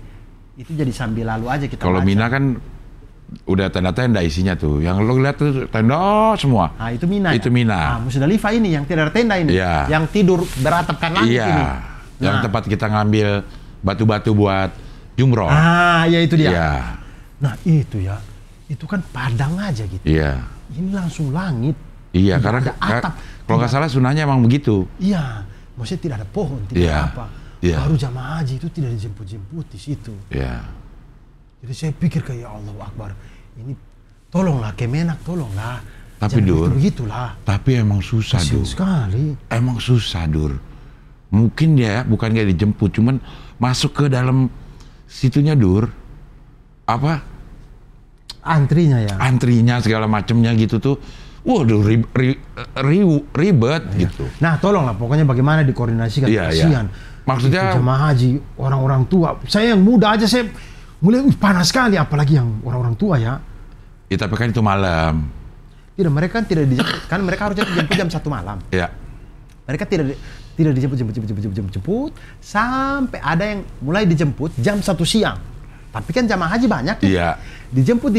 itu jadi sambil lalu aja kita Kalau baca. Mina kan udah tenda-tenda isinya tuh. Yang lo lihat tuh tenda semua. Itu Mina. Itu Mina. Musdalifah ini yang tidak ada tenda ini. Ya. Yang tidur beratapkan langit ini. Yang tempat kita ngambil batu-batu buat jumroh. Ya itu dia. Iya. Nah itu ya, itu kan padang aja gitu. Iya. Ini langsung langit. Iya, tidak karena ada atap. Kalau nggak salah sunahnya emang begitu. Iya, maksudnya tidak ada pohon, tidak ada apa. Iya. Baru jamaah haji itu tidak dijemput-jemput di situ. Iya. Jadi saya pikir kayak ya Allah Akbar, ini tolonglah Kemenak, tolonglah. Tapi Dur, begitulah. Tapi emang susah Dur. Sekali. Emang susah Dur. Mungkin dia bukan kayak dijemput, cuman masuk ke dalam situnya Dur. Apa? Antrinya ya. Antrinya segala macemnya gitu tuh. Waduh ribet gitu. Nah tolonglah pokoknya bagaimana dikoordinasikan. Kasihan. Maksudnya jamaah haji orang-orang tua. Saya yang muda aja saya mulai panas sekali, apalagi yang orang-orang tua ya. Ya tapi kan itu malam. Tidak, mereka kan tidak dijemput, kan mereka harusnya dijemput jam 1 malam. Iya. Mereka tidak dijemput sampai ada yang mulai dijemput jam 1 siang. Tapi kan jamaah haji banyak tuh. Iya. Dijemput,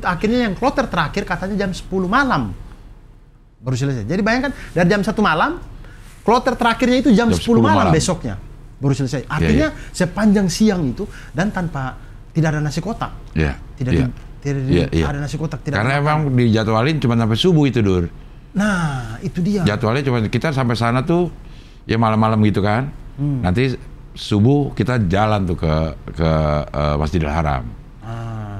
akhirnya yang kloter terakhir katanya jam 10 malam baru selesai. Jadi bayangkan dari jam 1 malam, kloter terakhirnya itu jam 10 malam besoknya baru selesai. Artinya sepanjang siang itu dan tidak ada nasi kotak. Iya. Tidak ada nasi kotak. Karena emang dijadwalin cuma sampai subuh itu Dur. Nah itu dia. Jadwalnya cuma kita sampai sana tuh ya malam-malam gitu kan. Nanti subuh kita jalan tuh ke Masjidil Haram.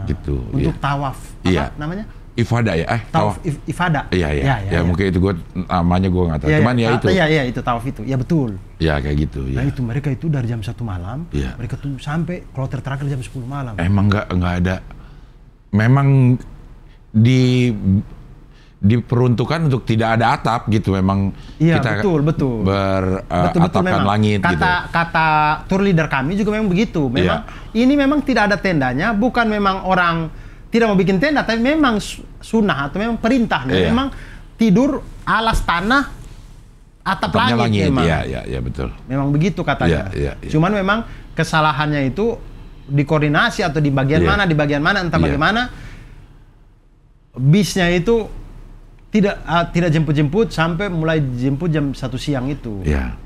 Gitu. Untuk tawaf. Apa namanya? Ifada ya? Tawaf ifada. Iya. Mungkin itu namanya gue nggak tahu. Cuman ya itu. Iya itu tawaf itu. Ya betul. Ya kayak gitu. Nah itu mereka itu dari jam 1 malam. Mereka tuh sampai kloter terakhir jam 10 malam. Emang nggak ada. Memang diperuntukkan untuk tidak ada atap gitu. Memang kita betul. beratapkan langit gitu. Kata tour leader kami juga memang begitu. Memang ini memang tidak ada tendanya, bukan memang orang tidak mau bikin tenda, tapi memang sunnah atau memang perintahnya. Memang tidur alas tanah atap langit memang. Iya betul. Memang begitu katanya. Iya. Cuman memang kesalahannya itu dikoordinasi atau di bagian mana entah bagaimana bisnya itu tidak jemput-jemput sampai mulai jemput jam 1 siang itu. Iya.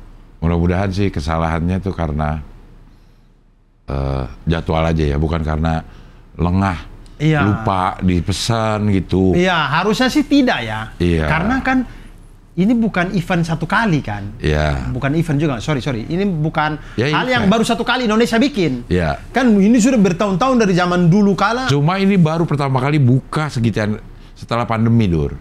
Mudah-mudahan sih kesalahannya itu karena jadwal aja ya, bukan karena lengah, lupa dipesan gitu. Iya, harusnya sih tidak ya. Iya. Karena kan ini bukan event satu kali kan. Iya. Bukan event juga, sorry. Ini bukan hal yang baru satu kali Indonesia bikin. Iya. Kan ini sudah bertahun-tahun dari zaman dulu kala. Cuma ini baru pertama kali buka segitian setelah pandemi, Dur.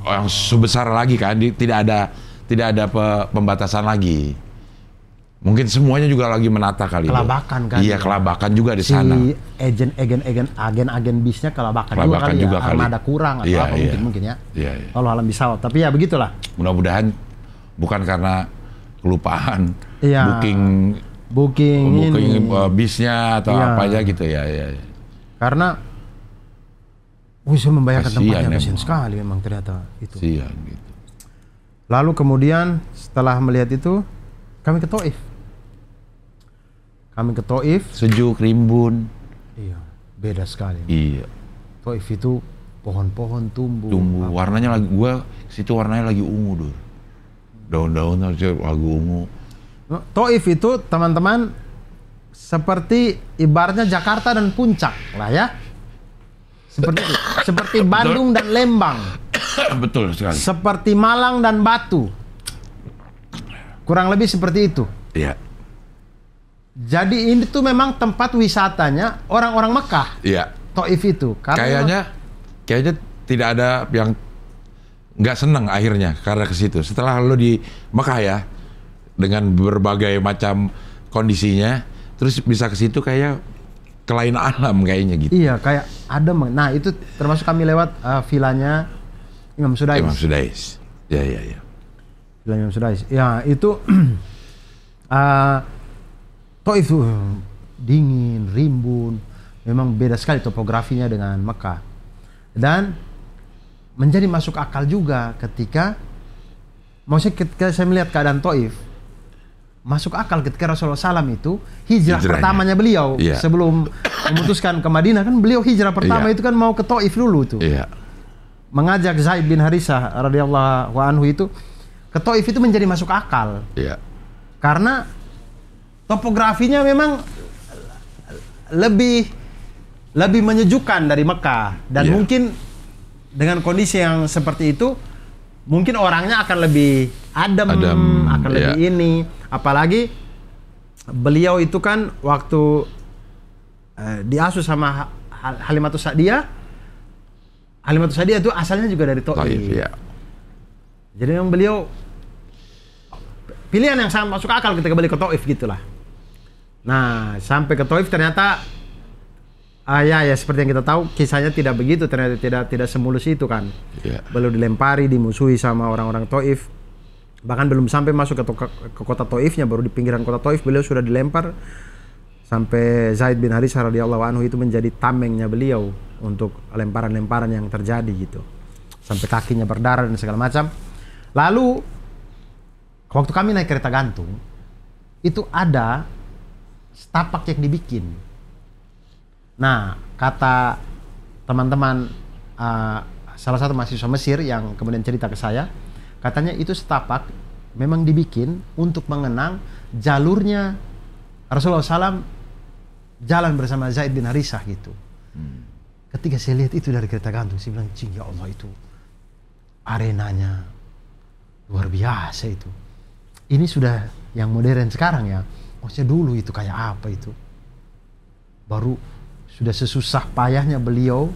Yang sebesar lagi kan, tidak ada pembatasan lagi. Mungkin semuanya juga lagi menata kali. Kelabakan kan. Iya, kelabakan juga di sana. Si agen bisnya kelabakan juga kali. Armada kurang atau apa mungkin ya. Iya. Kalau alam bisawab. Tapi ya begitulah. Mudah-mudahan bukan karena kelupaan booking bisnya atau apa aja gitu ya. Karena saya membayangkan tempatnya kasihan sekali memang ternyata itu. Kasihan gitu. Lalu kemudian setelah melihat itu kami ke Taif. Sejuk, rimbun. Iya, beda sekali. Iya. Taif itu pohon-pohon tumbuh. Warnanya warnanya lagi ungu, Dur. Daun-daunnya lagi ungu. Taif itu teman-teman seperti ibaratnya Jakarta dan Puncak lah ya. Seperti Bandung dan Lembang. Betul sekali. Seperti Malang dan Batu. Kurang lebih seperti itu. Iya. Jadi ini tuh memang tempat wisatanya orang-orang Mekah. Iya. Taif itu. Kayaknya tidak ada yang nggak senang akhirnya karena ke situ. Setelah lo di Mekah ya, dengan berbagai macam kondisinya, terus bisa ke situ kayak kelainan alam kayaknya gitu. Iya, kayak adem. Nah, itu termasuk kami lewat villanya Imam Sudais. Ya. Villa Imam Sudais. Ya, itu Taif itu dingin, rimbun. Memang beda sekali topografinya dengan Mekah. Dan menjadi masuk akal juga ketika saya melihat keadaan Taif, masuk akal ketika Rasulullah SAW itu hijrahnya pertamanya beliau sebelum memutuskan ke Madinah, kan beliau hijrah pertama itu kan mau ke Taif dulu tuh. Mengajak Zaid bin Harisah radhiyallahu anhu itu ke Taif itu menjadi masuk akal. Karena topografinya memang lebih menyejukkan dari Mekah dan mungkin dengan kondisi yang seperti itu mungkin orangnya akan lebih adem akan lebih ini. Apalagi beliau itu kan waktu diasuh sama Halimatus Sa'diyah itu asalnya juga dari Taif. Jadi memang beliau pilihan yang sangat masuk akal ketika balik ke Taif gitulah. Nah, sampai ke Taif ternyata ya seperti yang kita tahu kisahnya tidak begitu, ternyata tidak semulus itu kan. Beliau dilempari, dimusuhi sama orang-orang Taif. Bahkan belum sampai masuk ke kota Taifnya, baru di pinggiran kota Taif beliau sudah dilempar sampai Zaid bin Harisah radhiyallahu anhu itu menjadi tamengnya beliau untuk lemparan-lemparan yang terjadi gitu. Sampai kakinya berdarah dan segala macam. Lalu waktu kami naik kereta gantung itu ada setapak yang dibikin. Nah, kata teman-teman salah satu mahasiswa Mesir yang kemudian cerita ke saya, katanya itu setapak memang dibikin untuk mengenang jalurnya Rasulullah SAW jalan bersama Zaid bin Harisah gitu. Ketika saya lihat itu dari kereta gantung, saya bilang, ya Allah, itu arenanya luar biasa itu. Ini sudah yang modern sekarang ya. Maksudnya dulu itu kayak apa itu? Baru sudah sesusah payahnya beliau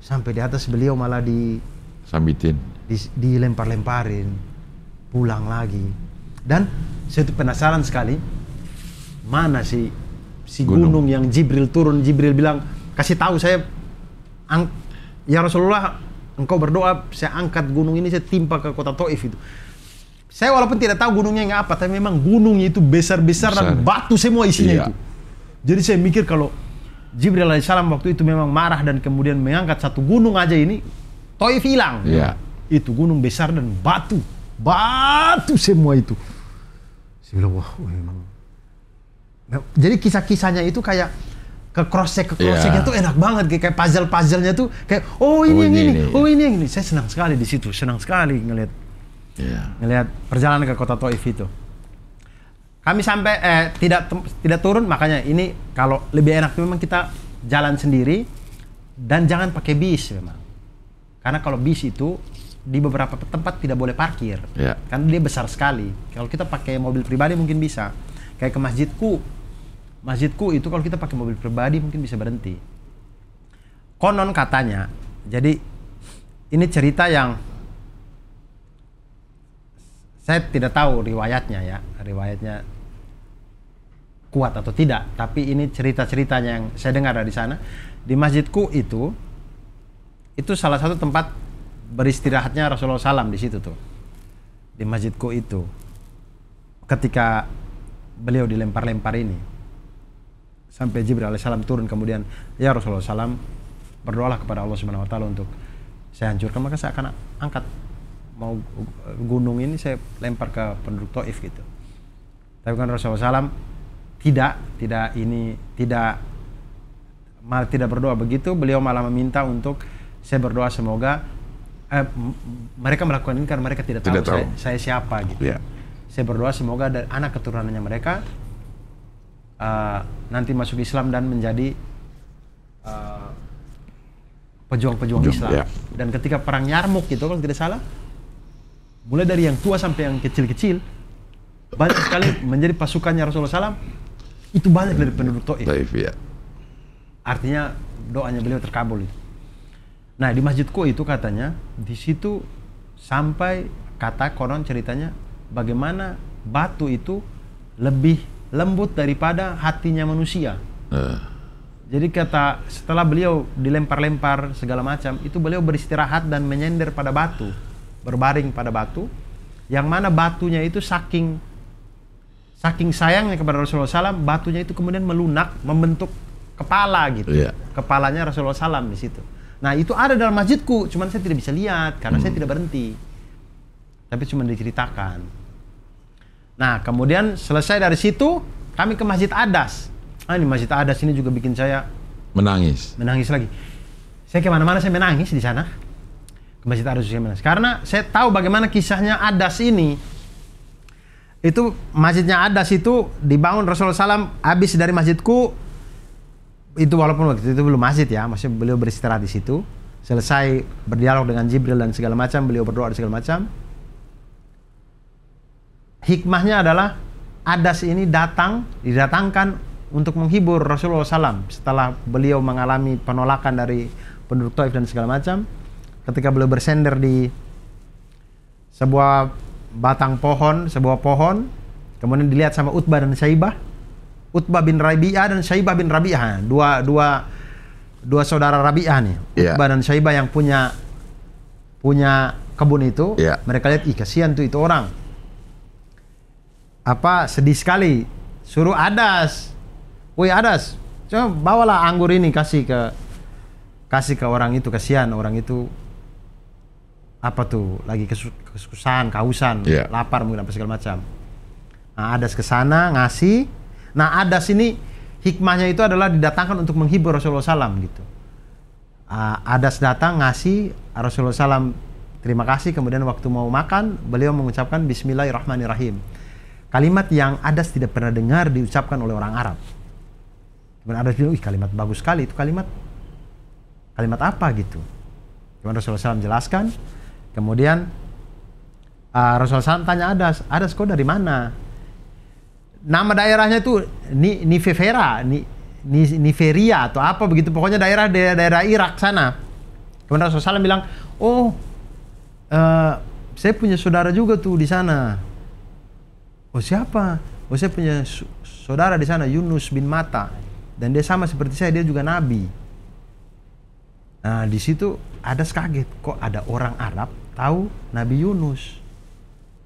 sampai di atas beliau malah sambitin, dilempar-lemparin, pulang lagi. Dan saya tuh penasaran sekali, mana si gunung yang Jibril turun, Jibril bilang, kasih tahu saya, ya Rasulullah, engkau berdoa saya angkat gunung ini, saya timpa ke kota Taif itu. Saya walaupun tidak tahu gunungnya yang apa, tapi memang gunungnya itu besar-besar dan batu semua isinya itu. Jadi saya mikir kalau Jibril alaihissalam waktu itu memang marah dan kemudian mengangkat satu gunung aja ini, Taif hilang. Itu gunung besar dan batu semua itu. Saya bilang, wah memang Jadi kisah-kisahnya itu kayak ke cross checknya tuh enak banget, kayak puzzle-puzzlenya tuh kayak ini. Saya senang sekali di situ, senang sekali ngelihat perjalanan ke kota Taif itu. Kami sampai tidak turun, makanya ini kalau lebih enak memang kita jalan sendiri dan jangan pakai bis memang. Karena kalau bis itu di beberapa tempat tidak boleh parkir, karena dia besar sekali. Kalau kita pakai mobil pribadi mungkin bisa. Kayak ke masjidku itu kalau kita pakai mobil pribadi mungkin bisa berhenti. Konon katanya, jadi ini cerita yang saya tidak tahu riwayatnya kuat atau tidak, tapi ini cerita-ceritanya yang saya dengar dari sana. Di masjidku itu salah satu tempat beristirahatnya Rasulullah SAW di situ tuh. Di masjidku itu, ketika beliau dilempar-lempar ini, sampai Jibril alaihissalam turun kemudian, ya Rasulullah SAW, berdoalah kepada Allah Subhanahu Wa Taala untuk saya hancurkan, maka saya akan angkat mau gunung ini saya lempar ke penduduk Taif gitu. Tapi kan Rasulullah SAW tidak berdoa begitu. Beliau malah meminta untuk saya berdoa semoga mereka melakukan ini karena mereka tidak tahu. Saya siapa gitu. Saya berdoa semoga dari anak keturunannya mereka nanti masuk Islam dan menjadi pejuang-pejuang Islam. Dan ketika perang Yarmuk itu kalau tidak salah, mulai dari yang tua sampai yang kecil-kecil banyak sekali menjadi pasukannya Rasulullah SAW. Itu banyak dari penduduk Taif. Artinya doanya beliau terkabul. Nah di masjidku itu katanya di situ sampai kata konon ceritanya bagaimana batu itu lebih lembut daripada hatinya manusia. Jadi kata setelah beliau dilempar-lempar segala macam itu beliau beristirahat dan menyender pada batu, berbaring pada batu, yang mana batunya itu saking sayangnya kepada Rasulullah SAW, batunya itu kemudian melunak membentuk kepala gitu. Kepalanya Rasulullah SAW di situ. Nah itu ada dalam masjidku, cuman saya tidak bisa lihat karena saya tidak berhenti, tapi cuma diceritakan. Nah kemudian selesai dari situ kami ke Masjid Adas. Ini Masjid Adas ini juga bikin saya menangis lagi. Saya kemana-mana saya menangis di sana. Ke Masjid Adas saya menangis karena saya tahu bagaimana kisahnya Adas ini. Itu masjidnya Adas itu dibangun Rasulullah SAW habis dari masjidku itu, walaupun waktu itu belum masjid ya, maksudnya beliau beristirahat di situ, selesai berdialog dengan Jibril dan segala macam, beliau berdoa dan segala macam. Hikmahnya adalah Adas ini didatangkan untuk menghibur Rasulullah SAW setelah beliau mengalami penolakan dari penduduk Taif dan segala macam. Ketika beliau bersender di sebuah sebuah pohon, kemudian dilihat sama Utbah dan Syaibah, Utbah bin Rabi'ah dan Syaibah bin Rabi'ah, dua saudara Rabi'ah nih. Utbah dan Syaibah yang punya kebun itu, mereka lihat, kasihan tuh itu orang, sedih sekali, suruh Adas, woi Adas, coba bawalah anggur ini kasih ke orang itu, kasihan orang itu lagi kesusahan, kehausan, lapar mungkin apa segala macam. Nah Adas kesana ngasih. Nah Adas ini hikmahnya itu adalah didatangkan untuk menghibur Rasulullah SAW gitu. Adas datang ngasih, Rasulullah SAW terima kasih, kemudian waktu mau makan beliau mengucapkan Bismillahirrahmanirrahim, kalimat yang Adas tidak pernah dengar diucapkan oleh orang Arab. Kemudian Adas bilang, kalimat bagus sekali, itu kalimat apa gitu. Kemudian Rasulullah SAW jelaskan. Kemudian Rasulullah SAW tanya Adas kau dari mana? Nama daerahnya itu Niferia atau apa begitu, pokoknya daerah Irak sana. Kemudian Rasulullah SAW bilang, saya punya saudara juga tuh di sana. Oh siapa? Oh saya punya saudara di sana, Yunus bin Matta, dan dia sama seperti saya, dia juga nabi. Nah di situ Adas kaget, kok ada orang Arab tahu Nabi Yunus,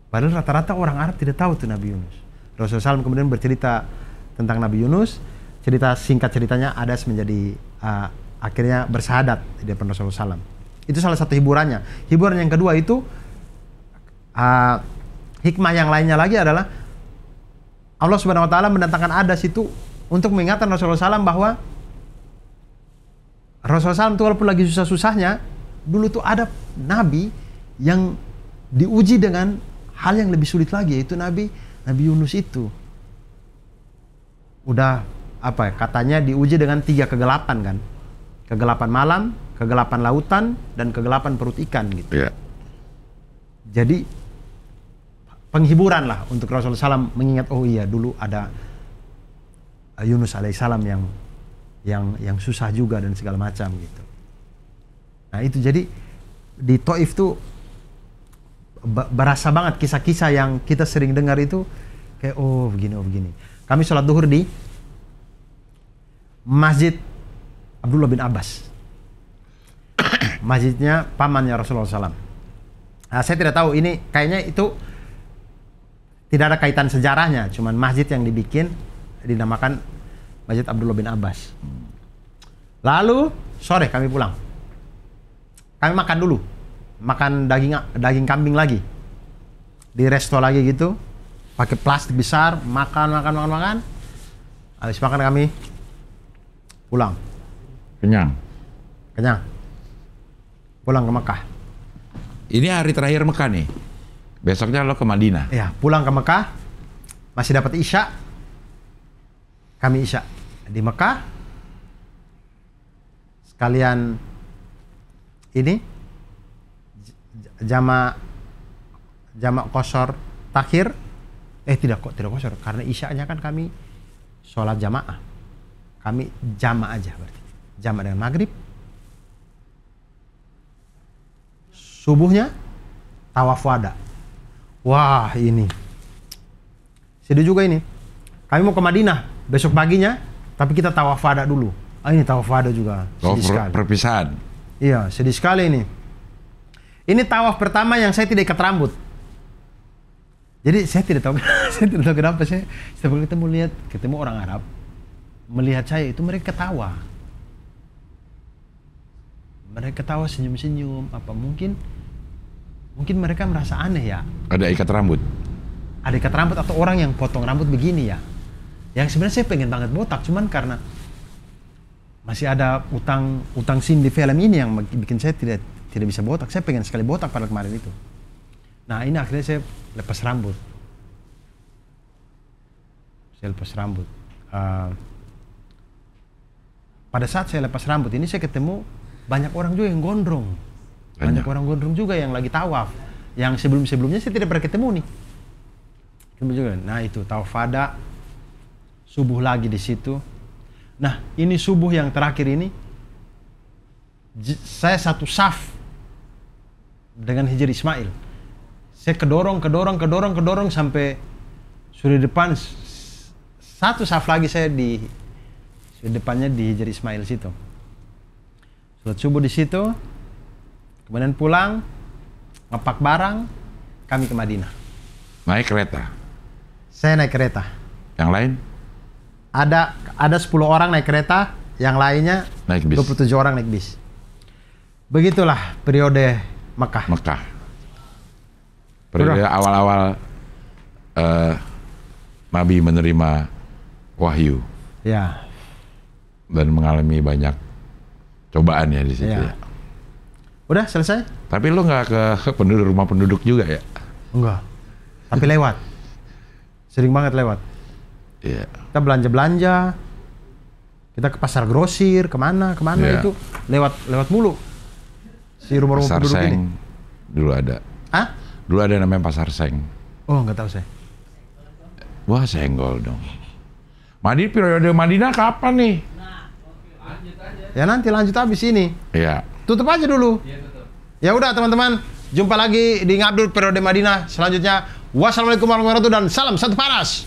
padahal rata-rata orang Arab tidak tahu tuh Nabi Yunus. Rasulullah SAW kemudian bercerita tentang Nabi Yunus, singkat ceritanya Adas menjadi akhirnya bersahadat di depan Rasulullah SAW. Itu salah satu hiburannya. Hiburan yang kedua itu hikmah yang lainnya lagi adalah Allah Subhanahu wa taala mendatangkan adas itu untuk mengingatkan Rasulullah SAW bahwa Rasulullah SAW itu walaupun lagi susah-susahnya, dulu tuh ada nabi yang diuji dengan hal yang lebih sulit lagi, yaitu Nabi Yunus itu. Udah apa ya, katanya diuji dengan 3 kegelapan kan. Kegelapan malam, kegelapan lautan, dan kegelapan perut ikan gitu. Yeah. Jadi penghiburan lah untuk Rasulullah SAW mengingat, oh iya dulu ada Yunus alaihissalam yang susah juga dan segala macam gitu. Nah itu jadi di Taif tuh berasa banget kisah-kisah yang kita sering dengar itu kayak oh begini. Kami sholat duhur di Masjid Abdullah bin Abbas. Masjidnya pamannya Rasulullah SAW. Nah, saya tidak tahu ini kayaknya itu tidak ada kaitan sejarahnya, cuman masjid yang dibikin dinamakan Masjid Abdullah bin Abbas. Lalu sore kami pulang. Kami makan dulu. Makan daging kambing lagi. Di resto lagi gitu. Pakai plastik besar, makan. Habis makan kami pulang. Kenyang. Pulang ke Mekah. Ini hari terakhir Mekah nih. Besoknya lo ke Madinah. Ya, pulang ke Mekah. Masih dapat Isya. Kami Isya di Mekah. Sekalian ini jamak qashar takhir. Tidak qashar karena Isyanya kan kami sholat jamaah. Kami jamaah aja berarti. Jamaah dengan maghrib. Subuhnya tawaf wada. Wah ini sedih juga ini. Kami mau ke Madinah besok paginya, tapi kita tawaf wada dulu. Ini tawaf wada juga. Sedih sekali. Perpisahan. Iya, sedih sekali ini. Ini tawaf pertama yang saya tidak ikat rambut. Jadi saya tidak tahu kenapa saya setiap kali ketemu orang Arab melihat saya itu mereka ketawa. Mereka ketawa senyum-senyum, apa mungkin mereka merasa aneh ya. Ada ikat rambut? Ada ikat rambut atau orang yang potong rambut begini ya. Yang sebenarnya saya pengen banget botak, cuman karena masih ada utang scene di film ini yang bikin saya tidak bisa botak. Saya pengen sekali botak pada kemarin itu. Nah ini akhirnya saya lepas rambut. Pada saat saya lepas rambut ini saya ketemu banyak orang juga yang gondrong. Banyak orang gondrong juga yang lagi tawaf. Yang sebelumnya saya tidak pernah ketemu nih. Nah itu tawaf wada, subuh lagi di situ. Nah ini subuh yang terakhir ini, saya satu saf dengan Hijri Ismail. Saya kedorong sampai sudah depan. Satu saf lagi saya di depannya di Hijri Ismail situ. Sholat subuh di situ. Kemudian pulang, ngepak barang, kami ke Madinah. Naik kereta? Saya naik kereta. Yang lain? Ada 10 orang naik kereta, yang lainnya naik bis. 27 orang naik bis. Begitulah periode Mekah. Periode awal-awal Nabi menerima wahyu. Ya. Dan mengalami banyak cobaan ya di situ ya. Udah selesai? Tapi lu nggak ke rumah penduduk juga ya? Enggak. Tapi lewat. Sering banget lewat. Iya. Kita belanja. Kita ke pasar grosir, kemana itu lewat mulu. Si rumah-rumah penduduk ini. Dulu ada. Hah? Dulu ada namanya Pasar Seng. Oh, nggak tahu saya. Wah, senggol dong. Periode Madinah kapan nih? Ya nanti lanjut habis ini. Iya. Tutup aja dulu. Ya udah teman-teman, jumpa lagi di Ngabdul periode Madinah selanjutnya. Wassalamualaikum warahmatullahi wabarakatuh dan salam satu paras.